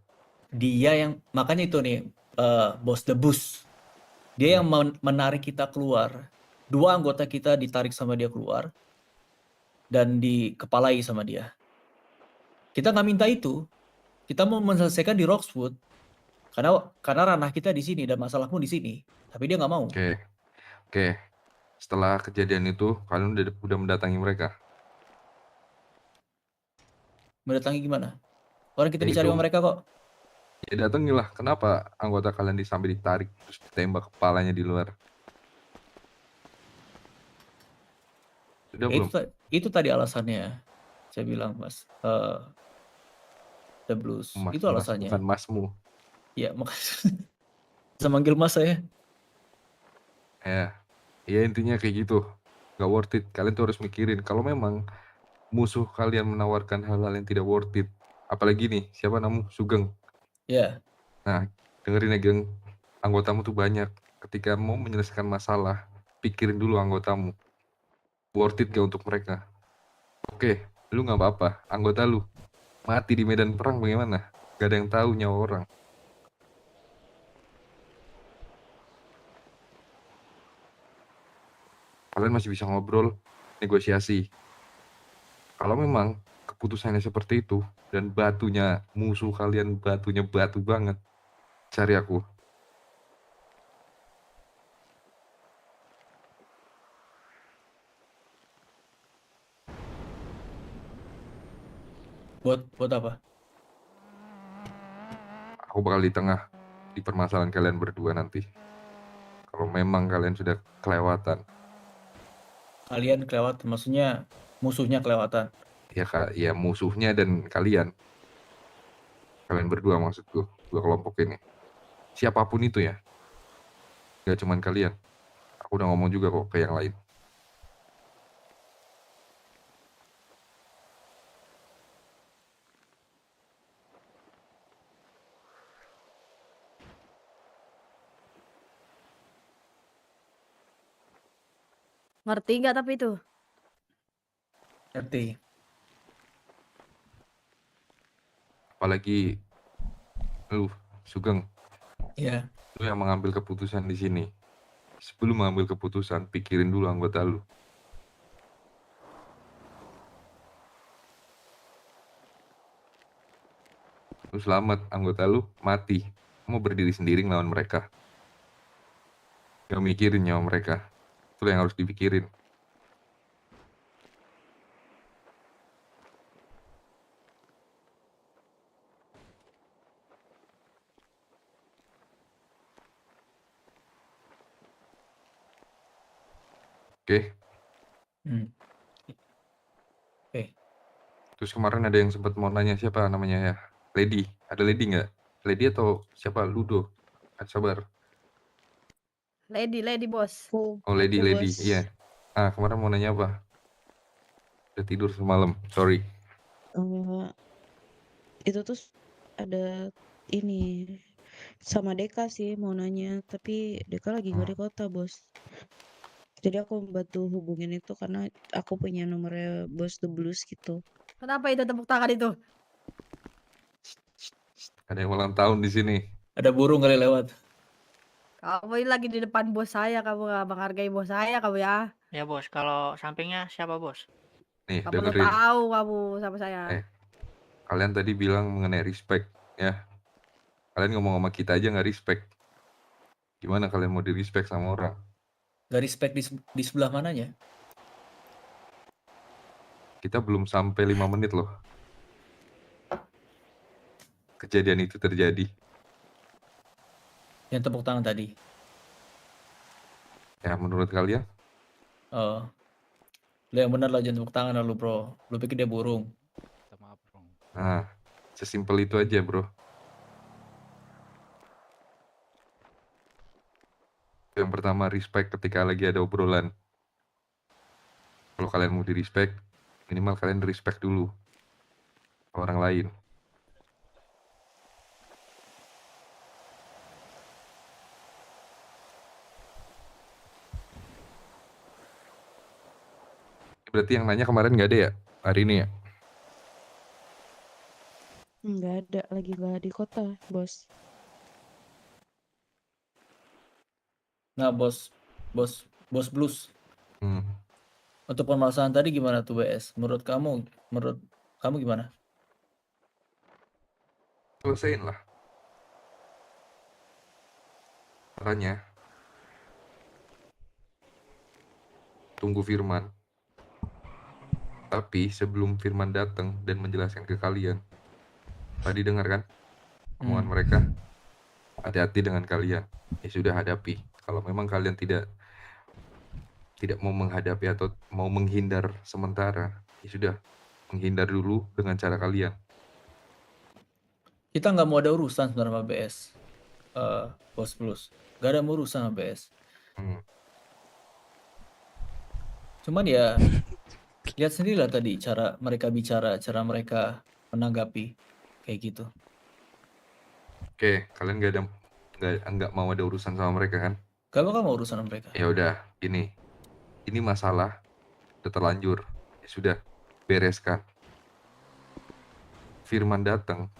Dia yang makanya itu nih Bos The Bus. Dia yang menarik kita keluar. 2 anggota kita ditarik sama dia keluar dan dikepalai sama dia. Kita nggak minta itu. Kita mau menyelesaikan di Roxwood karena ranah kita di sini dan masalahmu di sini. Tapi dia nggak mau. Oke. Setelah kejadian itu, kalian udah mendatangi mereka. Mendatangi gimana? Orang kita Ya dicari itu. sama mereka kok. Ya datangilah. Kenapa anggota kalian sampai ditarik terus ditembak kepalanya di luar? Sudah belum? Itu tadi alasannya. Saya bilang Mas. The Blues. Itu alasannya. Bukan masmu. Ya makanya. Bisa manggil Mas saya. Ya intinya kayak gitu. Gak worth it. Kalian tuh harus mikirin. Kalau memang musuh kalian menawarkan hal-hal yang tidak worth it. Apalagi nih, siapa namamu? Sugeng. Ya. Nah, dengerin ya geng. Anggotamu tuh banyak. Ketika mau menyelesaikan masalah, pikirin dulu anggotamu. Worth it gak untuk mereka? Oke, lu gak apa-apa. Anggota lu mati di medan perang bagaimana? Gak ada yang tahu nyawa orang. Kalian masih bisa ngobrol, negosiasi. Kalau memang keputusannya seperti itu, dan batunya musuh kalian, batunya batu banget, cari aku. Buat apa? Aku bakal di tengah di permasalahan kalian berdua nanti. Kalau memang kalian sudah kelewatan. Kalian kelewatan, maksudnya musuhnya kelewatan. Ya musuhnya dan kalian. Kalian berdua maksudku, 2 kelompok ini. Siapapun itu ya. Gak cuman kalian. Aku udah ngomong juga kok ke yang lain. Ngerti nggak tapi itu? Ngerti. Apalagi lu, Sugeng. Iya. Lu yang mengambil keputusan di sini. Sebelum mengambil keputusan, pikirin dulu anggota lu. Lu selamat, anggota lu mati. Mau berdiri sendiri ngelawan mereka. Gak mikirin nyawa mereka. Itu yang harus dipikirin. Oke. Hmm. Oke. Terus kemarin ada yang sempat mau nanya siapa namanya ya? Lady. Ada Lady nggak? Lady atau siapa? Ludo. Sabar. Lady bos. Oh, Lady. Iya. Ah, kemarin mau nanya apa? Udah tidur semalam. Sorry. Itu tuh ada ini sama Deka sih mau nanya, tapi Deka lagi nggak di kota, Bos. Jadi aku membantu hubungin itu karena aku punya nomornya Bos The Blues gitu. Kenapa itu tepuk tangan itu? Ada yang ulang tahun di sini. Ada burung kali lewat. Kamu ini lagi di depan bos saya, kamu gak menghargai bos saya kamu ya. Ya bos, kalau sampingnya siapa bos? Nih, Kamu dengerin. tahu kamu sama saya. Kalian tadi bilang mengenai respect, ya. Kalian ngomong sama kita aja nggak respect. Gimana kalian mau di respect sama orang? Gak respect di sebelah mananya? Kita belum sampai 5 menit loh. Kejadian itu terjadi. Yang tepuk tangan tadi. Ya, menurut kalian? Oh. Lu yang benar lah, jangan tepuk tangan lu bro. Lu pikir dia burung. Nah, sesimpel itu aja bro. Yang pertama, respect ketika lagi ada obrolan. Kalau kalian mau di respect, minimal kalian respect dulu ke orang lain. Berarti yang nanya kemarin nggak ada ya? Hari ini ya? Nggak ada, lagi nggak di kota, Bos. Nah bos blues. Untuk permasalahan tadi gimana tuh BS? Menurut kamu gimana? Selesaiin lah. Makanya tunggu Firman. Tapi sebelum Firman datang dan menjelaskan ke kalian, tadi dengar kan omongan mereka? Hati-hati dengan kalian. Ya sudah, hadapi. Kalau memang kalian tidak mau menghadapi atau mau menghindar sementara, ya sudah, menghindar dulu dengan cara kalian. Kita nggak mau ada urusan sebenarnya sama BS. Bos Plus. Gak ada urusan sama BS. Cuman ya lihat sendirilah tadi cara mereka bicara, cara mereka menanggapi kayak gitu. Oke, kalian nggak mau ada urusan sama mereka kan? Gak bakal mau urusan sama mereka. Ya udah, ini masalah udah terlanjur. Ya sudah, bereskan. Firman datang,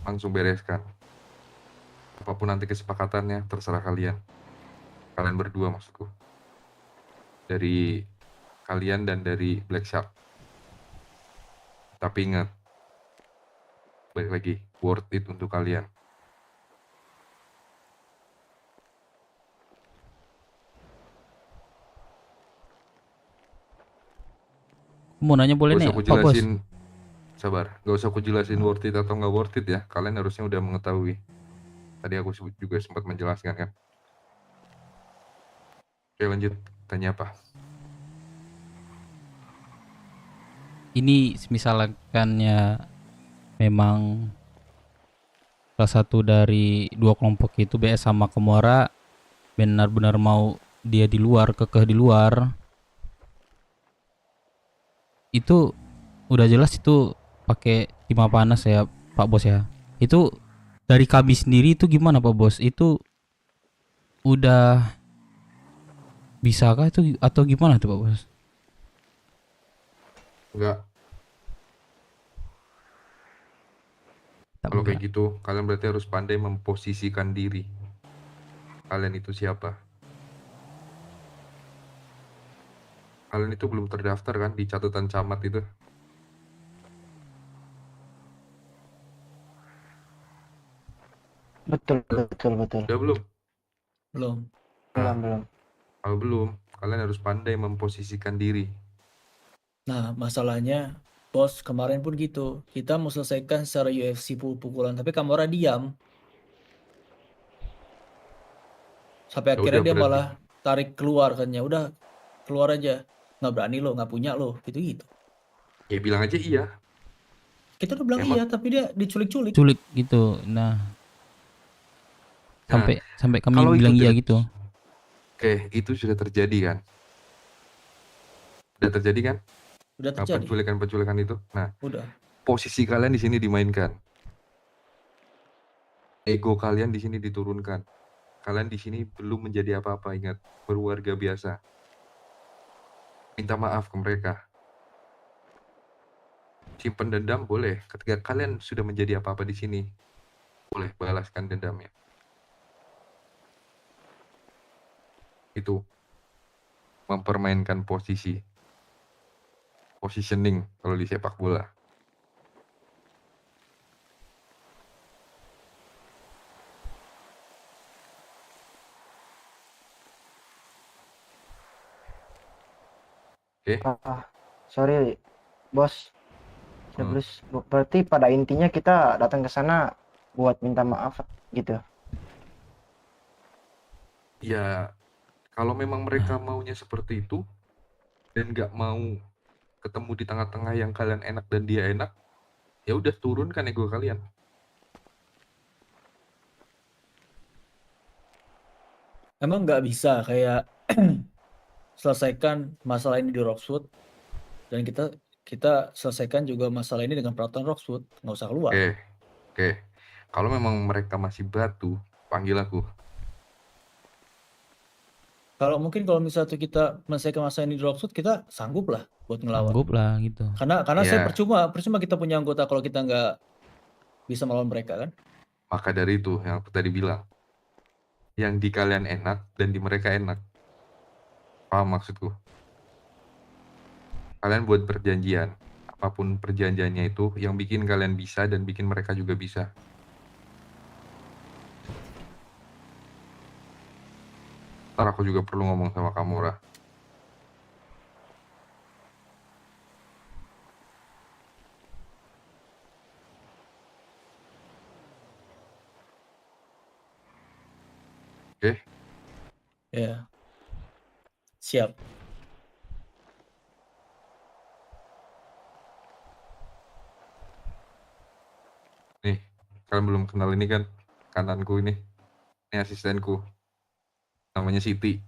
langsung bereskan. Apapun nanti kesepakatannya, terserah kalian. Kalian berdua maksudku. Dari kalian dan dari Black Shark. Tapi ingat, balik lagi, worth it untuk kalian. Mau nanya boleh nih, Aku Pak Bos? jelasin, sabar. Gak usah aku jelasin worth it atau nggak worth it ya. Kalian harusnya udah mengetahui. Tadi aku juga sempat menjelaskan kan. Oke, lanjut. Tanya apa? Ini misalkannya memang salah satu dari dua kelompok itu BS sama Komora benar-benar mau dia di luar, kekeh di luar, itu udah jelas itu pakai timah panas ya Pak Bos ya. Itu dari kami sendiri itu gimana Pak Bos? Itu udah bisakah itu atau gimana tuh Pak Bos? Enggak. Kalau kayak gitu, kalian berarti harus pandai memposisikan diri. Kalian itu siapa? Kalian itu belum terdaftar kan di catatan camat itu? Betul. Udah belum? Belum. Belum. Kalau belum, kalian harus pandai memposisikan diri. Nah, masalahnya bos kemarin pun gitu. Kita mau selesaikan secara UFC pukulan, tapi Kamora diam. Sampai Ya akhirnya udah, dia berarti. malah tarik keluar kan ya. Udah keluar aja. Nggak berani lo, nggak punya lo, gitu-gitu. Ya bilang aja iya. Kita udah bilang Emang- iya, tapi dia diculik-culik. Culik gitu. Nah, Nah, sampai kami kalau itu bilang iya tidak- gitu. Oke, itu sudah terjadi kan? Udah terjadi kan? Udah terjadi. Penculikan itu. Nah, Udah. posisi kalian di sini dimainkan. Ego kalian di sini diturunkan. Kalian di sini belum menjadi apa-apa, ingat, berwarga biasa. Minta maaf ke mereka. Simpen dendam boleh. Ketika kalian sudah menjadi apa-apa di sini, boleh balaskan dendamnya. Itu mempermainkan posisi. Positioning kalau di sepak bola. Oke. Sorry, bos. Terus berarti pada intinya kita datang ke sana buat minta maaf gitu. Ya, kalau memang mereka maunya seperti itu dan nggak mau ketemu di tengah-tengah yang kalian enak dan dia enak, ya udah turunkan ego kalian. Emang nggak bisa kayak selesaikan masalah ini di Roxwood dan kita selesaikan juga masalah ini dengan peraturan Roxwood, nggak usah keluar. Oke. Kalau memang mereka masih batu, panggil aku. Kalau misalnya tuh kita menyelesaikan masalah ini di Roxwood, kita sanggup lah buat ngelawan. Sanggup lah gitu. Karena saya Ya. percuma kita punya anggota kalau kita nggak bisa melawan mereka kan. Maka dari itu yang aku tadi bilang, yang di kalian enak dan di mereka enak. Paham maksudku? Kalian buat perjanjian, apapun perjanjiannya itu yang bikin kalian bisa dan bikin mereka juga bisa. Ntar aku juga perlu ngomong sama kamu, Ra. Oke? Ya. Siap. Nih, kalian belum kenal ini kan? Kananku ini. Ini asistenku. Namanya Siti.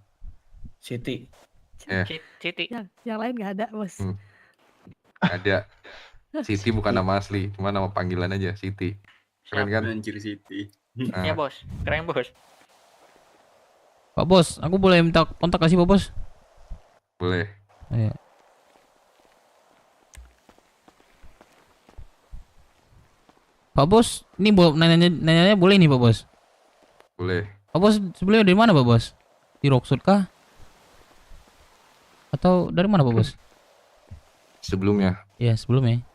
Siti. Ya, Siti. Yang lain nggak ada, bos. ada. Siti bukan nama asli, cuma nama panggilan aja, Siti. Keren kan? Anjir Siti. Nah, Ya bos, keren bos. Pak Bos, aku boleh minta kontak kasih Pak Bos? boleh. Iya. Pak Bos, ini nanya boleh nih Pak Bos? Boleh. Pak Bos sebelumnya dari mana Pak Bos? Di Roxwood kah? Atau dari mana Pak Bos? Sebelumnya, Iya sebelumnya.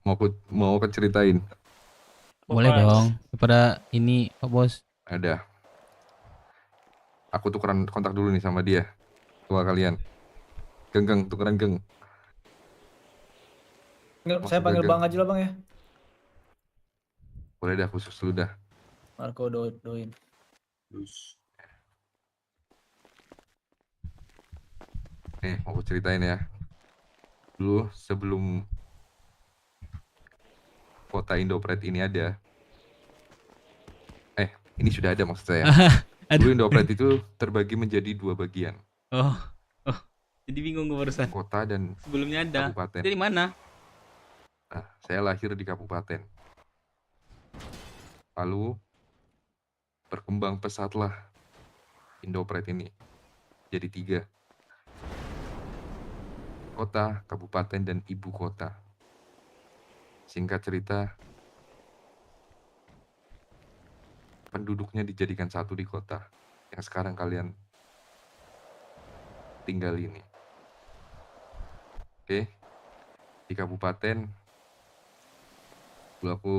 mau aku ceritain? Boleh dong. Daripada ini Pak Bos. Ada. Aku tukeran kontak dulu nih sama dia. Tua kalian. Geng, tukeran geng. Saya panggil Geng. Bang aja lah Bang ya. Boleh dah, khusus dulu dah. Marco Doin. Nih, mau aku ceritain ya. Dulu sebelum kota Indopret ini ada. Ini sudah ada maksud saya. Dulu Indopret itu terbagi menjadi 2 bagian. Oh. Jadi bingung gue barusan. Kota dan Sebelumnya ada. kabupaten. Jadi mana? Nah, saya lahir di kabupaten. Lalu berkembang pesatlah Indopret ini jadi 3. Kota, kabupaten, dan ibu kota. Singkat cerita, penduduknya dijadikan satu di kota yang sekarang kalian tinggal ini. Oke, di kabupaten, dulu aku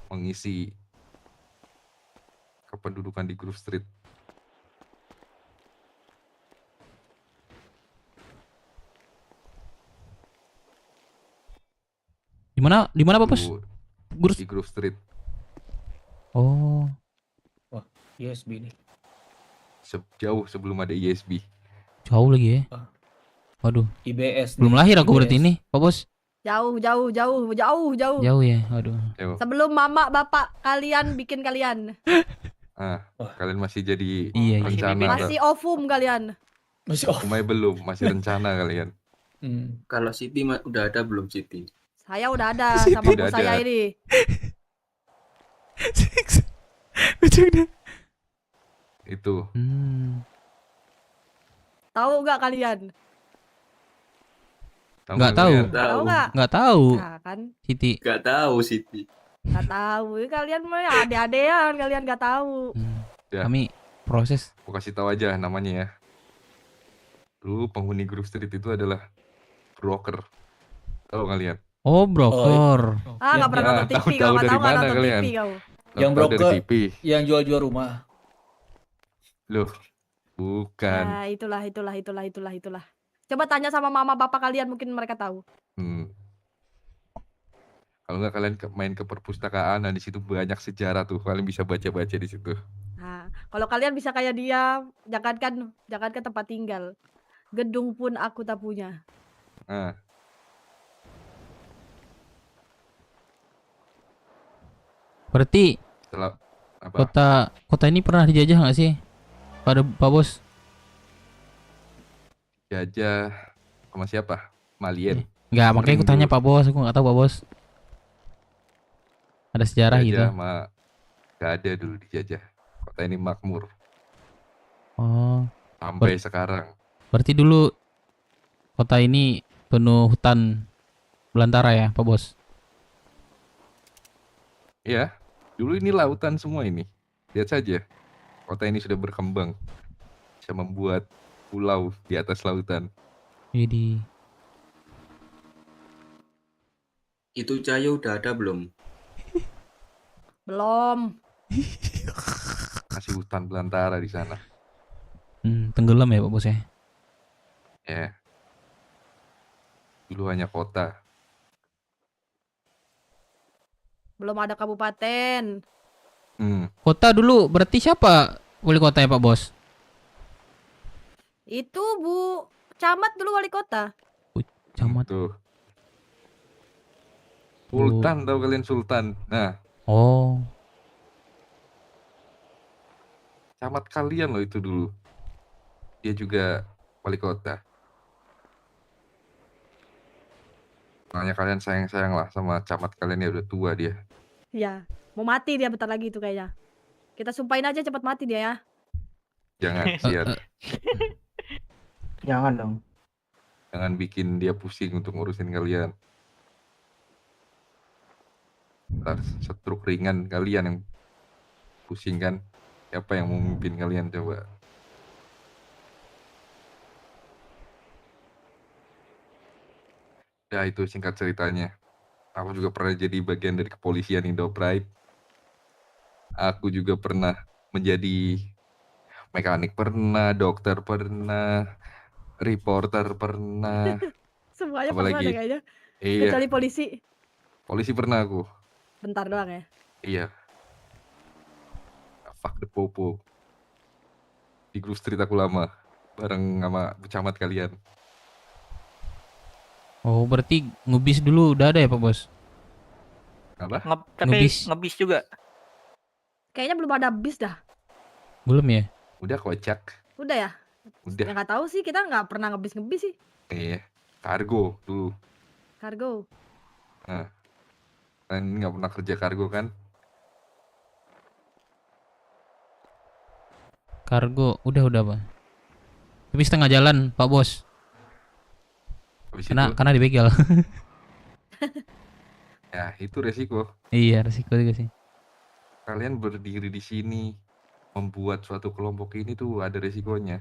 mengisi kependudukan di Grove Street. Di mana Pak Bos? Di Grove Street. Oh. Wah, ISB nih. jauh sebelum ada ISB. Jauh lagi ya. Waduh. IBS Belum nih, lahir aku berarti IBS. ini, Pak Bos. Jauh. Jauh ya. Waduh. Jauh. Sebelum mama bapak kalian bikin kalian. Kalian masih jadi Iya, iya. rencana. Masih ovum kalian. Umay belum, masih rencana kalian. Kalau Siti udah ada belum Siti? Saya udah ada Siti sama udah bos saya ada. ini. Itu. Tahu nggak kalian? Nggak tahu. Tahu nggak? Nggak tahu. Nah, kan? Siti. Nggak tahu Siti. Nggak tahu. Kalian mah ade-adean, kalian nggak tahu. Ya. Kami proses. Aku kasih tahu aja namanya ya. Dulu penghuni Grove Street itu adalah broker. Tahu kalian? Oh, broker. Ah, nggak pernah nonton TV, tahu kau nggak dari tahu nggak mana nonton kalian? TV kau. Yang Tahu dari broker TV. yang jual-jual rumah. Loh, bukan. Nah, itulah. Coba tanya sama mama bapak kalian, mungkin mereka tahu. Kalau nggak kalian main ke perpustakaan, nah di situ banyak sejarah tuh. Kalian bisa baca-baca di situ. Nah, kalau kalian bisa kayak dia, jangankan tempat tinggal, gedung pun aku tak punya. Nah, Berarti setelah apa? kota ini pernah dijajah nggak sih, Pak Bos? Jajah sama siapa? Malien. Nggak, makanya aku tanya Pak Bos, aku nggak tahu Pak Bos. Ada sejarah gitu. Jajah sama nggak ada dulu dijajah. Kota ini makmur Oh. sampai sekarang. Berarti dulu kota ini penuh hutan belantara ya, Pak Bos? Ya, dulu ini lautan semua ini. Lihat saja, kota ini sudah berkembang, bisa membuat pulau di atas lautan. Jadi Itu Cayo udah ada belum? Belum. Masih hutan belantara di sana. Tenggelam ya Pak Bos ya? Ya, dulu hanya kota. Belum ada kabupaten. Kota dulu berarti siapa wali kota ya Pak Bos? Itu Bu Camat dulu wali kota. Camat. Tuh. Sultan, tahu kalian Sultan? Nah, Oh. camat kalian loh itu dulu. Dia juga wali kota. Makanya kalian sayang-sayang lah sama camat kalian, ya udah tua dia. Ya, mau mati dia bentar lagi itu kayaknya. Kita sumpahin aja cepat mati dia ya. Jangan, sian. Jangan dong. Jangan bikin dia pusing untuk ngurusin kalian. Ntar stroke ringan kalian yang pusing kan. Siapa yang mau memimpin kalian coba? Ya itu singkat ceritanya. Aku juga pernah jadi bagian dari kepolisian Indo Pride. Aku juga pernah menjadi mekanik pernah, dokter pernah, reporter pernah. Semuanya Apalagi? pernah deh kayaknya. Iya. Kecuali polisi. Polisi pernah aku. Bentar doang ya. Iya. Fuck the popo. Di Grove Street aku lama. Bareng sama camat kalian. Oh, berarti ngebis dulu udah ada ya Pak Bos? Apa? Tapi ngebis juga. Kayaknya belum ada bis dah. Belum ya? Udah kocak. Udah ya? Udah. Ya nggak tahu sih, kita nggak pernah ngebis sih. Iya. Kargo dulu. Kargo. Nah. Kalian nggak pernah kerja kargo kan? Kargo udah Pak. Tapi setengah jalan Pak Bos. Habis Karena dibegal. Ya, itu resiko. Iya, resiko juga sih. Kalian berdiri di sini membuat suatu kelompok ini tuh ada resikonya.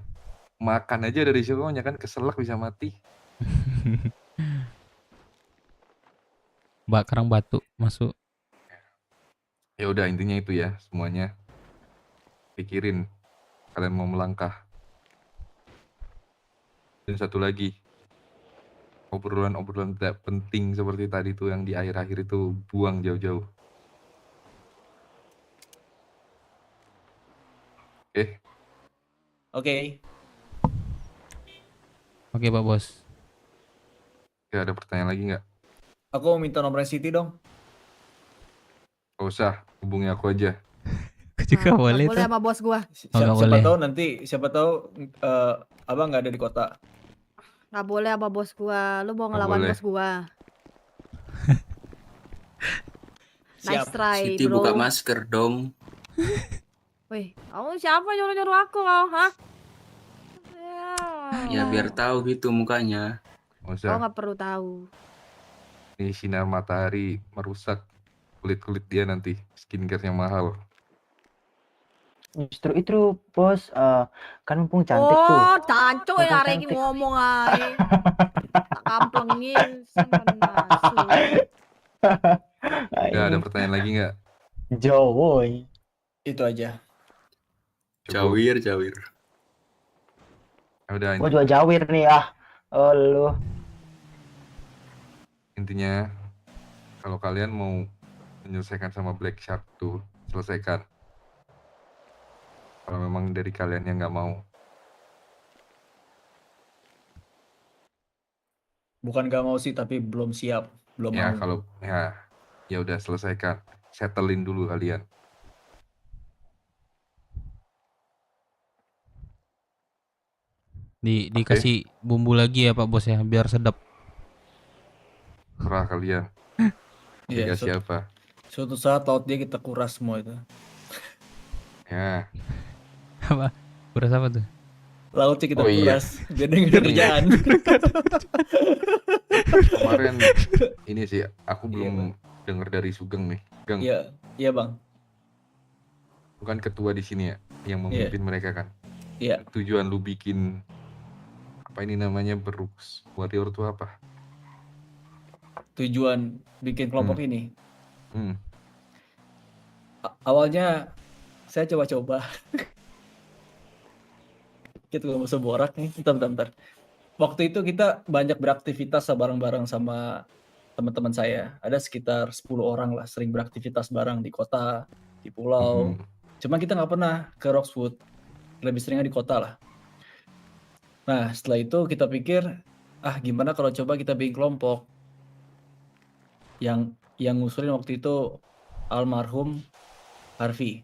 Makan aja ada resikonya kan, keselak bisa mati. Kerang batu masuk. Ya udah intinya itu ya semuanya. Pikirin kalian mau melangkah. Dan satu lagi, obrolan-obrolan tidak penting seperti tadi tuh yang di akhir-akhir itu buang jauh-jauh. Oke. Oke. Oke Pak Bos. Ya, ada pertanyaan lagi nggak? Aku mau minta nomor Siti dong. Gak usah, hubungi aku aja. Juga Nggak boleh boleh tuh. sama bos gua. nggak Siapa boleh. tahu nanti, siapa tahu abang nggak ada di kota. Nggak boleh sama bos gua. Lu mau Nggak ngelawan boleh. bos gua. Nice Siap. try, Siti bro. buka masker dong. Wih, kamu siapa nyuruh-nyuruh aku kau, hah? Ya biar tahu gitu mukanya. Nggak Kau usah. nggak perlu tahu. Ini sinar matahari merusak kulit-kulit dia nanti. Skincare yang mahal. Justru itu bos, kan mumpung cantik tuh. Oh, cancu Mumpung ya Regi cantik. ngomong ay. Tak kamplengin semenasu. Ya, ada pertanyaan lagi nggak? Jowoy. Itu aja. Jawir. Ya udah, Gua juga jawir nih Oh lu. intinya kalau kalian mau menyelesaikan sama Black Shark tuh, selesaikan. Kalau memang dari kalian yang nggak mau. Bukan gak mau sih, tapi belum siap, belum Ya mau. kalau ya udah selesaikan. Settlein dulu kalian. Dikasih bumbu lagi ya Pak Bos ya, biar sedap. Serah kalian. Iya, Dikasih apa? suatu saat laut dia kita kuras semua itu. Ya. Apa? Kuras apa tuh? Lautnya kita Oh iya. kuras, biar dia nggak ada kerjaan. Kemarin ini sih aku belum dengar dari Sugeng nih. Gang, Iya bang. bukan ketua di sini ya, yang memimpin mereka kan. Iya. Tujuan lu bikin apa ini namanya Brooks Warrior tuh apa? Tujuan bikin kelompok ini. Hmm. Awalnya saya coba-coba. Kita nggak usah borak nih. Bentar. Waktu itu kita banyak beraktivitas bareng-bareng sama teman-teman saya. Ada sekitar 10 orang lah, sering beraktivitas bareng di kota, di pulau. Cuma kita nggak pernah ke Roxwood. Lebih seringnya di kota lah. Nah, setelah itu kita pikir, gimana kalau coba kita bikin kelompok. Yang ngusulin waktu itu almarhum Harvey,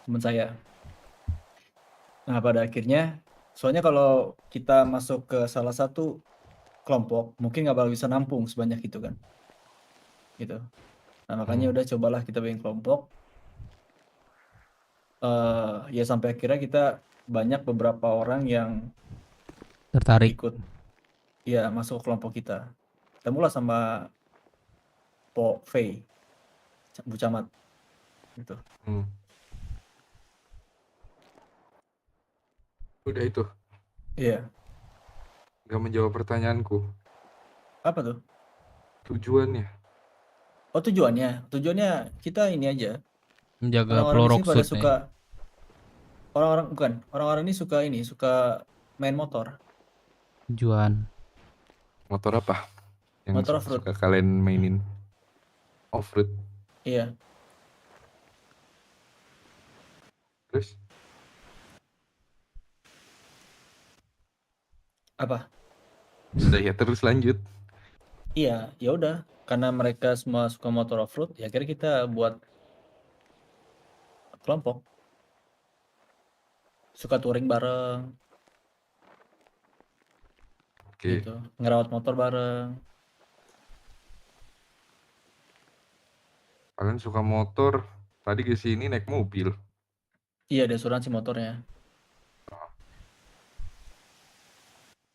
teman saya. Nah, pada akhirnya, soalnya kalau kita masuk ke salah satu kelompok, mungkin nggak bakal bisa nampung sebanyak itu kan. Gitu. Nah, makanya udah cobalah kita bikin kelompok. Ya sampai akhirnya kita banyak beberapa orang yang Tertarik. ikut. Ya, masuk ke kelompok kita. Kita mulai sama Po Fei, Bu Camat. Gitu. Udah itu. Iya. Gak menjawab pertanyaanku. Apa tuh? Tujuannya. Oh, tujuannya kita ini aja. Menjaga Orang-orang di sini pada Floroxwood ya. suka orang-orang ini suka main motor. Tujuan. Motor apa? Yang Motor off-road. suka kalian mainin? Off-road. Iya. Terus? Apa? Sudah ya, terus lanjut. Iya, ya udah. Karena mereka semua suka motor off-road, ya akhirnya kita buat kelompok. Suka touring bareng. Oke. Gitu. Ngerawat motor bareng. Kalian suka motor, tadi ke sini naik mobil. Iya, ada asuransi motornya.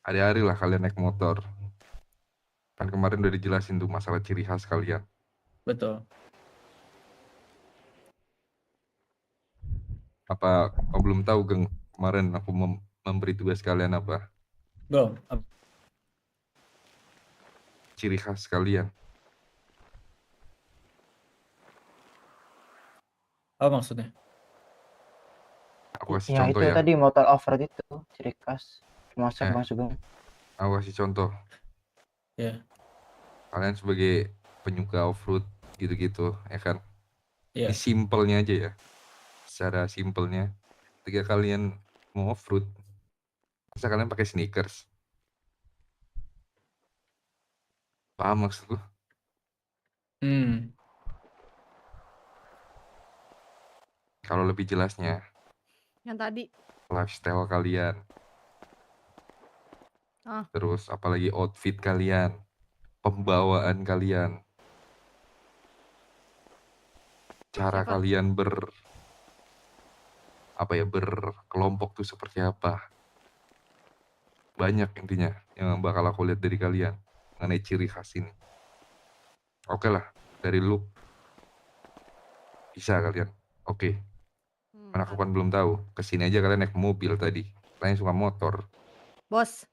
Hari-hari lah kalian naik motor. Kan kemarin udah dijelasin tuh masalah ciri khas kalian. Betul. Apa kau belum tahu, Geng? Kemarin aku memberi tugas kalian apa? Belum. Ciri khas kalian. Apa maksudnya? Aku kasih Ya contoh itu ya. tadi motor off-road itu ciri khas. Masak Bang Sugeng. Aku kasih contoh. Ya. Kalian sebagai penyuka off-road gitu-gitu, ya kan? Iya. Ini simpelnya aja ya. Secara simpelnya, ketika kalian mau off-road. Masa kalian pakai sneakers? Paham maksudku? Kalau lebih jelasnya, Yang tadi. lifestyle kalian, Ah, terus apalagi outfit kalian, pembawaan kalian, cara Siapa? kalian berkelompok tuh seperti apa. Banyak intinya yang bakal aku lihat dari kalian mengenai ciri khas ini. Oke lah, dari look bisa kalian. Oke. Karena aku kan belum tahu. Kesini aja kalian naik mobil tadi. Kalian suka motor. Bos,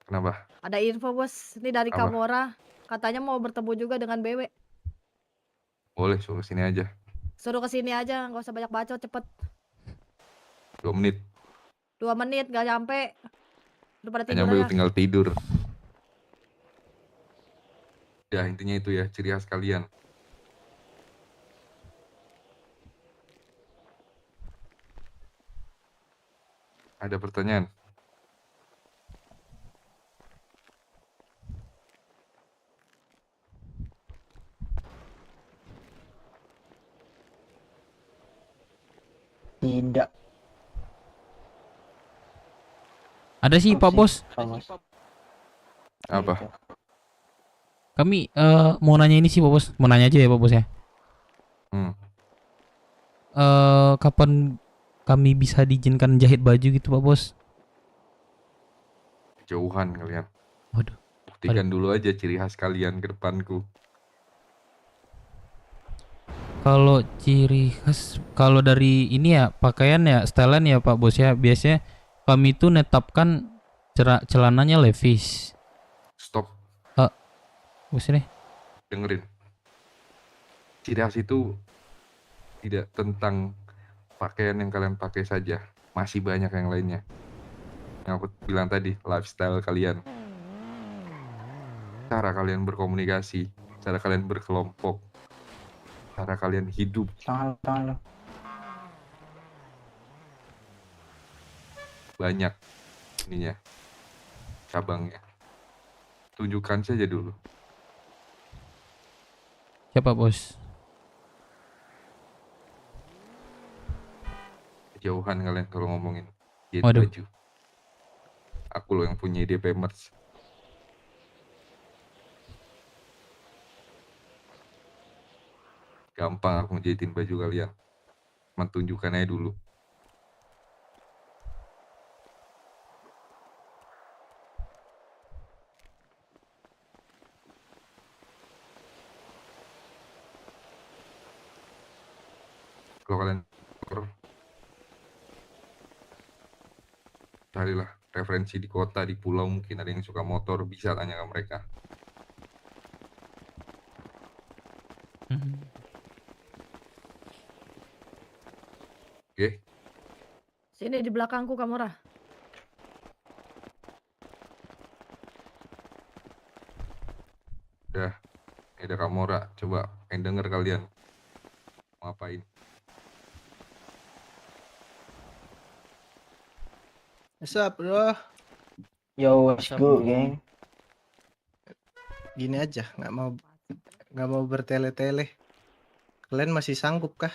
Kenapa? ada info bos. Ini dari Apa? Kamora. Katanya mau bertemu juga dengan BW. Boleh, suruh kesini aja. Suruh kesini aja, nggak usah banyak bacot, cepet. 2 menit. 2 menit, nggak nyampe. Udah pada Hanya tidur sambil aja. tinggal tidur. Ya, intinya itu ya, ciri khas kalian. Ada pertanyaan? Tidak. Ada sih Pak Bos. Apa? Kami mau nanya ini sih Pak Bos. Mau nanya aja ya Pak Bos ya. Kapan kami bisa diizinkan jahit baju gitu Pak Bos? Jauhan kalian. Waduh. Buktikan dulu aja ciri khas kalian ke depanku. Kalau ciri khas, kalau dari ini ya pakaian ya, stylean ya Pak Bos ya. Biasanya kami tuh netapkan celananya Levi's. Stop. Bos ini. Dengerin. Ciri khas itu tidak tentang pakaian yang kalian pakai saja. Masih banyak yang lainnya. Yang aku bilang tadi, lifestyle kalian. Cara kalian berkomunikasi, cara kalian berkelompok, cara kalian hidup. Tangan lo. Banyak ininya, cabangnya. Tunjukkan saja dulu. Siapa Bos? Jauhan kalian kalau ngomongin jahit Waduh. baju. Aku loh yang punya ide Pemers. Gampang aku ngejahitin baju kalian. Cuma tunjukkan aja dulu. Kalau kalian carilah referensi di kota, di pulau, mungkin ada yang suka motor, bisa tanya ke mereka. Oke. Sini di belakangku Kamora. Udah, ini ada Kamora. Coba pengen denger kalian mau ngapain. What's up, bro? Yo, what's good, geng? Gini aja, nggak mau bertele-tele. Kalian masih sanggup kah?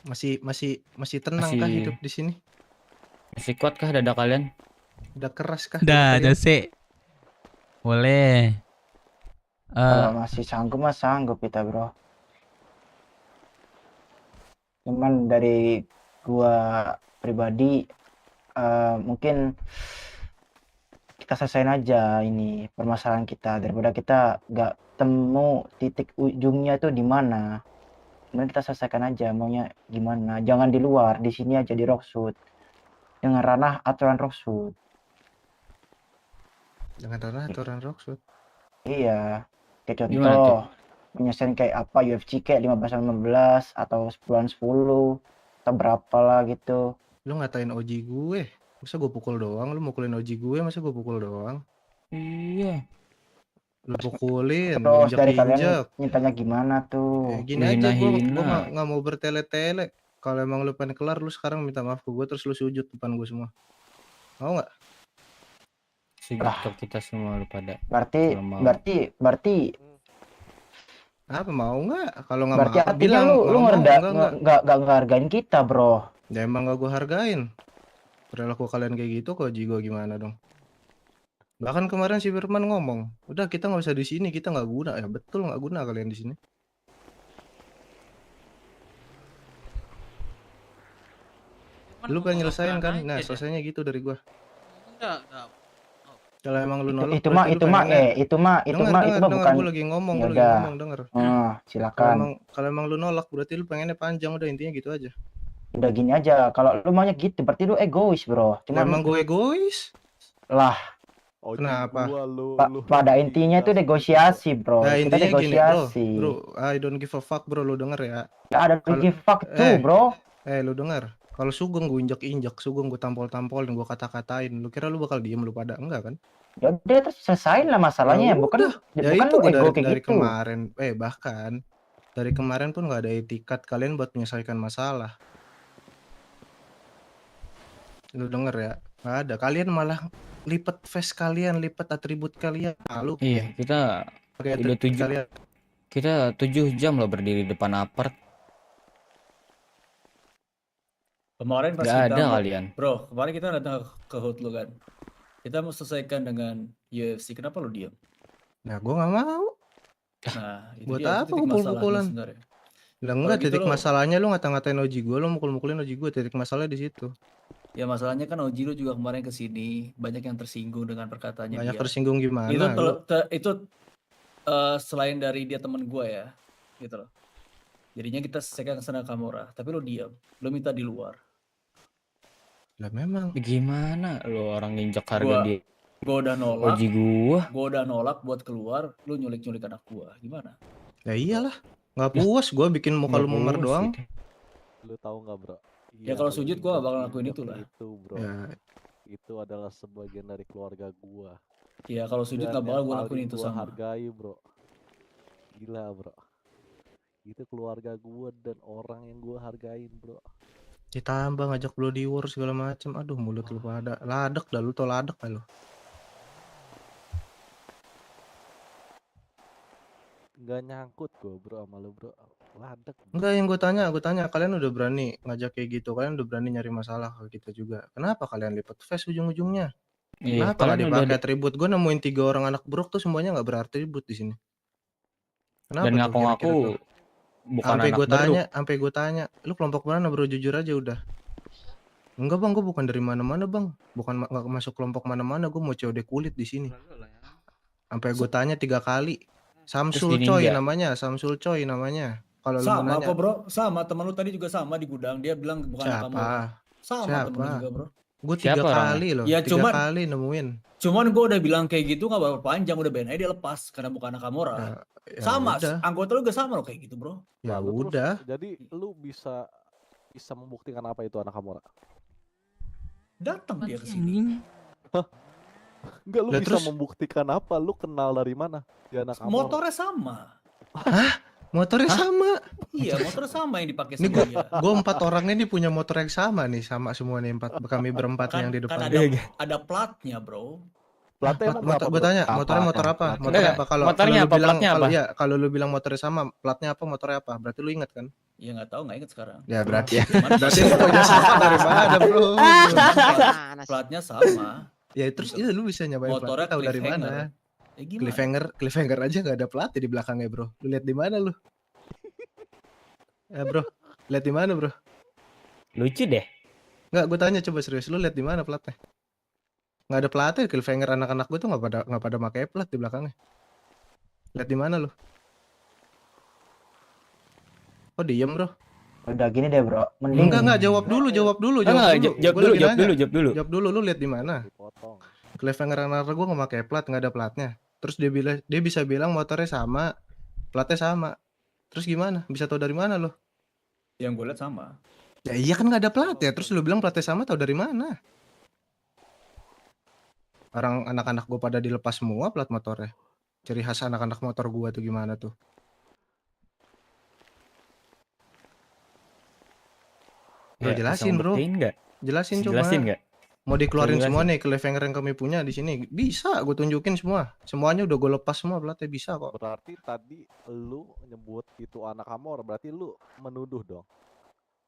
Masih tenang kah Masih- hidup di sini? Masih kuat kah dada kalian? Udah keras kah? Dah, dada kalian? sih. Boleh. Kalau masih sanggup mah sanggup kita, bro. Cuman dari gua pribadi mungkin kita selesaiin aja ini permasalahan kita daripada kita nggak temu titik ujungnya itu di mana. Kemudian kita selesaikan aja maunya gimana. Jangan di luar, di sini aja di Rocksuit. Dengan ranah aturan Rocksuit. Jangan ranah aturan Rocksuit. Iya. Kayak Gimana tuh? contoh menyesuaikan kayak apa UFC kayak 15-15 atau 10-10 atau berapa lah gitu. Lu ngatain OG gue. Masa gue pukul doang? Lu mukulin OG gue, masa gue pukul doang? Iya. Lu pukulin, Terus dari kalian injek-injek. mintanya gimana tuh? Gini aja, gue nggak mau bertele-tele. Kalau emang lu pengen kelar, lu sekarang minta maaf ke gue terus lu sujud depan gue semua. Mau nggak? Sujud ke kita semua lu pada. Berarti Kalau mau. berarti Apa mau nggak? Kalau nggak berarti mau artinya bilang lu mau, nggak enggak. ngehargain kita, bro. Ya emang gak gue hargain. Perilaku kalian kayak gitu kok Jigo gimana dong? Bahkan kemarin si Firman ngomong, udah kita nggak usah di sini, kita nggak guna. Ya betul nggak guna kalian di sini. Lu pengen nyelesain kan? Nah selesainya gitu dari gua. Enggak. Kalau emang lu nolak Itu mah bukan. Gue lagi ngomong, Ya gue lagi udah. ngomong, denger. Silakan. Kalau emang lu nolak berarti lu pengennya panjang, udah intinya gitu aja. Udah gini aja, kalau lu maunya gitu berarti lu egois, bro. Cuma emang gue egois. Lah. Kenapa? Pada intinya itu negosiasi, bro. Nah, Kita intinya gini, negosiasi. bro, I don't give a fuck, bro, lu denger ya. Ya ada give fuck tuh, bro. Lu denger. Kalau Sugeng gue injek-injek, Sugeng gue tampol-tampolin, gue kata-katain, lu kira lu bakal diem lu pada? Enggak kan? Ya udah terus selesain lah masalahnya, bukan Ya itu lu gua ego kayak dari gitu. kemarin, bahkan dari kemarin pun nggak ada etikat kalian buat menyelesaikan masalah. Lu denger ya, nggak ada. Kalian malah lipat face kalian, lipat atribut kalian. Malu. Iya, kita Pakai udah atribut kalian. kita 7 jam loh berdiri depan apart. Kemarin pas Nggak kita ada kalian. Bro, kemarin kita datang ke HUT lu kan. Kita mau selesaikan dengan UFC. Kenapa lu diam? Nah, gue nggak mau. Nah, itu Buat dia, itu apa titik masalahnya pukul-pukulan? sebenarnya. Lah enggak, gitu titik lo- masalahnya lu ngata-ngatain Oji gue, lu mukul-mukulin Oji gue, titik masalahnya di situ. Ya masalahnya kan Oji lu juga kemarin ke sini banyak yang tersinggung dengan perkataannya Banyak dia. tersinggung gimana? Itu Lu- selain dari dia teman gua ya, gitu loh. Jadinya kita selesaikan ke sana Kamora, tapi lu diam, lu minta di luar. Lah memang. Gimana lo orang nginjek harga dia? Gua udah nolak. Oji gua. Gua udah nolak buat keluar, lu nyulik-nyulik anak gua. Gimana? Ya iyalah, nggak puas gue bikin muka lu memer doang. Lu tahu nggak, bro? Ya kalau sujud gua gak bakal lakuin itu lah. Itu, bro. Ya. Itu adalah sebagian dari keluarga gua. Ya kalau sujud Dan gak bakal yang gua lakuin paling itu gua sama. hargai, bro. Gila, bro. Itu keluarga gua dan orang yang gua hargain, bro. Ditambah ngajak bloody war segala macem. Aduh mulut lu pada ladek dah, lu tau ladek dah lu. Nggak nyangkut gua, bro, sama lu, bro. Ladek. Enggak, yang gue tanya, kalian udah berani ngajak kayak gitu, kalian udah berani nyari masalah ke kita juga. Kenapa kalian lipat face ujung-ujungnya? Iya, Kenapa nggak kalian udah dipakai atribut? Gue nemuin 3 orang anak brok tuh semuanya nggak beratribut di sini. Kenapa Dan tuh ngaku-ngaku kira-kira tuh? bukan Sampai anak gue baru. sampai gue tanya, lu kelompok mana bro? Jujur aja udah. Enggak bang, gue bukan dari mana-mana bang, bukan nggak masuk kelompok mana-mana, gue mau COD kulit di sini. Sampai gue tanya 3 kali. Samsul Terus coy dininja. namanya, Samsul coy namanya. Kalau lu mau Sama nanya, kok bro, sama teman lu tadi juga sama di gudang, dia bilang bukan anak kamu. siapa? Sama temen lu juga bro. Gue 3 Siapa orangnya? kali loh, Ya 3 cuman kali nemuin. gue udah bilang kayak gitu gak bakal panjang, udah Ben aja dia lepas karena bukan anak Kamora. Ya Sama, udah. anggota lu juga sama loh kayak gitu bro. Ya Nah, lu terus- udah. Jadi lu bisa membuktikan apa itu anak Kamora? Datang dia ke sini. Enggak, lu Lah, bisa terus? membuktikan apa? Lu kenal dari mana? Dia anak Kamora. Motornya sama. Motornya sama. Iya, motornya sama yang dipakai Ini sama dia. gue 4 orang ini punya motor yang sama nih, sama semua nih 4 kami berempat yang di depan. Kan ada platnya bro. Platnya emang berapa, Gue bro? tanya, motornya motor apa? Motornya apa? Kalau Motornya lu apa? bilang Platnya apa? kalau lu bilang motornya sama, platnya apa? Motornya apa? Berarti lu ingat kan? Ya nggak tahu, nggak inget sekarang. Ya berarti ya. Cuman- Berarti motornya sama dari mana, bro? Platnya sama. Ya terus itu lu bisa nyobain Motornya platnya tahu dari cliffhanger. mana? Ya gimana? Cliffhanger aja nggak ada platnya di belakangnya, bro. Lu lihat di mana lu? Ya bro, lihat di mana bro? Lucu deh. Nggak, gue tanya coba serius, lu lihat di mana platnya? Nggak ada platnya, Cliffhanger anak-anak gue tuh nggak pada pakai plat di belakangnya. Lihat di mana lu? Oh diem bro? Udah gini deh bro, mending Enggak, jawab dulu. Jawab Gua dulu, lagi nanya. jawab dulu. Jawab dulu, lu lihat di mana? Cliffhanger anak-anak gue nggak pakai plat, nggak ada platnya. Terus dia bisa bilang motornya sama, platnya sama. Terus gimana? Bisa tahu dari mana lo? Yang gue lihat sama. Ya iya kan nggak ada plat ya. Terus lu bilang platnya sama, tahu dari mana? Orang anak-anak gue pada dilepas semua plat motornya. Ciri khas anak-anak motor gue tuh gimana tuh? Bro Ya, bisa jelasin bro. ngebuktiin nggak? Jelasin Bisa coba. jelasin nggak? Mau dikeluarin Bisa semua jelasin? nih cliffhanger yang kami punya di sini. Bisa, gue tunjukin semua. Semuanya udah gue lepas semua platnya, bisa kok. Berarti tadi lu nyebut itu anak Amora, berarti lu menuduh dong.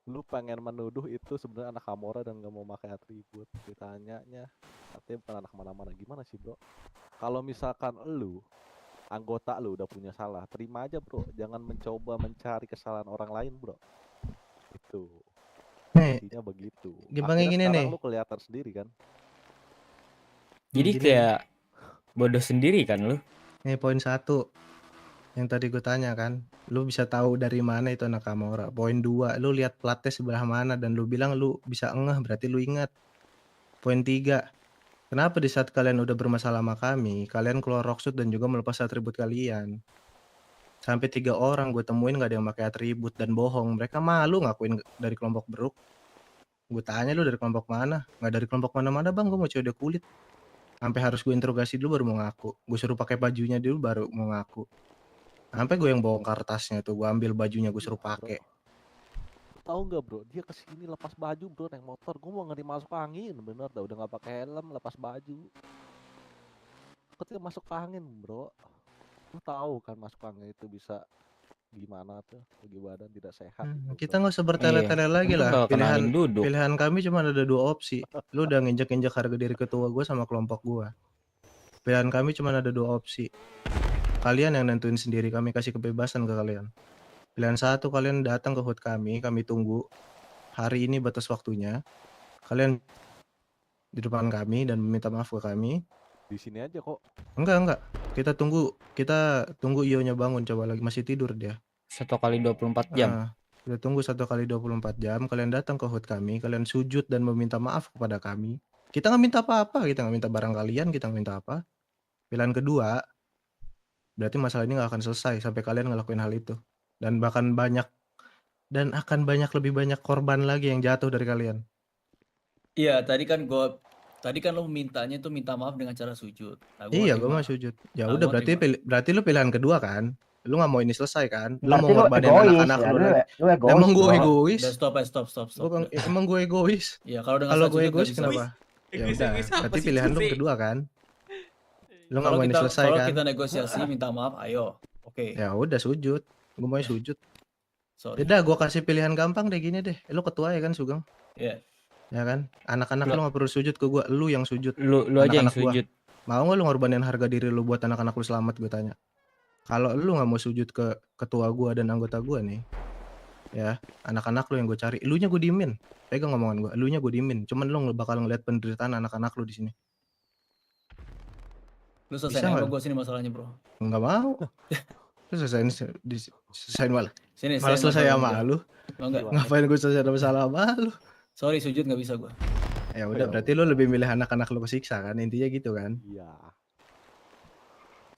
Lu pengen menuduh itu sebenarnya anak Amora dan gak mau pakai atribut. Ditanyanya, katanya bukan anak mana-mana. Gimana sih bro? Kalau misalkan lu, anggota lu udah punya salah, terima aja bro. Jangan mencoba mencari kesalahan orang lain bro. Itu. Nih, Intinya begitu. gampangnya Akhirnya gini sekarang nih. lu kelihatan sendiri kan. Jadi Gini. kayak bodoh sendiri kan lu? Nih poin 1 yang tadi gue tanya kan, lu bisa tahu dari mana itu anak Amora. Poin 2, lu lihat platnya sebelah mana dan lu bilang lu bisa ngeh, berarti lu ingat. Poin 3, kenapa di saat kalian udah bermasalah sama kami, kalian keluar rocksuit dan juga melepas atribut kalian. Sampai 3 orang gue temuin gak ada yang pakai atribut dan bohong. Mereka malu ngakuin dari kelompok Brook. Gue tanya lu dari kelompok mana? Nggak dari kelompok mana-mana bang, gue mau cewek kulit. Sampai harus gue interogasi dulu baru mau ngaku. Gue suruh pakai bajunya dulu baru mau ngaku. Sampai gue yang bongkar tasnya tuh, gue ambil bajunya gue suruh pakai. Tahu nggak bro, dia kesini lepas baju bro, naik motor. Gue mau ngeri masuk angin, bener dah. Udah nggak pakai helm, lepas baju. Ketika masuk angin bro, lu tahu kan masuk angin itu bisa gimana tuh, bagi badan tidak sehat. Kita nggak usah bertele-tele lagi Untung lah. kalau kenalin duduk. Pilihan kami cuma ada 2 opsi. Lu udah nginjek-injek harga diri ketua gue sama kelompok gue. Pilihan kami cuma ada 2 opsi. Kalian yang nentuin sendiri, kami kasih kebebasan ke kalian. Pilihan 1, kalian datang ke HUT kami tunggu. Hari ini batas waktunya. Kalian di depan kami dan meminta maaf ke kami. Di sini aja kok. Enggak. Kita tunggu Ionya bangun, coba lagi masih tidur dia. 1 kali 24 jam. Kita tunggu 1 kali 24 jam. Kalian datang ke HUT kami, kalian sujud dan meminta maaf kepada kami. Kita nggak minta apa-apa, kita nggak minta barang kalian, kita nggak minta apa. Pilihan kedua, berarti masalah ini nggak akan selesai sampai kalian ngelakuin hal itu. Dan akan banyak lebih banyak korban lagi yang jatuh dari kalian. Iya, tadi kan lo mintanya tuh minta maaf dengan cara sujud. Nah, gua Iya, nggak gue terima. mau sujud. Ya Nah, udah gua nggak terima. berarti lu pilihan kedua kan? Lu nggak mau ini selesai kan? Lu Berarti mau lu ngorbanin egois anak-anak ya, lu lu lagi. lu egois, Emang gue bro. egois? Udah stop. Emang gue egois? Iya, kalau dengan Kalau saat gue sujud nggak egois bisa. kenapa? Ya Egois udah, apa berarti sih, pilihan lu Cuti? kedua kan? Lu nggak Kalau mau ini selesai kalau kan? kita negosiasi minta maaf, ayo. Oke. Ya udah sujud. Gue mau sujud. Sorry. Yaudah, gue kasih pilihan gampang deh gini deh. Lu ketua ya kan, Sugeng? Iya. Ya kan? Anak-anak Lu- lu nggak perlu sujud ke gue, lu yang sujud. Lu aja yang Anak-anak gua. sujud. Mau nggak lu ngorbanin harga diri lu buat anak-anak lu selamat, gue tanya. Kalau lu nggak mau sujud ke ketua gue dan anggota gue nih, ya anak-anak lu yang gue cari, elunya gue diemin. Pegang ngomongan gue, elunya gue diemin. Cuman lu bakal ngeliat penderitaan anak-anak lu di sini. Lu Bisa selesai sama nggak? gue sini masalahnya, bro. Nggak mau. Lu selesaiin malah. Sini, Malah selesai sama lu. Mau nggak? Ngapain gue selesai ada masalah sama lu? Sorry, sujud nggak bisa gue. Ya udah, berarti lu lebih milih anak-anak lu kesiksa kan? Intinya gitu kan? Iya.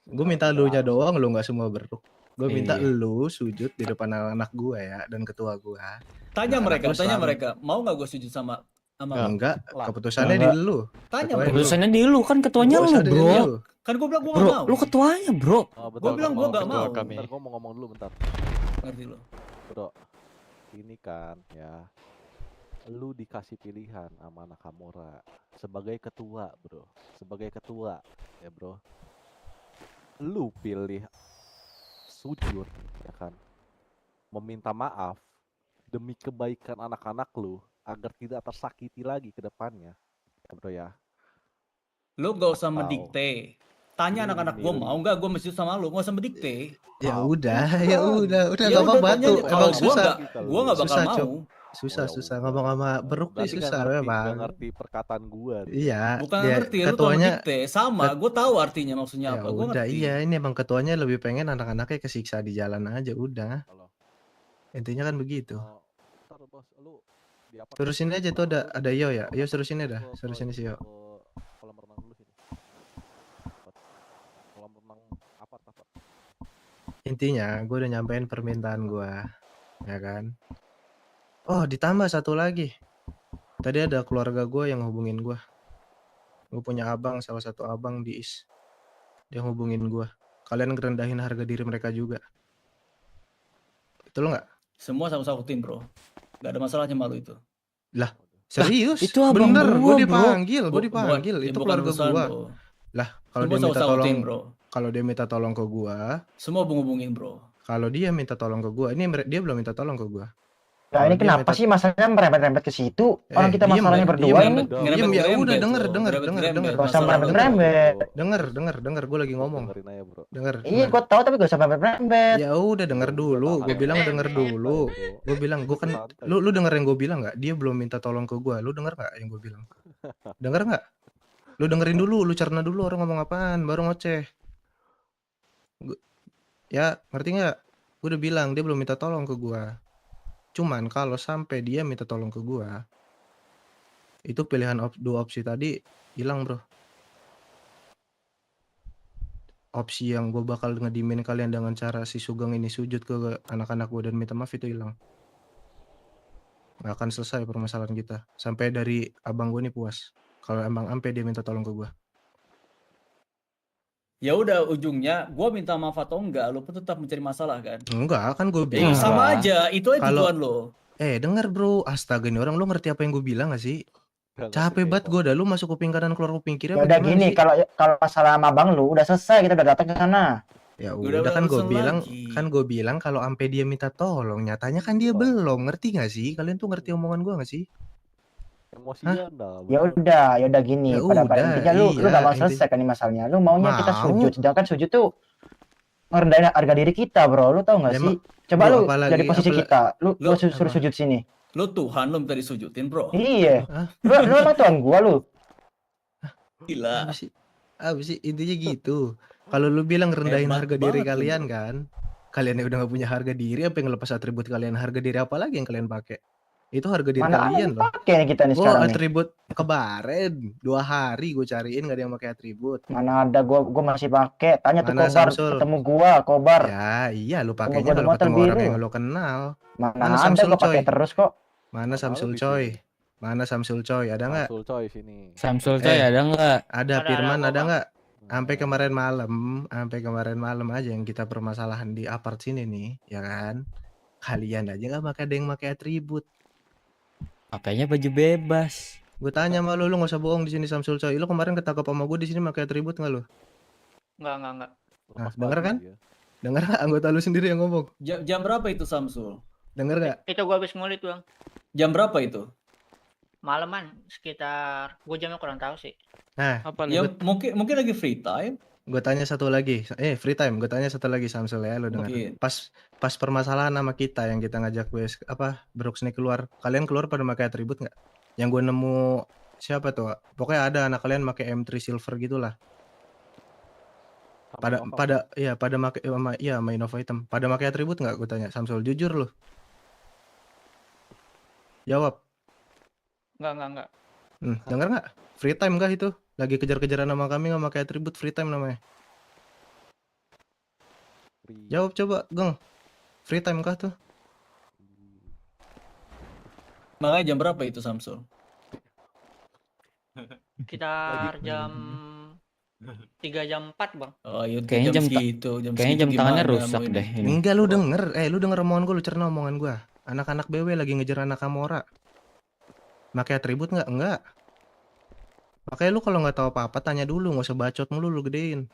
Gue minta elunya doang, lu nggak semua beruk. Gue minta Iya. lu sujud di depan anak-anak gue ya dan ketua gue. Tanya Anak-anak mereka, lu selamat. mau nggak gue sujud sama Enggak, Lah. keputusannya di Enggak. lu. Tanya Ketuanya mereka. Keputusannya di lu kan ketuanya lu, Keputusannya di bro. lu. Kan gue bilang gue Bro, nggak mau. lu ketuanya, bro. Oh, Gue bilang gue nggak mau. Bentar, gue mau ngomong dulu bentar. Ngerti lo? Bro, ini kan ya, lu dikasih pilihan sama Nakamura sebagai ketua, bro. Sebagai ketua, ya bro. Lu pilih sujud, ya kan? Meminta maaf demi kebaikan anak-anak lu agar tidak tersakiti lagi ke depannya, ya bro ya. Lu gak usah Atau mendikte. Tanya lu anak-anak gue milih- mau nggak gue mesti sama lu, gak usah mendikte. Ya udah, ya udah Ya gampang udah, bantu. tanya aja. Kalau Emang gua susah. gua nggak bakal Susah, mau. Cok. Susah ngomong sama beruk nih Berarti susah nggak memang. ngerti perkataan gua. Iya, Bukan dia ngerti, lu tau ketuanya mendikte. Sama, gue tahu artinya maksudnya ya apa. Gue udah ngerti. iya ini emang ketuanya lebih pengen anak-anaknya kesiksa di jalan aja udah. Intinya kan begitu. Ntar, bos, lu di apa? Terusin aja tuh ada Yo ya. Yo terusin dah. Terusin si Yo. Kolam renang dulu sini. Kolam renang apa? Intinya gue udah nyampein permintaan gue, ya kan. Oh ditambah satu lagi. Tadi ada keluarga gue yang hubungin gue. Gue punya abang, salah satu abang di IS. Dia hubungin gue. Kalian ngerendahin harga diri mereka juga. Betul nggak? Semua sama-sama tim, bro. Gak ada masalahnya malu itu. Lah, serius? itu abang Bener, gua, gue bro. dipanggil, gue dipanggil. Ya Itu bukan keluarga urusan gua. lo. Lah, kalau Semua dia minta saut-sautin, tolong, bro. kalau dia minta tolong ke gua, Semua hubungin bro. kalau dia minta tolong ke gua, ini dia belum minta tolong ke gua. Nah Kalau ini dia kenapa minta, sih masalahnya merembet-rembet ke situ? Orang kita diem masalahnya deh, berdua ini. diem ya udah denger, Gak usah merembet-rembet. denger, gue lagi ngomong. Dengerin aja bro. Denger, Iya, gue tahu tapi gak usah merembet-merembet. ya udah denger dulu, gue bilang denger dulu. Gue bilang gue kan, lu denger yang gue bilang nggak? Dia belum minta tolong ke gue, lu denger nggak yang gue bilang? Denger nggak? Lu dengerin dulu, lu cerna dulu orang ngomong apaan, baru ngoceh. Ya ngerti nggak? Gue udah bilang dia belum minta tolong ke gue. Cuman kalau sampai dia minta tolong ke gue, itu pilihan dua opsi tadi hilang bro. Opsi yang gue bakal ngedimin kalian dengan cara si Sugeng ini sujud ke anak-anak gue dan minta maaf itu hilang. Gak akan selesai permasalahan kita sampai dari abang gue nih puas. Kalau emang sampai dia minta tolong ke gue. Ya udah ujungnya gue minta maaf atau enggak, lo pun tetap mencari masalah kan? Enggak kan gue bilang. Sama aja, itu aja tujuan lo. Denger bro, astaga ini orang, lu ngerti apa yang gue bilang gak sih? Capek banget gue dah, lu masuk kuping kanan keluar kuping kiri. Ya udah gini, kalau masalah sama abang lu udah selesai, kita udah datang ke sana. Ya udah kan gue bilang kalau sampai dia minta tolong, nyatanya kan dia belum, ngerti gak sih? Kalian tuh ngerti omongan gue gak sih? Emosian dah. Ya udah gini, Ya pada udah, intinya lu iya, gak mau selesai kan ini masalahnya. Lu maunya kita sujud, sedangkan sujud tuh ngerendahin harga diri kita, bro. Lu tau gak Ya, sih? Coba bro, lu apalagi- jadi posisi apalagi- kita, lu suruh apa? sujud sini. Lo Tuhan, lo minta disujudin bro. Iya. Lu emang Tuhan gua lu. Gila. Apa sih intinya gitu. Kalau lu bilang rendahin Hebat harga diri banget lu, kalian bro. kan, kalian yang udah gak punya harga diri, apa yang ngelepas atribut kalian? Harga diri apa lagi yang kalian pakai? Itu harga diri Mana ada kalian yang loh. pakai nih kita nih sekarang nih. Atribut kemarin 2 hari gue cariin gak ada yang pakai atribut. Mana ada gua masih pakai. Tanya tuh Mana Kobar, Samsul? ketemu gua, Kobar. Ya iya lu Ketemu pakainya gua di kalau motor ketemu orang biru. yang lo kenal. Mana ada Samsul gua pakai coy? terus kok. Mana Samsul coy? Mana Samsul coy? Ada nggak? Samsul coy sini. Samsul coy ada nggak? Ada Firman ada nggak? Sampai kemarin malam aja yang kita permasalahan di apart sini nih, ya kan? Kalian aja nggak pakai, ada yang pakai atribut. Makanya baju bebas. Gue tanya sama lu nggak usah bohong di sini Samsul coy. Lu kemarin ketangkap sama gue di sini pakai atribut nggak lu? Enggak. Nah, denger kan? Denger nggak anggota lu sendiri yang ngomong? Jam berapa itu Samsul? Denger nggak? Itu gua habis ngulit, Bang. Jam berapa itu? Malaman sekitar gua jamnya kurang tahu sih. Nah, Ya mungkin lagi free time. gue tanya satu lagi, free time. Gue tanya satu lagi Samsul ya, lu dengar. Mungkin. Pas permasalahan sama kita yang kita ngajak Brooks nih keluar, kalian keluar pada pakai atribut nggak? Yang gue nemu siapa tuh? Pokoknya ada anak kalian pakai M3 silver gitulah. Pada main Innova item. Pada pakai atribut nggak? Gue tanya Samsul, jujur lu. Jawab. Enggak. Dengar nggak? Free time kah itu? Lagi kejar-kejaran sama kami nggak pakai atribut, free time namanya. Jawab coba, Geng. Free time kah tuh? Makanya jam berapa itu Samsul? Sekitar jam 3 jam 4, Bang. Oh iya, Kayaknya jam kayaknya jam tangannya rusak deh ini. Enggak, lu denger. Lu denger omongan gue, lu cerna omongan gue. Anak-anak BW lagi ngejar anak Kamora. Pakai atribut nggak? Enggak. Makanya lu kalau nggak tahu apa-apa tanya dulu, nggak usah bacot mulu lu gedein.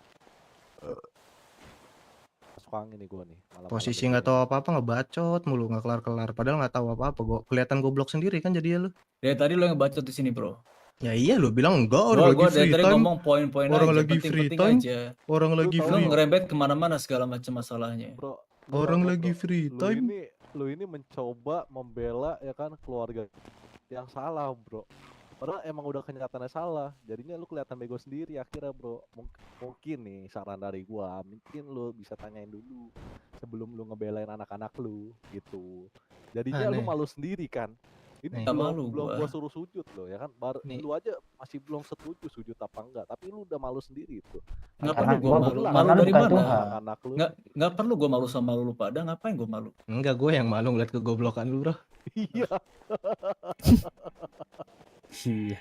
Masuk angin nih gua nih. Posisi nggak tahu apa-apa ngebacot mulu, nggak kelar-kelar. Padahal nggak tahu apa-apa. Kelihatan goblok sendiri kan jadi lu. Dari tadi lo yang bacot di sini, Bro. Ya iya lu bilang enggak, Gua orang lagi dari free tadi time. ngomong poin-poin Orang aja, lagi free penting-penting time. aja. Orang lagi Lo free. ngerembet kemana-mana segala macam masalahnya. Bro, Orang lagi free time. Lu ini mencoba membela ya kan keluarga yang salah, Bro. Padahal emang udah kenyataannya salah. Jadinya lu kelihatan bego sendiri akhirnya, Bro. Mungkin nih saran dari gua, mungkin lu bisa tanyain dulu sebelum lu ngebelain anak-anak lu gitu. Jadinya lu Aneh. malu sendiri kan. Ini Nggak belum, malu belum gua. gua suruh sujud loh ya kan. Lu aja masih belum setuju sujud apa enggak, tapi lu udah malu sendiri tuh. Nggak Karena perlu gua malu. gua Malu dari bukan mana? Tuhan. Anak lu. Nggak perlu gua malu sama lu pada. Ngapain gua malu? Enggak, gue yang malu ngeliat kegoblokan lu, Bro. Iya. Iya.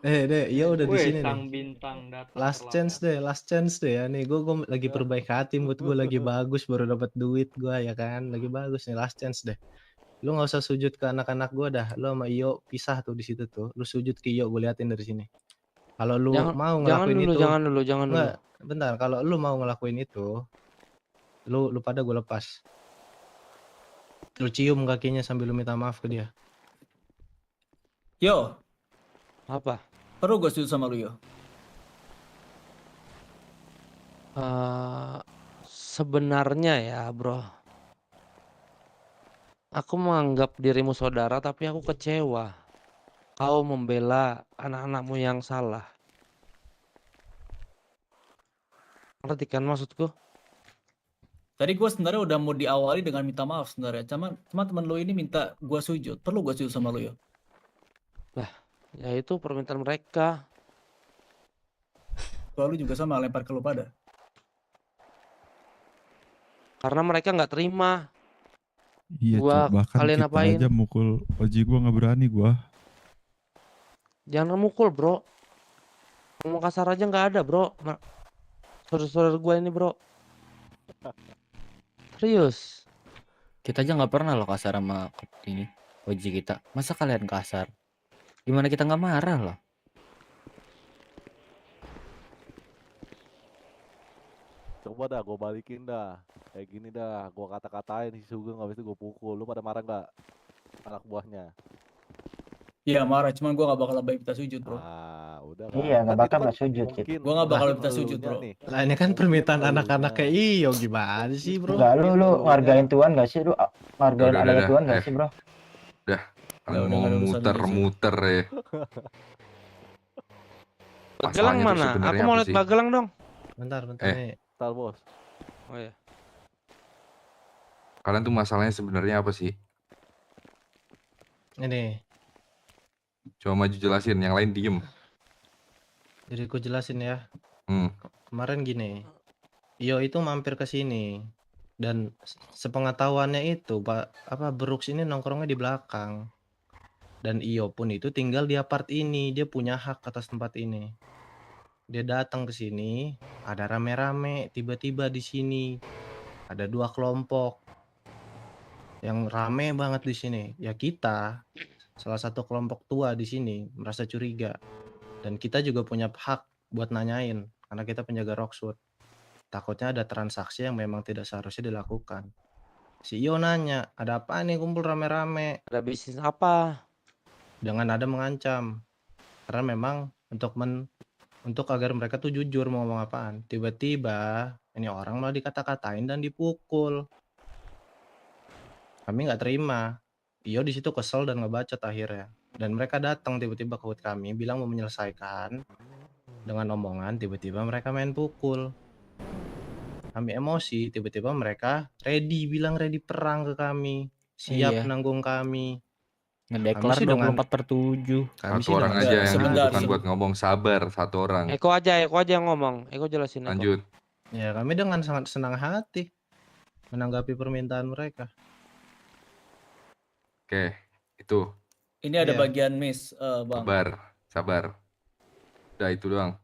Deh, iya udah di Wih, sini sang nih. bintang datang Last chance deh ya nih. Gue lagi perbaiki hati, mood gue lagi bagus, baru dapat duit gue ya kan. Lagi bagus nih, last chance deh. Lu nggak usah sujud ke anak-anak gua dah. Lu sama Iyo pisah tuh di situ tuh. Lu sujud ke Iyo, gue liatin dari sini. Kalau lu mau ngelakuin itu, jangan dulu. enggak, bentar. Kalau lu mau ngelakuin itu, lu pada gue lepas. Lu cium kakinya sambil lu minta maaf ke dia. Yo, Apa? perlu gue sujud sama lu yo. Sebenarnya ya, bro. Aku menganggap dirimu saudara, tapi aku kecewa. Kau membela anak-anakmu yang salah. Ngerti kan maksudku? Tadi gue sebenarnya udah mau diawali dengan minta maaf sebenarnya. Cuma teman lu ini minta gue sujud. Perlu gue sujud sama lu yo. Lah, ya itu permintaan mereka. Kalau lu juga sama lempar ke lu pada. Karena mereka nggak terima. Iya, Gua Cuk. Bahkan kalian kita apain? aja mukul Oji gua nggak berani gua. Jangan mukul, bro. Ngomong kasar aja nggak ada, bro. Nah, saudara-saudara gue ini, bro. Serius. Kita aja nggak pernah loh kasar sama ini Oji kita. Masa kalian kasar? Gimana kita nggak marah loh? Coba dah gue balikin dah. Kayak gini dah, gue kata-katain si Sugeng, habis itu gue pukul. Lu pada marah nggak? Anak buahnya. Iya marah, cuman gue gak bakal lebih minta sujud bro. Udah Iya, nggak bakal nggak sujud gitu. Gue gak bakal minta sujud bro. Lah ini kan permintaan anak-anak kayak Iyo gimana sih bro? Enggak, lu ngargain Tuhan nggak sih? Lu ngargain Udah, adanya udah, Tuhan nggak eh. sih bro? Udah, kalian udah, mau nggak ada urusan muter-muter ya. Bagelang Masalahnya tuh mana? sebenarnya Aku mau apa lihat sih? Bagelang dong. Bentar Eh. nih. Bentar bos. Oh ya. Kalian tuh masalahnya sebenarnya apa sih? Ini, Coba maju jelasin, yang lain diem. jadi ku jelasin ya. Hmm. Kemarin gini, Iyo itu mampir ke sini dan sepengetahuannya itu Brooks ini nongkrongnya di belakang. Dan Iyo pun itu tinggal di apart ini, dia punya hak atas tempat ini. Dia datang ke sini, ada rame-rame, tiba-tiba di sini ada 2 kelompok yang rame banget di sini. Ya kita, salah satu kelompok tua di sini merasa curiga. Dan kita juga punya hak buat nanyain karena kita penjaga Roxwood. Takutnya ada transaksi yang memang tidak seharusnya dilakukan. Si Iyo nanya, ada apa nih kumpul rame-rame? Ada bisnis apa? Dengan nada mengancam. Karena memang untuk agar mereka tuh jujur mau ngomong apaan. Tiba-tiba ini orang malah dikata-katain dan dipukul. Kami nggak terima. Iyo di situ kesel dan ngebacot akhirnya. Dan mereka datang tiba-tiba ke hut kami, bilang mau menyelesaikan. Dengan omongan, tiba-tiba mereka main pukul. Kami emosi, tiba-tiba mereka bilang ready perang ke kami. Siap Iya. nanggung kami. Ngedeklar sih dengan- 24/7. Kami Satu orang aja yang dibutuhkan buat ngomong, sabar satu orang. Eko aja yang ngomong. Eko jelasin Eko. Lanjut. Ya kami dengan sangat senang hati menanggapi permintaan mereka. Oke, itu. Ini ada Iya. bagian miss bang. Sabar. Udah itu doang.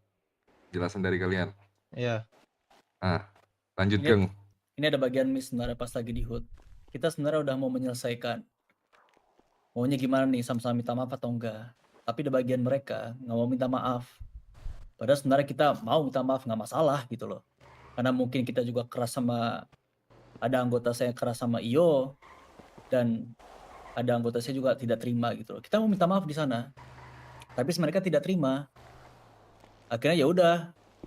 Jelasan dari kalian. Iya. Nah, lanjut Ini- Geng. Ini ada bagian miss sebenarnya pas lagi di HUT. Kita sebenarnya udah mau menyelesaikan. Maunya gimana nih, sama-sama minta maaf atau enggak. Tapi di bagian mereka nggak mau minta maaf. Padahal sebenarnya kita mau minta maaf, nggak masalah gitu loh. Karena mungkin kita juga keras sama, ada anggota saya keras sama Iyo. Dan ada anggota saya juga tidak terima gitu loh. Kita mau minta maaf di sana. Tapi mereka tidak terima. Akhirnya ya udah,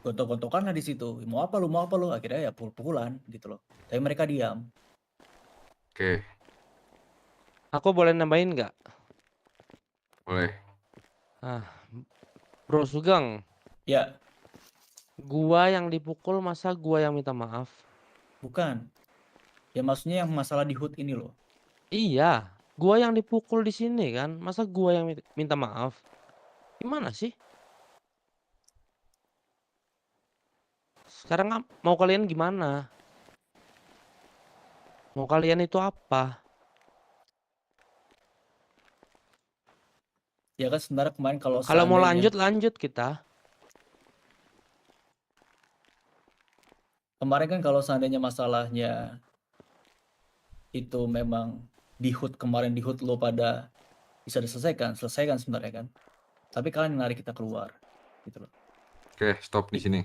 gontok-gontokan lah di situ. Mau apa lu? Akhirnya ya pukul-pukulan gitu loh. Tapi mereka diam. Oke, Aku boleh nambahin nggak? boleh. Bro Sugeng. Ya. Gua yang dipukul, masa gua yang minta maaf? Bukan. Ya maksudnya yang masalah di HUT ini loh. Iya, gua yang dipukul di sini kan. Masa gua yang minta maaf? Gimana sih? Sekarang mau kalian gimana? Mau kalian itu apa? Ya kan sebenarnya kemarin kalau Kalau mau seandainya- lanjut kita. Kemarin kan kalau seandainya masalahnya itu memang di HUD kemarin, di HUD lo pada bisa diselesaikan, selesaikan sebenarnya kan. Tapi kalian yang narik kita keluar, gitu loh. Oke, stop di sini.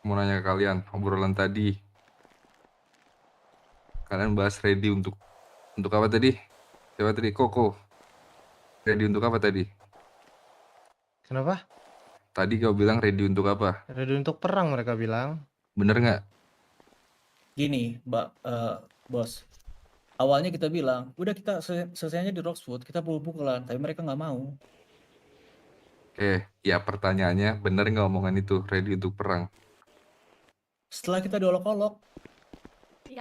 Mau nanya ke kalian, obrolan tadi. Kalian bahas ready untuk apa tadi? Siapa tadi? Koko. Ready untuk apa tadi? Kenapa? Tadi kau bilang ready untuk apa? Ready untuk perang mereka bilang. Bener nggak? Gini, Bos. Awalnya kita bilang, udah kita selesainya di Roxwood, kita pukul-pukulan, tapi mereka nggak mau. Oke, ya pertanyaannya bener nggak omongan itu ready untuk perang? Setelah kita diolok-olok.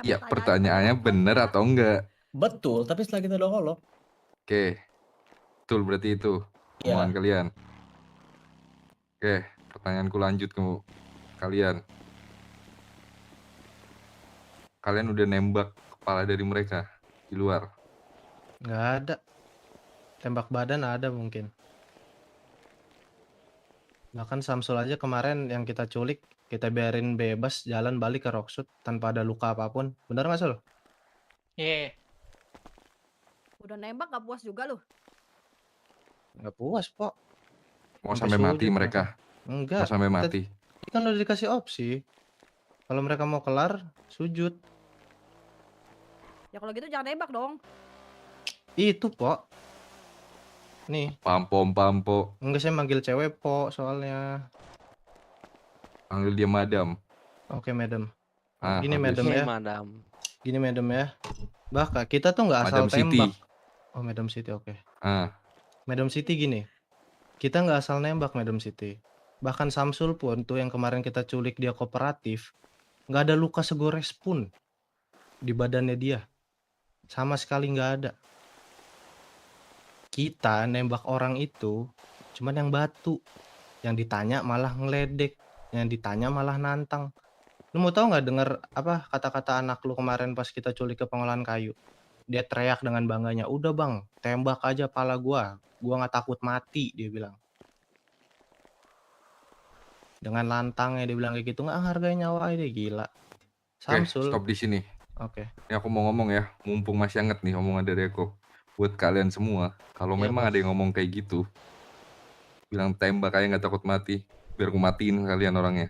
Ya pertanyaannya bener atau enggak? Betul, tapi setelah kita diolok-olok. Oke, betul berarti itu Ya. omongan kalian. Oke, pertanyaanku lanjut ke kalian. Kalian udah nembak kepala dari mereka di luar? Nggak ada. Tembak badan ada mungkin. Bahkan Samsul aja kemarin yang kita culik, kita biarin bebas jalan balik ke Roxwood tanpa ada luka apapun. Bener nggak, Sul? Iya. Udah nembak gak puas juga lu? Nggak puas, Pok. Mau sampai mati sujud mereka? Enggak. Mau sampai kita- mati? Kan udah dikasih opsi. Kalau mereka mau kelar, sujud. Ya kalau gitu jangan nembak dong. Itu, Pok. Nih. Pampo. Enggak, saya manggil cewek, Pok, soalnya. Panggil dia madam. Oke, madam. Ah, Gini, bagus. madam ya. Gini, madam ya. Bahkan kita tuh nggak asal Madam City. tembak. Oh, Madam City, oke. Ah, Madam City gini. Kita nggak asal nembak, Madam City. Bahkan Samsul pun tuh yang kemarin kita culik dia kooperatif, nggak ada luka segores pun di badannya dia. Sama sekali nggak ada. Kita nembak orang itu cuman yang batu. Yang ditanya malah ngeledek, yang ditanya malah nantang. Lu mau tahu nggak denger apa kata-kata anak lu kemarin pas kita culik ke pengolahan kayu? Dia teriak dengan bangganya, "Udah bang, tembak aja pala gua nggak takut mati," dia bilang. Dengan lantangnya dia bilang kayak gitu, nggak hargain nyawa dia, gila. oke, Samsul. stop di sini. Oke. Ini aku mau ngomong ya, mumpung masih hangat nih omongan dari aku. Buat kalian semua, kalau Iya, memang Bos. ada yang ngomong kayak gitu, bilang tembak aja nggak takut mati, biar aku matiin kalian orangnya.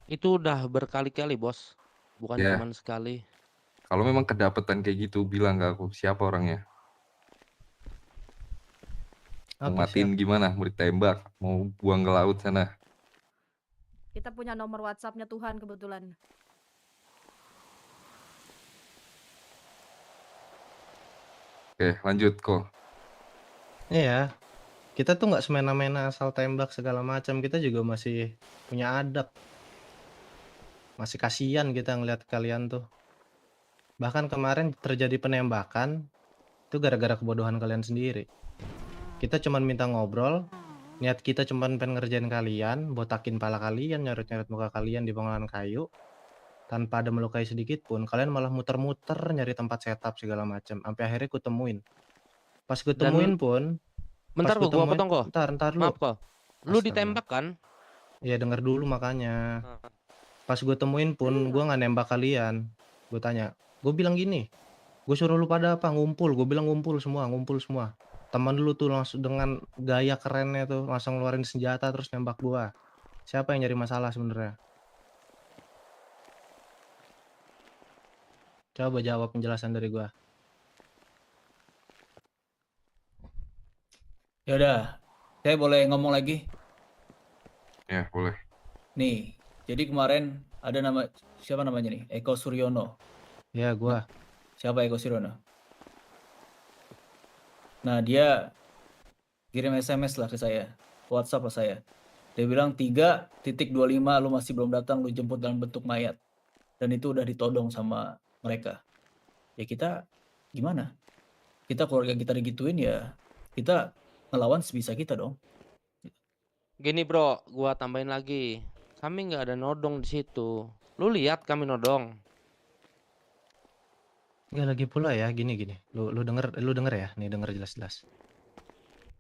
Itu udah berkali-kali, Bos. Bukan Ya. cuman sekali. Kalau memang kedapetan kayak gitu, bilang ke aku siapa orangnya. Mau Oke, matiin gimana? Mau ditembak? Mau buang ke laut sana? Kita punya nomor WhatsApp-nya Tuhan kebetulan. Oke, lanjut kok. Iya. Kita tuh nggak semena-mena asal tembak segala macam. Kita juga masih punya adab. Masih kasihan kita ngeliat kalian tuh. Bahkan kemarin terjadi penembakan itu gara-gara kebodohan kalian sendiri. Kita cuman minta ngobrol, niat kita cuman pengen ngerjain kalian, botakin pala kalian, nyorot-nyorot muka kalian di pengolahan kayu. Tanpa ada melukai sedikit pun, kalian malah muter-muter nyari tempat setup segala macam. Sampai akhirnya kutemuin. Pas kutemuin pun, Bentar kok, gua potong kok. Ntar lu. Maaf kok. Lu Astaga. ditembak kan? Iya, denger dulu makanya. Pas gue temuin pun gue nggak nembak kalian. Gue tanya, gue bilang gini, gue suruh lu pada apa? Ngumpul. Gue bilang ngumpul semua, ngumpul semua. Teman lu tuh langsung dengan gaya kerennya tuh langsung ngeluarin senjata terus nembak gue. Siapa yang nyari masalah sebenarnya? Coba jawab penjelasan dari gue. Ya udah, saya boleh ngomong lagi? Ya, boleh. Nih, jadi kemarin ada siapa namanya nih? Eko Suryono. Ya, gua. Siapa Eko Suryono? Nah, dia kirim SMS lah ke saya, WhatsApp lah saya. Dia bilang 3.25 lu masih belum datang, lu jemput dalam bentuk mayat. Dan itu udah ditodong sama mereka. Ya kita gimana? Kita keluarga kita digituin ya, kita ngelawan sebisa kita dong. Gini, Bro, gua tambahin lagi. Kami nggak ada nodong di situ. Lu lihat kami nodong. Nggak, lagi pula ya, gini. Lu denger ya, nih denger jelas-jelas.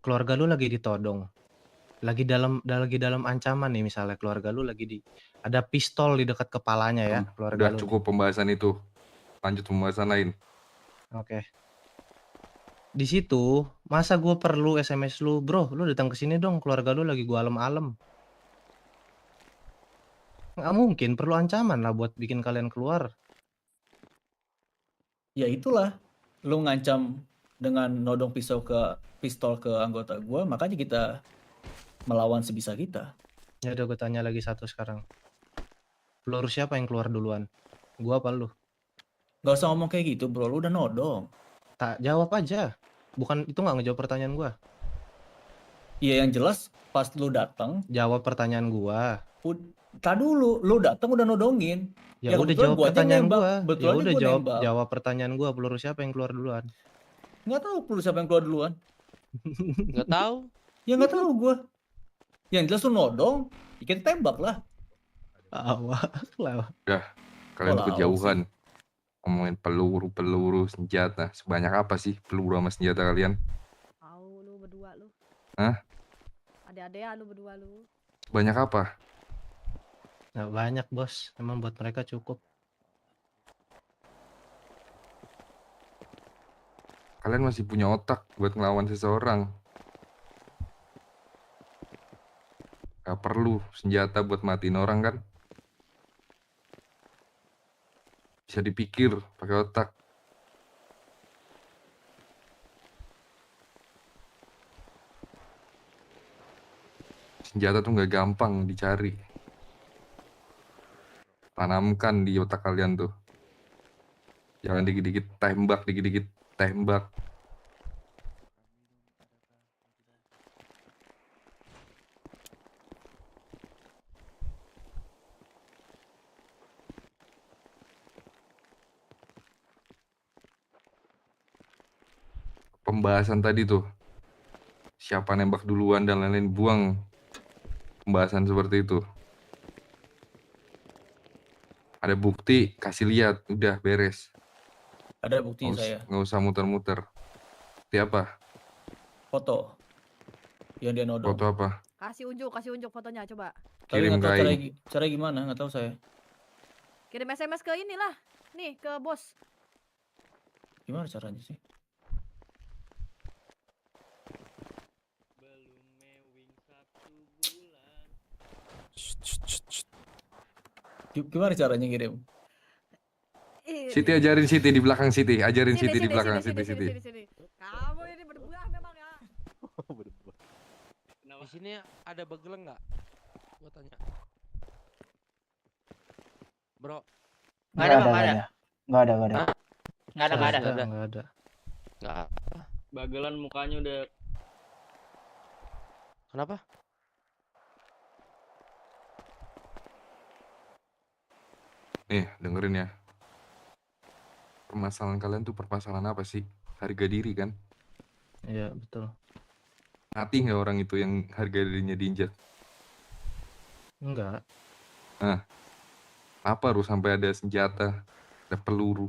Keluarga lu lagi ditodong. lagi dalam ancaman nih, misalnya keluarga lu ada pistol di dekat kepalanya ya, keluarga Udah lu nih. cukup pembahasan itu. Lanjut pembahasan lain. Oke. Di situ, masa gue perlu SMS lu, bro, lu datang ke sini dong, keluarga lu lagi gua alem-alem. Nggak mungkin, perlu ancaman lah buat bikin kalian keluar. Ya itulah, lu ngancam dengan nodong pistol ke anggota gua, makanya kita melawan sebisa kita. Ya udah gue tanya lagi satu sekarang. Peluru siapa yang keluar duluan? Gua apa lu? Gak usah ngomong kayak gitu bro, lu udah nodong. Tak jawab aja. Bukan itu nggak ngejawab pertanyaan gua. Iya yang jelas pas lu datang. Jawab pertanyaan gua. Tak dulu, lu datang udah nodongin. Ya udah kebetulan jawab gua aja pertanyaan nembak. gua. Betul Ya aja udah gua nembak. jawab pertanyaan gua. Peluru siapa yang keluar duluan? Nggak tahu peluru siapa yang keluar duluan. Nggak tahu. Ya nggak tahu gua. Yang jelas lu nodong, ya kita tembak lah. Awak lah. Udah, kalian Oh, kejauhan. Ngomongin peluru, senjata. Sebanyak apa sih peluru sama senjata kalian? Tahu lu berdua lu. Hah? Ada-ada lu berdua lu. Sebanyak apa? Nggak banyak bos. Emang buat mereka cukup. Kalian masih punya otak buat ngelawan seseorang. Gak perlu senjata buat matiin orang kan? Bisa dipikir pakai otak. Senjata tuh nggak gampang dicari. Tanamkan di otak kalian tuh. Jangan dikit-dikit tembak, dikit-dikit tembak. Pembahasan tadi tuh, siapa nembak duluan dan lain-lain, buang pembahasan seperti itu. Ada bukti, kasih lihat, udah beres. Ada bukti saya. Nggak usah muter-muter. Bukti apa? Foto. Yang dia nodong. Foto apa? Kasih unjuk fotonya coba. Tapi Kirim nggak tahu ke cara gimana, nggak tahu saya. Kirim SMS ke inilah. Nih, ke bos. Gimana caranya sih? Gimana caranya ngirim? Siti ajarin Siti di belakang Siti, ajarin Siti di belakang Siti. Sini. Kamu ini berbuah memang ya. Di sini ada begeleng nggak? Gua tanya. Bro. Nggak ada, Bang, nggak ada. Nggak ada. Nggak ada. Nggak ada. Nggak ada. Bagelan mukanya udah. Kenapa? Nih, dengerin ya. Permasalahan kalian tuh permasalahan apa sih? Harga diri kan? Iya, betul. Mati nggak orang itu yang harga dirinya diinjak? Enggak. Nah, apa harus sampai ada senjata, ada peluru?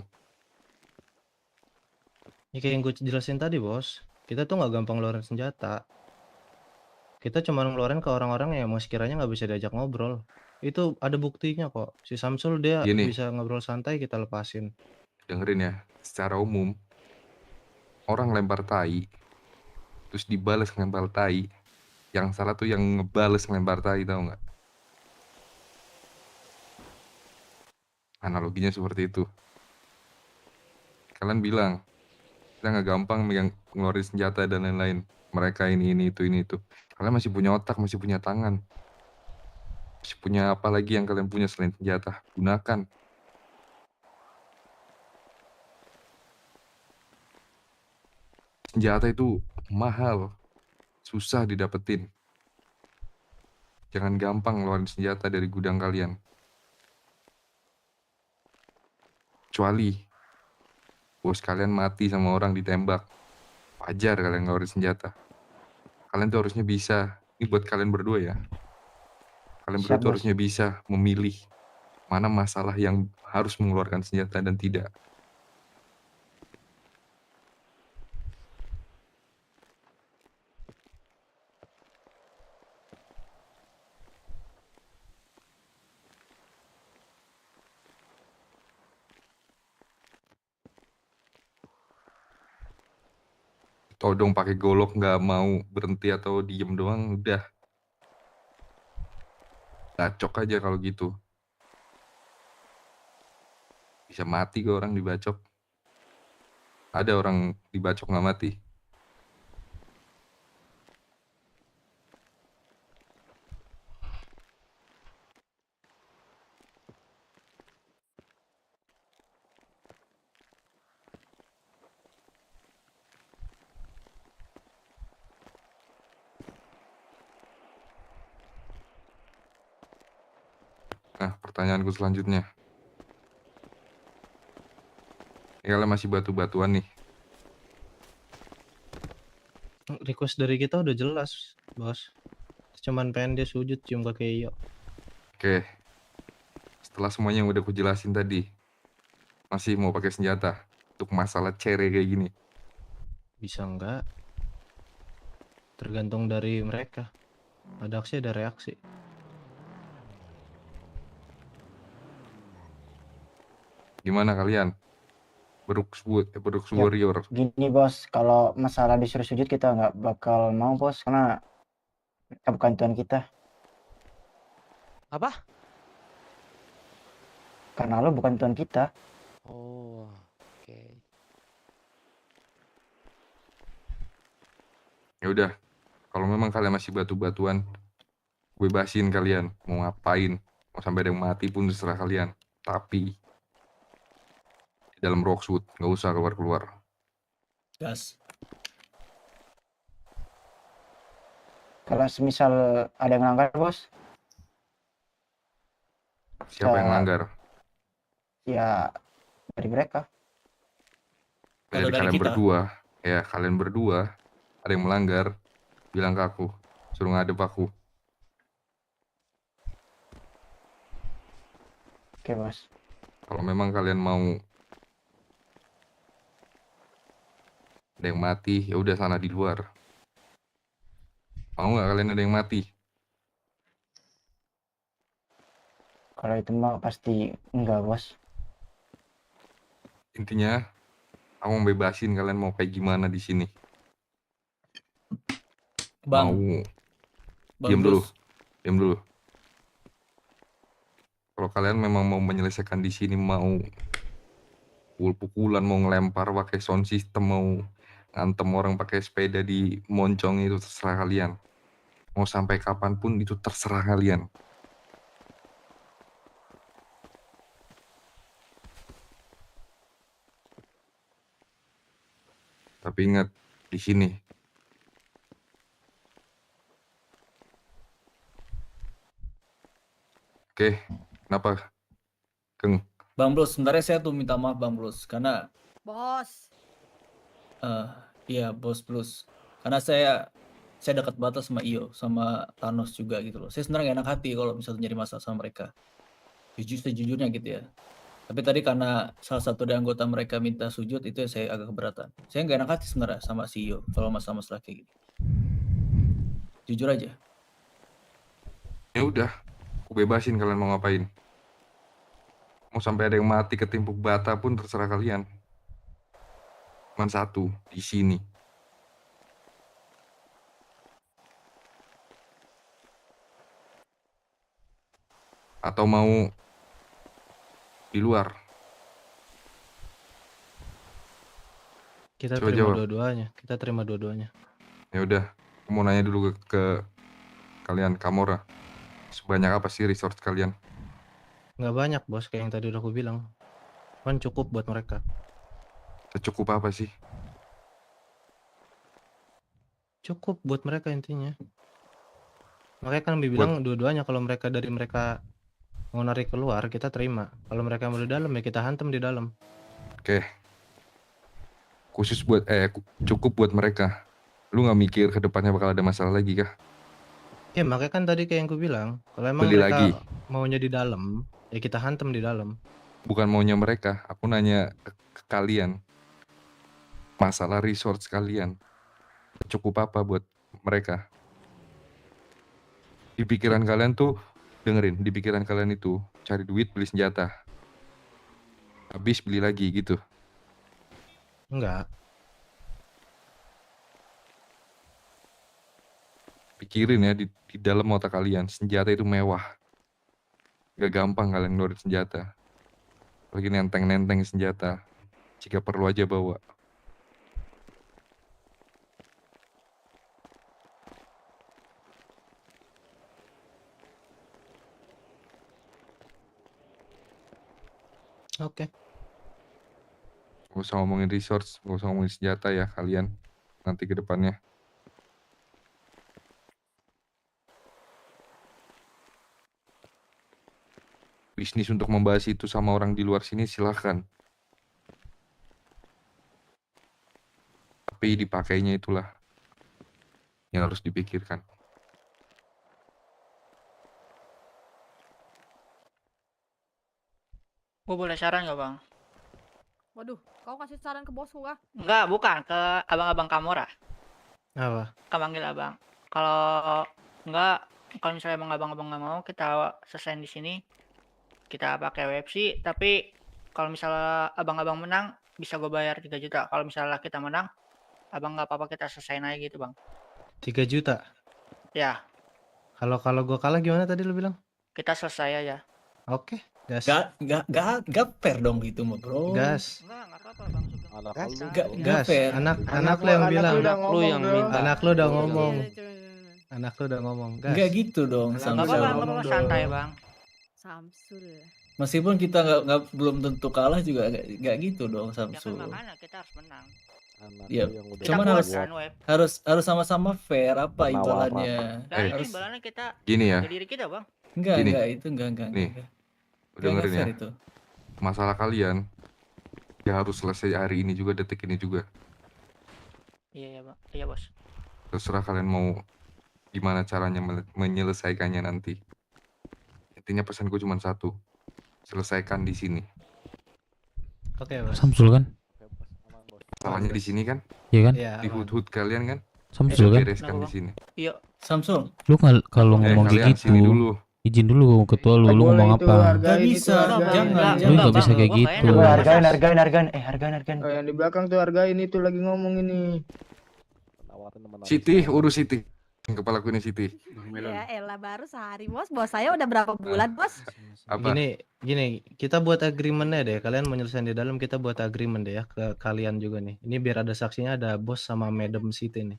Ya kayak yang gue jelasin tadi bos. Kita tuh nggak gampang ngeluarin senjata. Kita cuma ngeluarin ke orang-orang yang emang sekiranya nggak bisa diajak ngobrol. Itu ada buktinya kok. Si Samsul dia Gini. bisa ngobrol santai, kita lepasin. Dengerin ya, secara umum orang lempar tai terus dibales ngelempar tai, yang salah tuh yang ngebales ngelempar tai, tahu nggak? Analoginya seperti itu. Kalian bilang kita nggak gampang megang ngeluarin senjata dan lain-lain, mereka ini itu. Kalian masih punya otak, masih punya tangan, masih punya apa lagi yang kalian punya selain senjata, gunakan. Senjata itu mahal, susah didapetin. Jangan gampang ngeluarin senjata dari gudang kalian. Kecuali bos kalian mati sama orang ditembak, wajar kalian ngeluarin senjata. Kalian tuh harusnya bisa, ini buat kalian berdua ya. Kalian berdua Siap, tuh Bos. harusnya bisa memilih mana masalah yang harus mengeluarkan senjata dan tidak. todong pakai golok nggak mau berhenti atau diem doang, udah bacok aja kalau gitu. Bisa mati ke orang dibacok. Ada orang dibacok nggak mati. Nah, pertanyaanku selanjutnya. Ya, kalian masih batu-batuan nih. Request dari kita udah jelas, bos. Cuman pengen dia sujud cium kaki Iyo. Oke. Setelah semuanya yang udah aku jelasin tadi, masih mau pakai senjata untuk masalah cere kayak gini? Bisa enggak? Tergantung dari mereka. Ada aksi, ada reaksi. Gimana kalian? Brooks Ya, Warrior. gini bos, kalau masalah disuruh sujud kita nggak bakal mau bos, karena mereka bukan Tuhan kita. Apa? Karena lo bukan Tuhan kita. Oh, oke. Ya udah, kalau memang kalian masih batu-batuan, bebasin kalian mau ngapain, mau sampai ada yang mati pun terserah kalian. Tapi di dalam Roxwood nggak usah keluar-keluar. Gas. Kalau semisal ada yang melanggar bos, Siapa yang bisa- langgar? ya dari mereka. Dari dari kalian kita. berdua, ya kalian berdua ada yang melanggar, bilang ke aku, suruh ngadep aku. Oke bos. Kalau memang kalian mau ada yang mati, ya udah sana di luar. Mau nggak kalian ada yang mati? Kalau itu mah pasti enggak bos. Intinya, aku mau bebasin kalian mau kayak gimana di sini. Bang. Mau Bang diam dulu, Bruce. diam dulu. Kalau kalian memang mau menyelesaikan di sini, mau pukul-pukulan, mau ngelempar pakai sound system, mau ngantem orang pakai sepeda di moncong, itu terserah kalian. Mau sampai kapanpun itu terserah kalian. Tapi ingat, di sini oke, kenapa? Keng, Bang Bruce, sebenarnya saya tuh minta maaf Bang Bruce karena Bos. iya Bos Bruce. Karena saya dekat batas sama Iyo, sama Thanos juga gitu loh. Saya sebenarnya gak enak hati kalau misalnya nyari masalah sama mereka. Sejujurnya gitu ya. Tapi tadi karena salah satu dari anggota mereka minta sujud, itu yang saya agak keberatan. Saya gak enak hati sebenarnya sama si Iyo kalau masalah-masalah kayak gitu. Jujur aja. ya udah, aku bebasin kalian mau ngapain. Mau sampai ada yang mati ketimpuk bata pun terserah kalian. Cuman satu, di sini. Atau mau di luar? Kita Coba terima jawab. dua-duanya. Kita terima dua-duanya. Ya udah, aku mau nanya dulu ke kalian, Kamora. Sebanyak apa sih resource kalian? Nggak banyak bos, kayak yang tadi udah aku bilang. Kan cukup buat mereka. Secukup apa sih? Cukup buat mereka intinya. Makanya kan bilang dua-duanya, kalau mereka dari mereka mau narik keluar, kita terima. Kalau mereka mau di dalam, ya kita hantam di dalam. Oke. Khusus buat cukup buat mereka. Lu nggak mikir ke depannya bakal ada masalah lagi kah? Ya makanya kan tadi kayak yang aku bilang, kalau emang Beli mereka lagi. maunya di dalam, ya kita hantam di dalam. Bukan maunya mereka, aku nanya ke kalian. Masalah resource kalian. Cukup apa buat mereka? Di pikiran kalian tuh, dengerin, di pikiran kalian itu cari duit, beli senjata. Habis beli lagi gitu. Enggak. pikirin ya di dalam otak kalian, senjata itu mewah. Gak gampang kalian ngeluarin senjata. Lagi nenteng-nenteng senjata. Jika perlu aja bawa. Oke. Gak usah ngomongin resource, gak usah ngomongin senjata ya kalian nanti ke depannya. Bisnis untuk membahas itu sama orang di luar sini silahkan. Tapi dipakainya itulah yang harus dipikirkan. Gue boleh saran nggak bang? Waduh, kau kasih saran ke bosku kah? Enggak, bukan ke abang-abang Kamora. Apa? Kau manggil abang. Kalau enggak, kalau misalnya emang abang-abang nggak mau, kita selesaiin di sini. Kita pakai WFC. Tapi kalau misalnya abang-abang menang, bisa gue bayar 3 juta. Kalau misalnya kita menang, abang nggak apa-apa kita selesaiin aja gitu bang. 3 juta. Ya, Kalau gue kalah gimana tadi lu bilang? kita selesai aja. Oke, gas. Gak fair dong gitu mah bro. Gas. Gak fair. Anak lu yang bilang. Lu yang minta. Anak lu udah ngomong. Anak lu udah ngomong. Gas. Gak gitu dong. Nggak apa-apa, santai bang. Samsul. Meskipun kita nggak belum tentu kalah juga nggak gitu dong Ya kan Samsul. makanya kita harus menang. Ya, Kita cuman buat harus kan, Web. harus sama-sama fair apa Penawaran. imbalannya. Nah ini Harus imbalannya kita Gini ya. ke diri kita bang. enggak Gini. itu enggak. Nih, Nggak dengerin ya. fair itu. Masalah kalian ya harus selesai hari ini juga, detik ini juga. Iya bang, iya bos. Terserah kalian mau gimana caranya menyelesaikannya nanti. Intinya pesanku cuma satu, selesaikan di sini. Oke, Bos. Samsul kan? Salahnya di sini kan? Iya kan? Iya, Di hood kalian kan? Samsul kan? Bereskan di sini. Iya. Samsul. Lu kalau ngomong kayak kalian sini gitu, dulu. izin dulu ketua lu ngomong apa? Gak bisa, jangan. Lu nggak bisa kayak gitu. Hargain. Hargain. Oh, yang di belakang tuh hargain itu lagi ngomong ini. Siti, urus Siti. Kepalaku ini Siti. Ya elah baru sehari bos. Bos saya udah berapa bulan bos? Apa? Gini, kita buat agreementnya deh. Kalian menyelesaikan di dalam, kita buat agreement deh ya ke kalian juga nih. Ini biar ada saksinya, ada bos sama Madam Siti nih.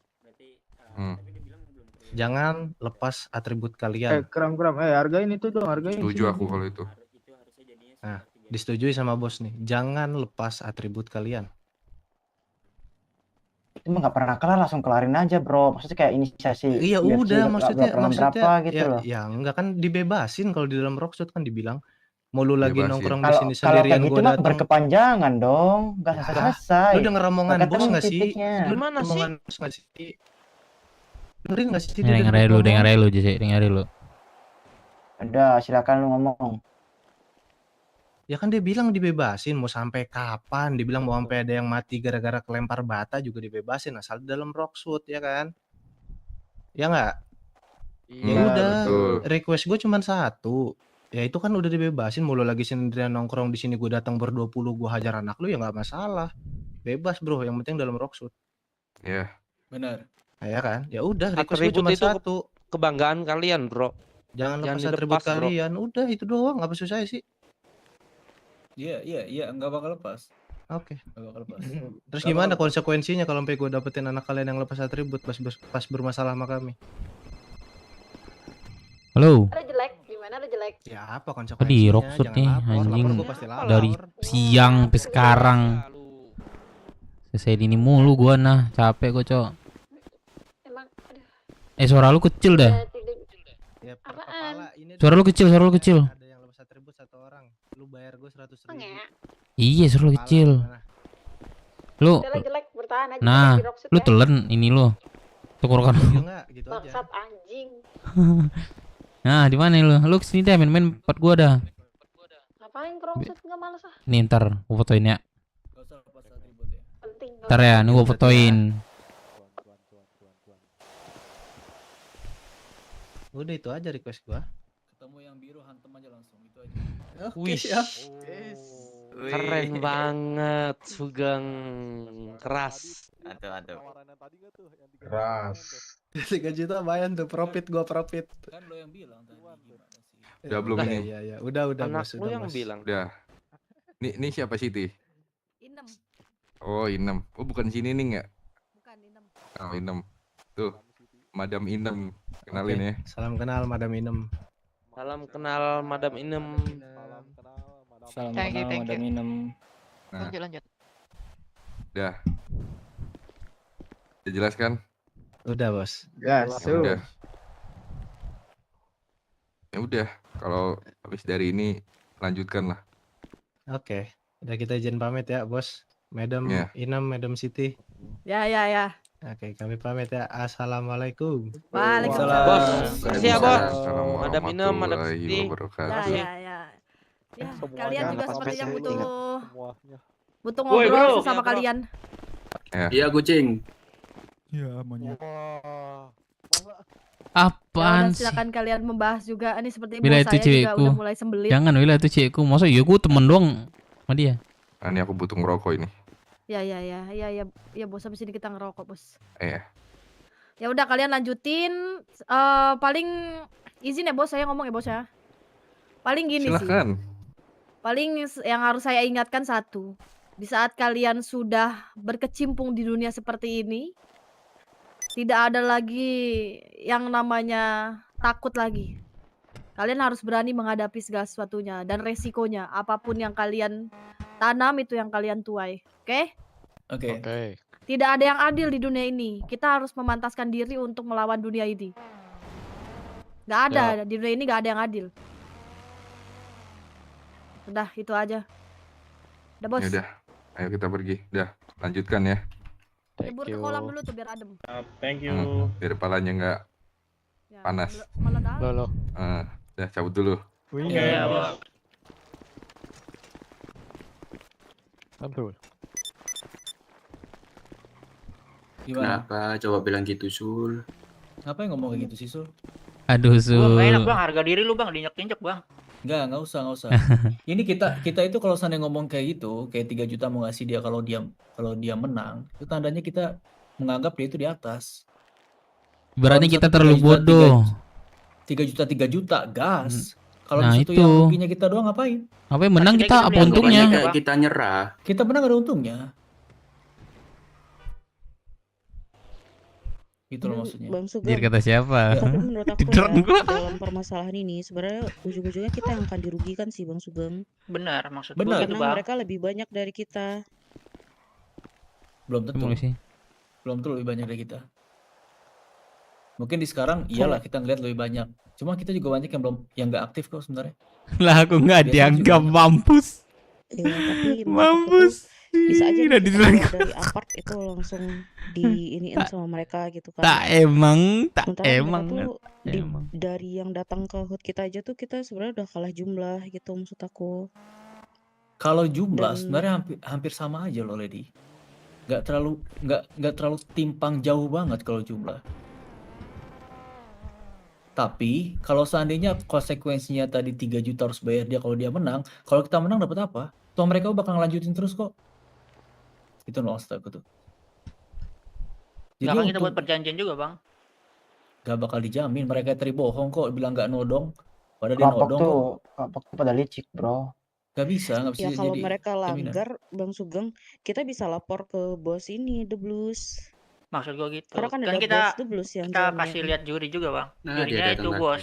Jangan lepas atribut kalian. Kram. Hargain itu dong, hargain. Setuju aku kalau itu. Nah, disetujui sama bos nih. Jangan lepas atribut kalian. Itu mah nggak pernah kelar, langsung kelarin aja bro. Maksudnya kayak inisiasi. Iya UFC udah, maksudnya berapa gitu ya, loh. ya enggak kan dibebasin kalau di dalam Rockshot kan dibilang mau lu lagi Bebasin. nongkrong di Kalau sini kayak sendirian gitu gua mah datang. berkepanjangan dong, nggak selesai. Lu denger omongan Nggak bos ketemu nggak sih? titiknya. Lu Gimana sih? omongan bos nggak sih? Dengerin nggak sih? dia Dengerin dari lu, ngomong? dengerin lu, Jesse, dengerin lu. Udah, silakan lu ngomong. Ya kan dia bilang dibebasin, mau sampai kapan? Dia bilang mau sampai ada yang mati gara-gara kelempar bata juga dibebasin asal di dalam Rockshot ya kan? Ya nggak? Ya Iya, udah, betul. request gue cuma satu. Ya itu kan udah dibebasin, mau lu lagi sendirian nongkrong di sini gue datang ber-20 gue hajar anak lu ya nggak masalah. Bebas bro, yang penting dalam Rockshot. Ya. Benar. Ya kan? Ya udah, request gue Atribut cuma itu satu. kebanggaan kalian, bro. Jangan lepas Jangan atribut dilepas, bro. kalian. Udah itu doang, apa susah sih? Iya, nggak bakal lepas. Oke. Nggak bakal lepas. Terus Nggak gimana bakal- konsekuensinya kalau sampai gue dapetin anak kalian yang lepas atribut pas bermasalah sama kami? Halo. Ada jelek, gimana ada jelek? Ya apa Tadi konsekuensinya? Rockshot Jangan nih lapor, anjing lapor gue pasti lapor. dari siang sampai sekarang. Selesai ini mulu gua nah, capek gua, Cok. Emang aduh. Suara lu kecil dah. Ya, per Apaan? kepala ini Suara lu kecil, suara lu kecil. ada yang lepas atribut satu orang. Lu bayar gue 100.000. Iya, suara lu kecil. Lu Udah lah, jelek, bertahan aja nah, di Rockset lu ya. telan ini lu. Tenggorokan lu. Enggak, gitu aja. Bangsat anjing. Nah, di mana lu? Lu kesini deh main-main tempat gua dah. Ngapain ke Rockset nggak males ah. Nih ntar gua fotoin ya. Penting. Ntar ya, nih gua fotoin. Udah itu aja request gua. Ketemu yang biru hantem aja langsung itu aja. Oke, Wih. siap. Keren banget, Sugeng. Keras. Aduh. Keras. 3 juta lumayan tuh, profit gua profit. Kan lo yang bilang tadi gimana sih? Udah belum Iya, ini? iya, iya. Udah Anak bos, lu udah yang bos. bilang. Udah. Ini siapa Siti? Inem. Oh, Inem. Oh, bukan si Nining ya? Bukan Inem. Oh, Inem. Tuh, Madam Inem. Kenalin Oke, ya. salam kenal Madam Inem. Salam kenal Madam Inem. Salam Thank you, kenal thank Madam you. Inem. Nah, Lanjut. udah. Udah jelas kan? Udah bos. Ya udah. Ya udah, kalau habis dari ini lanjutkan lah. Oke, udah kita izin pamit ya bos. Madam Ya. Inem, Madam Siti. Ya. Oke, kami pamit ya. Assalamualaikum. Waalaikumsalam. Bos, makasih ya, Bos. Assalamualaikum Madam Inem, Madam warahmatullahi Siti. wabarakatuh. Ya. Kalian juga sepertinya butuh Woi, ngobrol bro. sesama kalian. Iya kucing. Ya, monyet. Apaan Ya udah, sih? silakan kalian membahas juga. Ini seperti Bila bos itu saya juga cewekku. udah mulai sembelit. Jangan Wila itu cewekku. Masa ya gue temen doang sama dia. Nah, ini aku butuh ngerokok ini. Ya bos, habis ini kita ngerokok bos. Iya. Ya udah kalian lanjutin. Paling izin ya bos, saya ngomong ya bos ya. Paling gini sih. Silahkan. Paling yang harus saya ingatkan satu. Di saat kalian sudah berkecimpung di dunia seperti ini, tidak ada lagi yang namanya takut lagi. Kalian harus berani menghadapi segala sesuatunya dan resikonya. Apapun yang kalian tanam itu yang kalian tuai. Oke? Oke. Tidak ada yang adil di dunia ini. Kita harus memantaskan diri untuk melawan dunia ini. Gak ada, di dunia ini gak ada yang adil. Udah, itu aja. Udah bos. Ya udah, ayo kita pergi. Udah, lanjutkan ya. Nyebur ke kolam dulu tuh biar adem. Thank Biar kepalanya nggak panas. Malah Udah cabut dulu. Iya, Bos. Gimana? Kenapa coba bilang gitu, Sul? Ngapain ngomong kayak gitu sih, Sul? Aduh, Bang, Sul. gak enak bang, harga diri lu bang, diinjek-injek bang. Nggak usah. Ini kita itu kalau seandainya ngomong kayak gitu, kayak 3 juta mau ngasih dia kalau dia menang, itu tandanya kita menganggap dia itu di atas. Berarti Kalau kita misalkan terlalu 3 juta, bodoh. 3 juta gas. Kalau Nah, di situ itu. yang ruginya kita doang ngapain? Apa yang menang kita apa untungnya? Kayak kita nyerah. Kita menang ada untungnya. Gitu loh maksudnya. Bang Sugeng. Jadi kata siapa? Tapi menurut aku Didorong ya, gua. dalam permasalahan ini sebenarnya ujung-ujungnya kita yang akan dirugikan sih Bang Sugeng. Benar, maksud Benar. gue gitu Karena bang. mereka lebih banyak dari kita. Belum tentu. Emang sih. Belum tentu lebih banyak dari kita. Mungkin di sekarang iyalah kita ngeliat lebih banyak. Cuma kita juga banyak yang nggak aktif kok sebenarnya. Lah aku nggak Biasanya dianggap juga. mampus. Iya, tapi menurut aku tuh Mampus. bisa aja Udah nih kita dibilang keluar dari apart itu langsung diiniin sama mereka gitu kan. Tak emang. Sementara mereka tuh emang. dari yang datang ke HUT kita aja tuh kita sebenarnya udah kalah jumlah gitu maksud aku. Kalau jumlah Dan- sebenarnya hampir sama aja loh, Lady. Nggak terlalu timpang jauh banget kalau jumlah. Tapi kalau seandainya konsekuensinya tadi 3 juta harus bayar dia kalau dia menang, kalau kita menang dapat apa? Toh mereka bakal ngelanjutin terus kok. Itu loh maksud aku tuh. Gak kan kita untuk- buat perjanjian juga bang. Gak bakal dijamin, mereka teri bohong kok, bilang gak nodong. Padahal dia Kelompok nodong tuh, kok. kelompok tuh pada licik, bro. Gak bisa Ya kalau jadi mereka jaminan. langgar Bang Sugeng, kita bisa lapor ke bos ini The Blues. Maksud gue gitu. Karena kan Kan ada kita bos The Blues yang kita jamin. kasih lihat juri juga bang. Nah, Jurinya dia itu datang bos.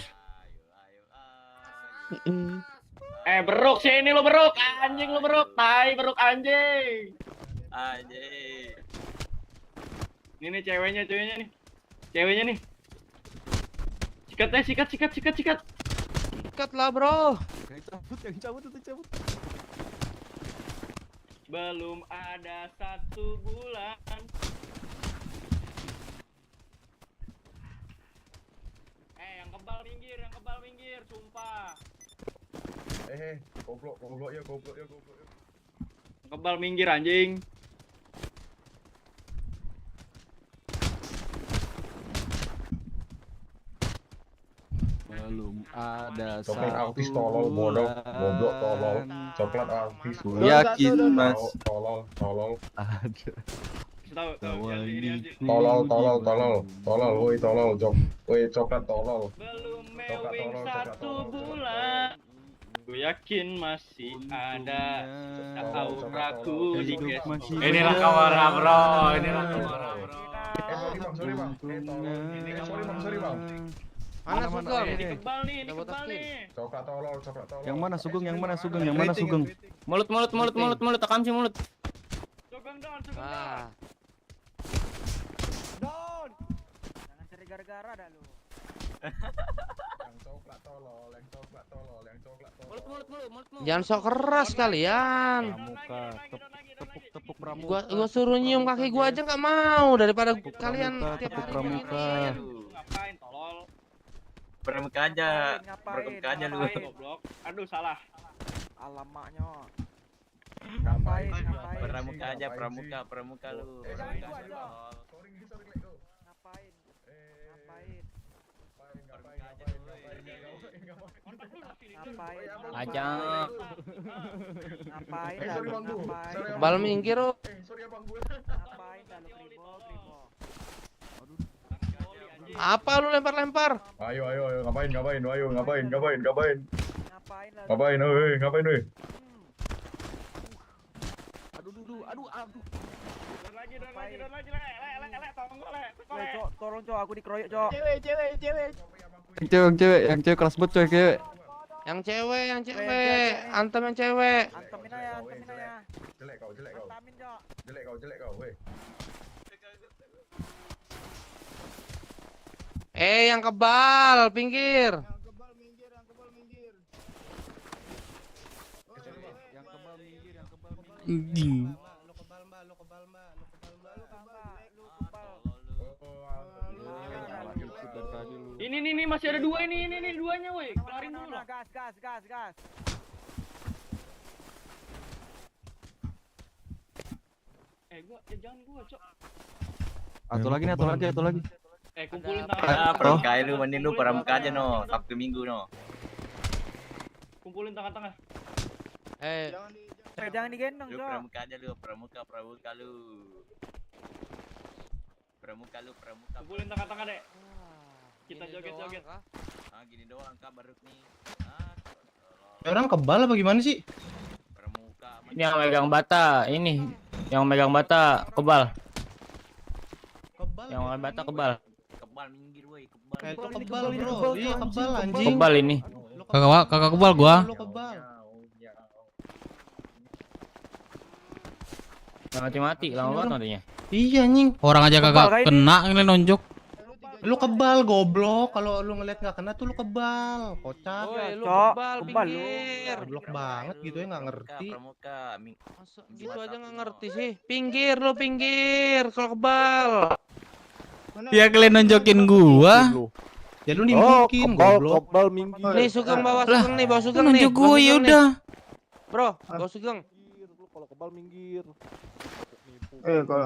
Beruk sini lo beruk, anjing lo beruk, tai beruk anjing. Anjing. Ini nih ceweknya nih. Ceweknya nih. Sikat. Sikat lah bro. Yang cabut. Belum ada 1 bulan. Yang kebal minggir, sumpah. Goblok ya. Kebal minggir anjing. Belum ada Coklat satu artis tolol bodoh, goblok tolol. bulan. Coklat artis. Yakin, Tolol, Mas? Tolol. Ada. tahu tahu. Tolol, woi tolol, woi coklat tolol. Belum mewing 1 bulan. Gue yakin masih ada auraku di Inilah Kamora bro, inilah Kamora bro. Sorry bang. Sorry bang. Mana Sugeng? Ini kebal nih. Coklat tolol. Yang mana Sugeng? Yang mana Sugeng? Mulut, tekan sih mulut. Sugeng down. Ah. Jangan cari gara-gara dah lu. Yang coklat tolol. Mulut. Jangan sok keras kalian. Pramuka, tepuk pramuka. Gua suruh nyium kaki gua aja nggak mau daripada kalian tiap Tepuk hari. pramuka. Ngapain tolol? Pramuka aja lu. Goblok. Aduh salah. Alamaknya. Ngapain? Pramuka aja, pramuka lu. Ajak. Bal minggir lu. Apa lu lempar-lempar? Ayo, ngapain, ngapain, woi. Aduh. Lagi, le. Tolong cok, aku dikeroyok cok. Yang cewek keras banget coy, cewek. Yang cewek. Antem yang cewek. Antemin aja. Jelek kau. Antamin cok. Jelek kau, woi. Yang kebal, pinggir. Anjing. Ini masih ada 2 ini duanya woi. Kelarin dulu. Gas. Jangan gua, Cok. Atau lagi. Kumpulin tangan. Pramuka lu mending lu pramuka aja no, Sabtu Minggu no. Kumpulin tangan-tangan. Jangan digendong Lu cok. pramuka aja lu, pramuka lu. Kumpulin tangan-tangan, Dek. Kita joget-joget. Gini doang Kak baru nih. Orang kebal apa gimana sih? Ini yang megang bata, yang megang bata kebal. Yang megang bata kebal. Kebal minggir woi, Itu kebal bro, iya kebal anjing. Kebal ini. Kakak kebal gua. Lu kebal. Mati, lama banget matinya. Iya anjing. Orang aja kagak kena ngeliat nonjok. Lu kebal goblok, kalau lu ngeliat nggak kena tuh lu kebal, kocak. Lu kebal, lu. pinggir. Goblok banget gitu ya nggak ngerti. Masa gitu aja nggak ngerti sih. Pinggir lu pinggir, kalau kebal. Ya kalian nonjokin gua. Ya lu nimbukin goblok. Kebal minggir. Nih Sugeng bawa Sugeng nih, bawa Sugeng nih. Nonjok gua ya udah. Bro, bawa Sugeng. Kalau kebal minggir.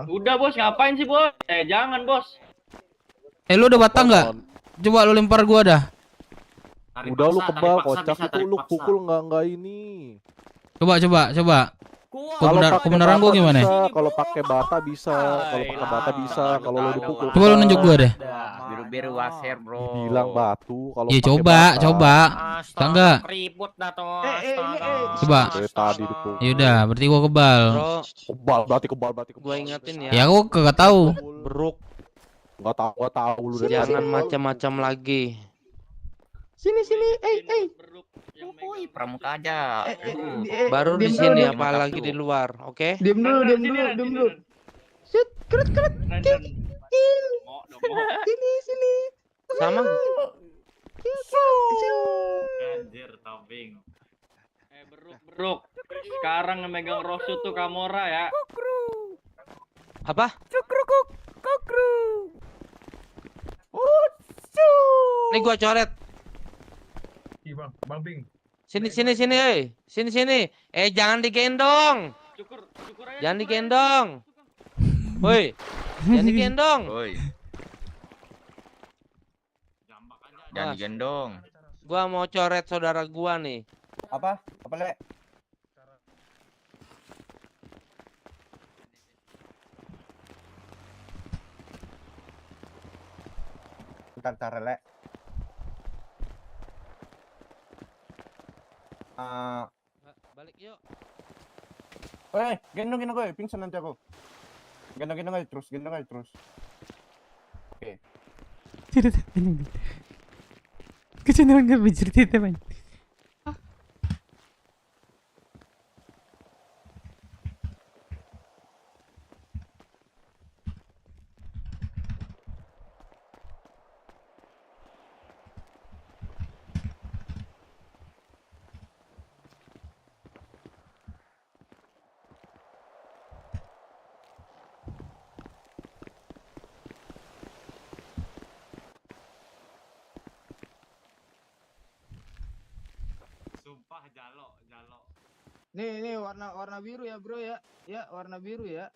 Udah, Bos, ngapain sih, Bos? Jangan, Bos. Lu udah batang nggak? Coba lu lempar gua dah. Udah lu kebal kocak itu lu pukul nggak ini. Coba. Kebenaran gua gimana? Kalau pakai bata bisa, kalau lu dipukul. Coba lu nunjuk gua deh. Biru-biru wasir, Bro. Bilang batu kalau Iya pakai coba. Astaga, Enggak. keriput dah tuh. Coba. Tadi dipukul. Ya udah, berarti gua kebal. Bro, berarti kebal. gua ingetin ya. Ya aku kagak tahu. Beruk. Gua tahu lu dari Jangan tadi. macam-macam lagi. Sini. Pramuka aja. Baru di sini apalagi di luar, oke? Diam dulu. Sit, kerut. Sini. Sama. Anjir, toping. Beruk. Sekarang yang megang Rosu tuh Kamora ya. Apa? Cukruk. Nih gua coret. Bang Bing. Sini. Sini. Jangan digendong. Jangan digendong. Woi. Jangan digendong. Jangan digendong. Gua mau coret saudara gua nih. Apa le? Jakarta Relek. Balik yuk. Gendong gue, pingsan nanti aku. Gendong aja terus. Oke. Cerita panjang. Kecenderungan gak bercerita panjang. Sumpah jalo. Nih warna biru ya bro ya. Ya warna biru ya.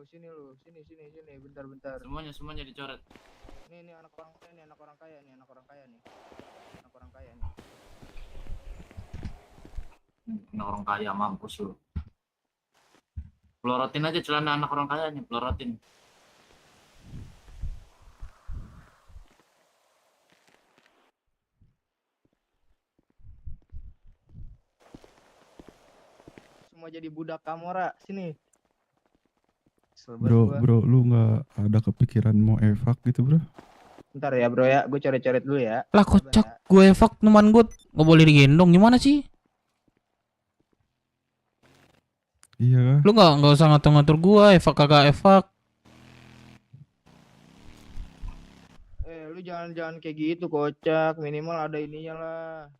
Sini lu, sini, bentar. Semuanya dicoret. Nih anak orang kaya nih. Anak orang kaya nih. Anak orang kaya mampus lu. Pelorotin aja celana anak orang kaya nih, pelorotin. Semua jadi budak Kamora, sini. Bro, lu nggak ada kepikiran mau evak gitu, bro? Bentar ya bro ya, gue coret-coret dulu ya. Lah kocak, gue evak teman gue nggak boleh digendong, gimana sih? Iya. Lu nggak usah ngatur-ngatur gue, evak kagak evak. Lu jangan kayak gitu kocak, minimal ada ininya lah.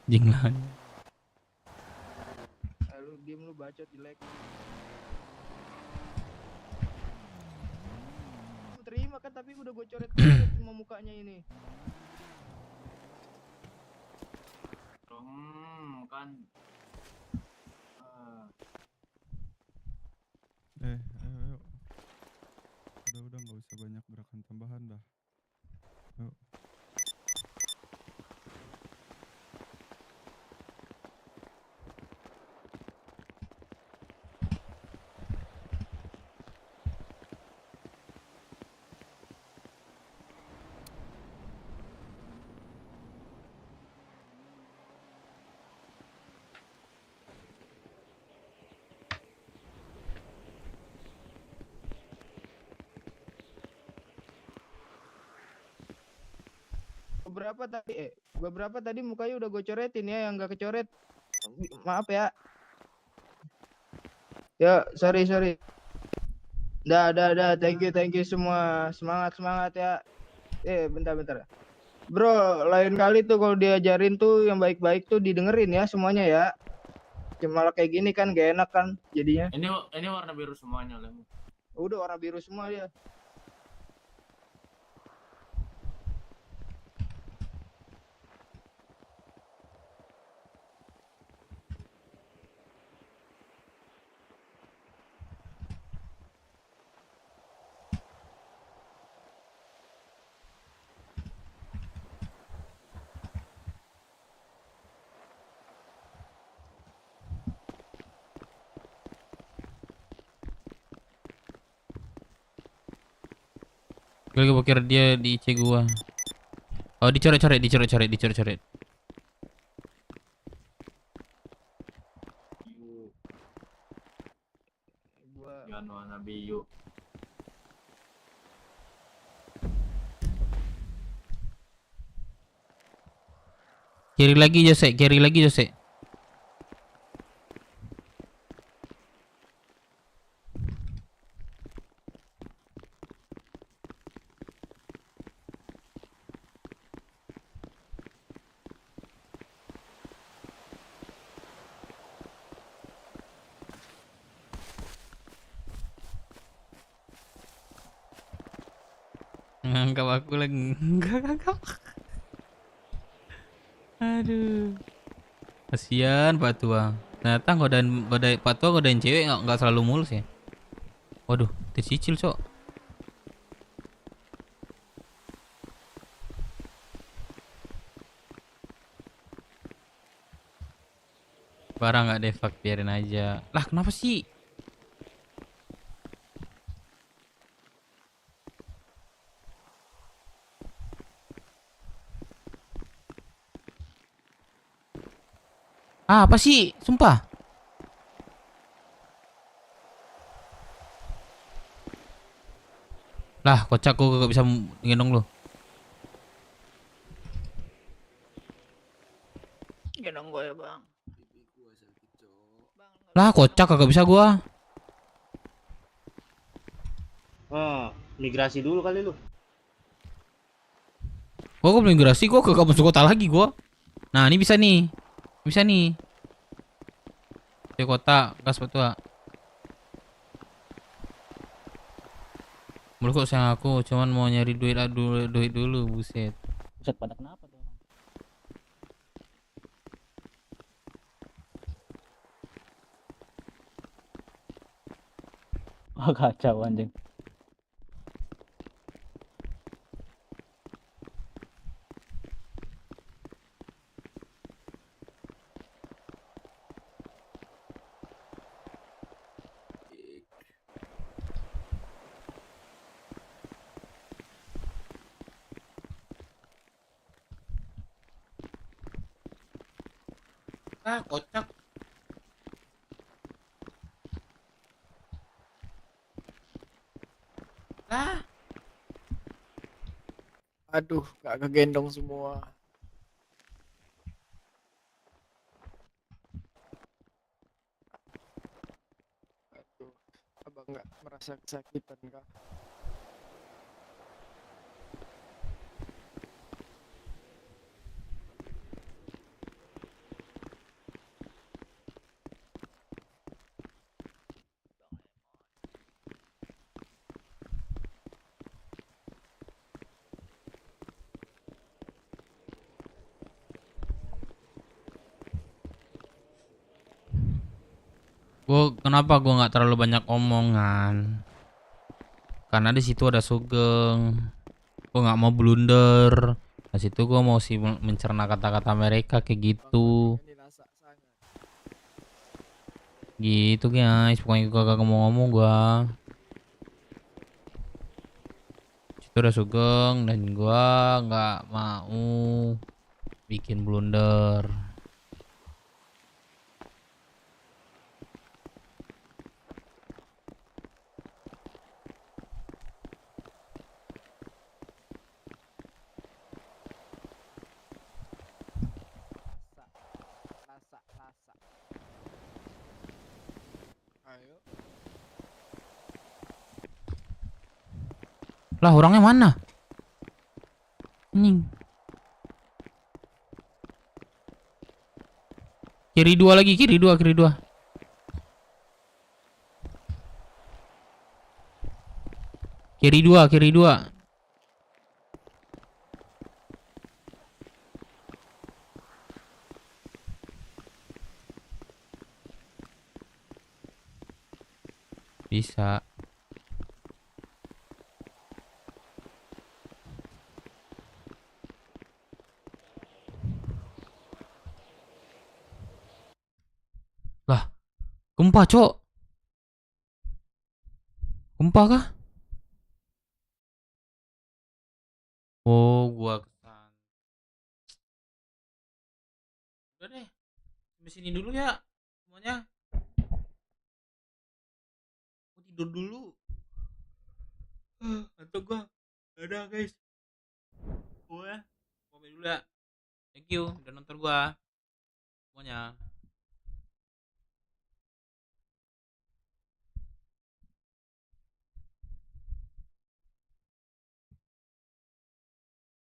Jinglan. Lu diem lu bacot jelek. Terima kan tapi udah gue coret semua mukanya ini. Kan. Ayo. Udah nggak usah banyak gerakan tambahan dah. Yuk. Beberapa tadi mukanya udah gue coretin ya, yang nggak kecoret maaf ya. Ya sorry. Dah, thank you semua, semangat ya. Bentar. Bro, lain kali tuh kalau diajarin tuh yang baik-baik tuh didengerin ya semuanya ya. Cuma kayak gini kan gak enak kan jadinya. Ini warna biru semuanya, Lem. Udah warna biru semua dia. Gue kira dia di IC gua. Oh, dicoret-coret. Jangan warna biru. Kiri lagi Jose. Nganggap aku lagi. Enggak. Aduh. Kasihan Pak Tua. Ternyata godain Pak Tua godain cewek nggak selalu mulus ya. Waduh, tercicil, Cok. Barang nggak defak, biarin aja. Lah, kenapa sih? Ah, apa sih? Sumpah. Lah, kocak gua gak bisa gendong lu. Gendong gue ya bang. Lah, kocak kagak bisa gua. Oh, migrasi dulu kali lu. Gua belum migrasi, gua kagak masuk kota lagi gua. Nah, ini bisa nih. Bisa nih. Di kota, gas Pak Tua. Mulu kok sayang aku, cuman mau nyari duit dulu, buset. Buset, pada kenapa tuh? Wah, kacau anjing. Ah, kocak. Ah. Aduh, gak kegendong semua. Aduh, abang gak merasa kesakitan kah? Kenapa gua nggak terlalu banyak omongan? Karena di situ ada Sugeng. Gua nggak mau blunder. Di situ gua mau mencerna kata-kata mereka kayak gitu. Gitu guys, pokoknya gua gak ngomong-ngomong gua. Situ ada Sugeng dan gua nggak mau bikin blunder. Ayo. Lah, orangnya mana? Anjing. Kiri dua lagi, kiri dua. Kiri dua. Bisa. Lah, gempa, Cok. Gempa kah? Oh, gua kesan. Udah deh. Sampai sini dulu ya semuanya. Mau tidur dulu. Ngantuk gua. Dadah, guys. Gua pamit dulu ya. Thank you udah nonton gua semuanya.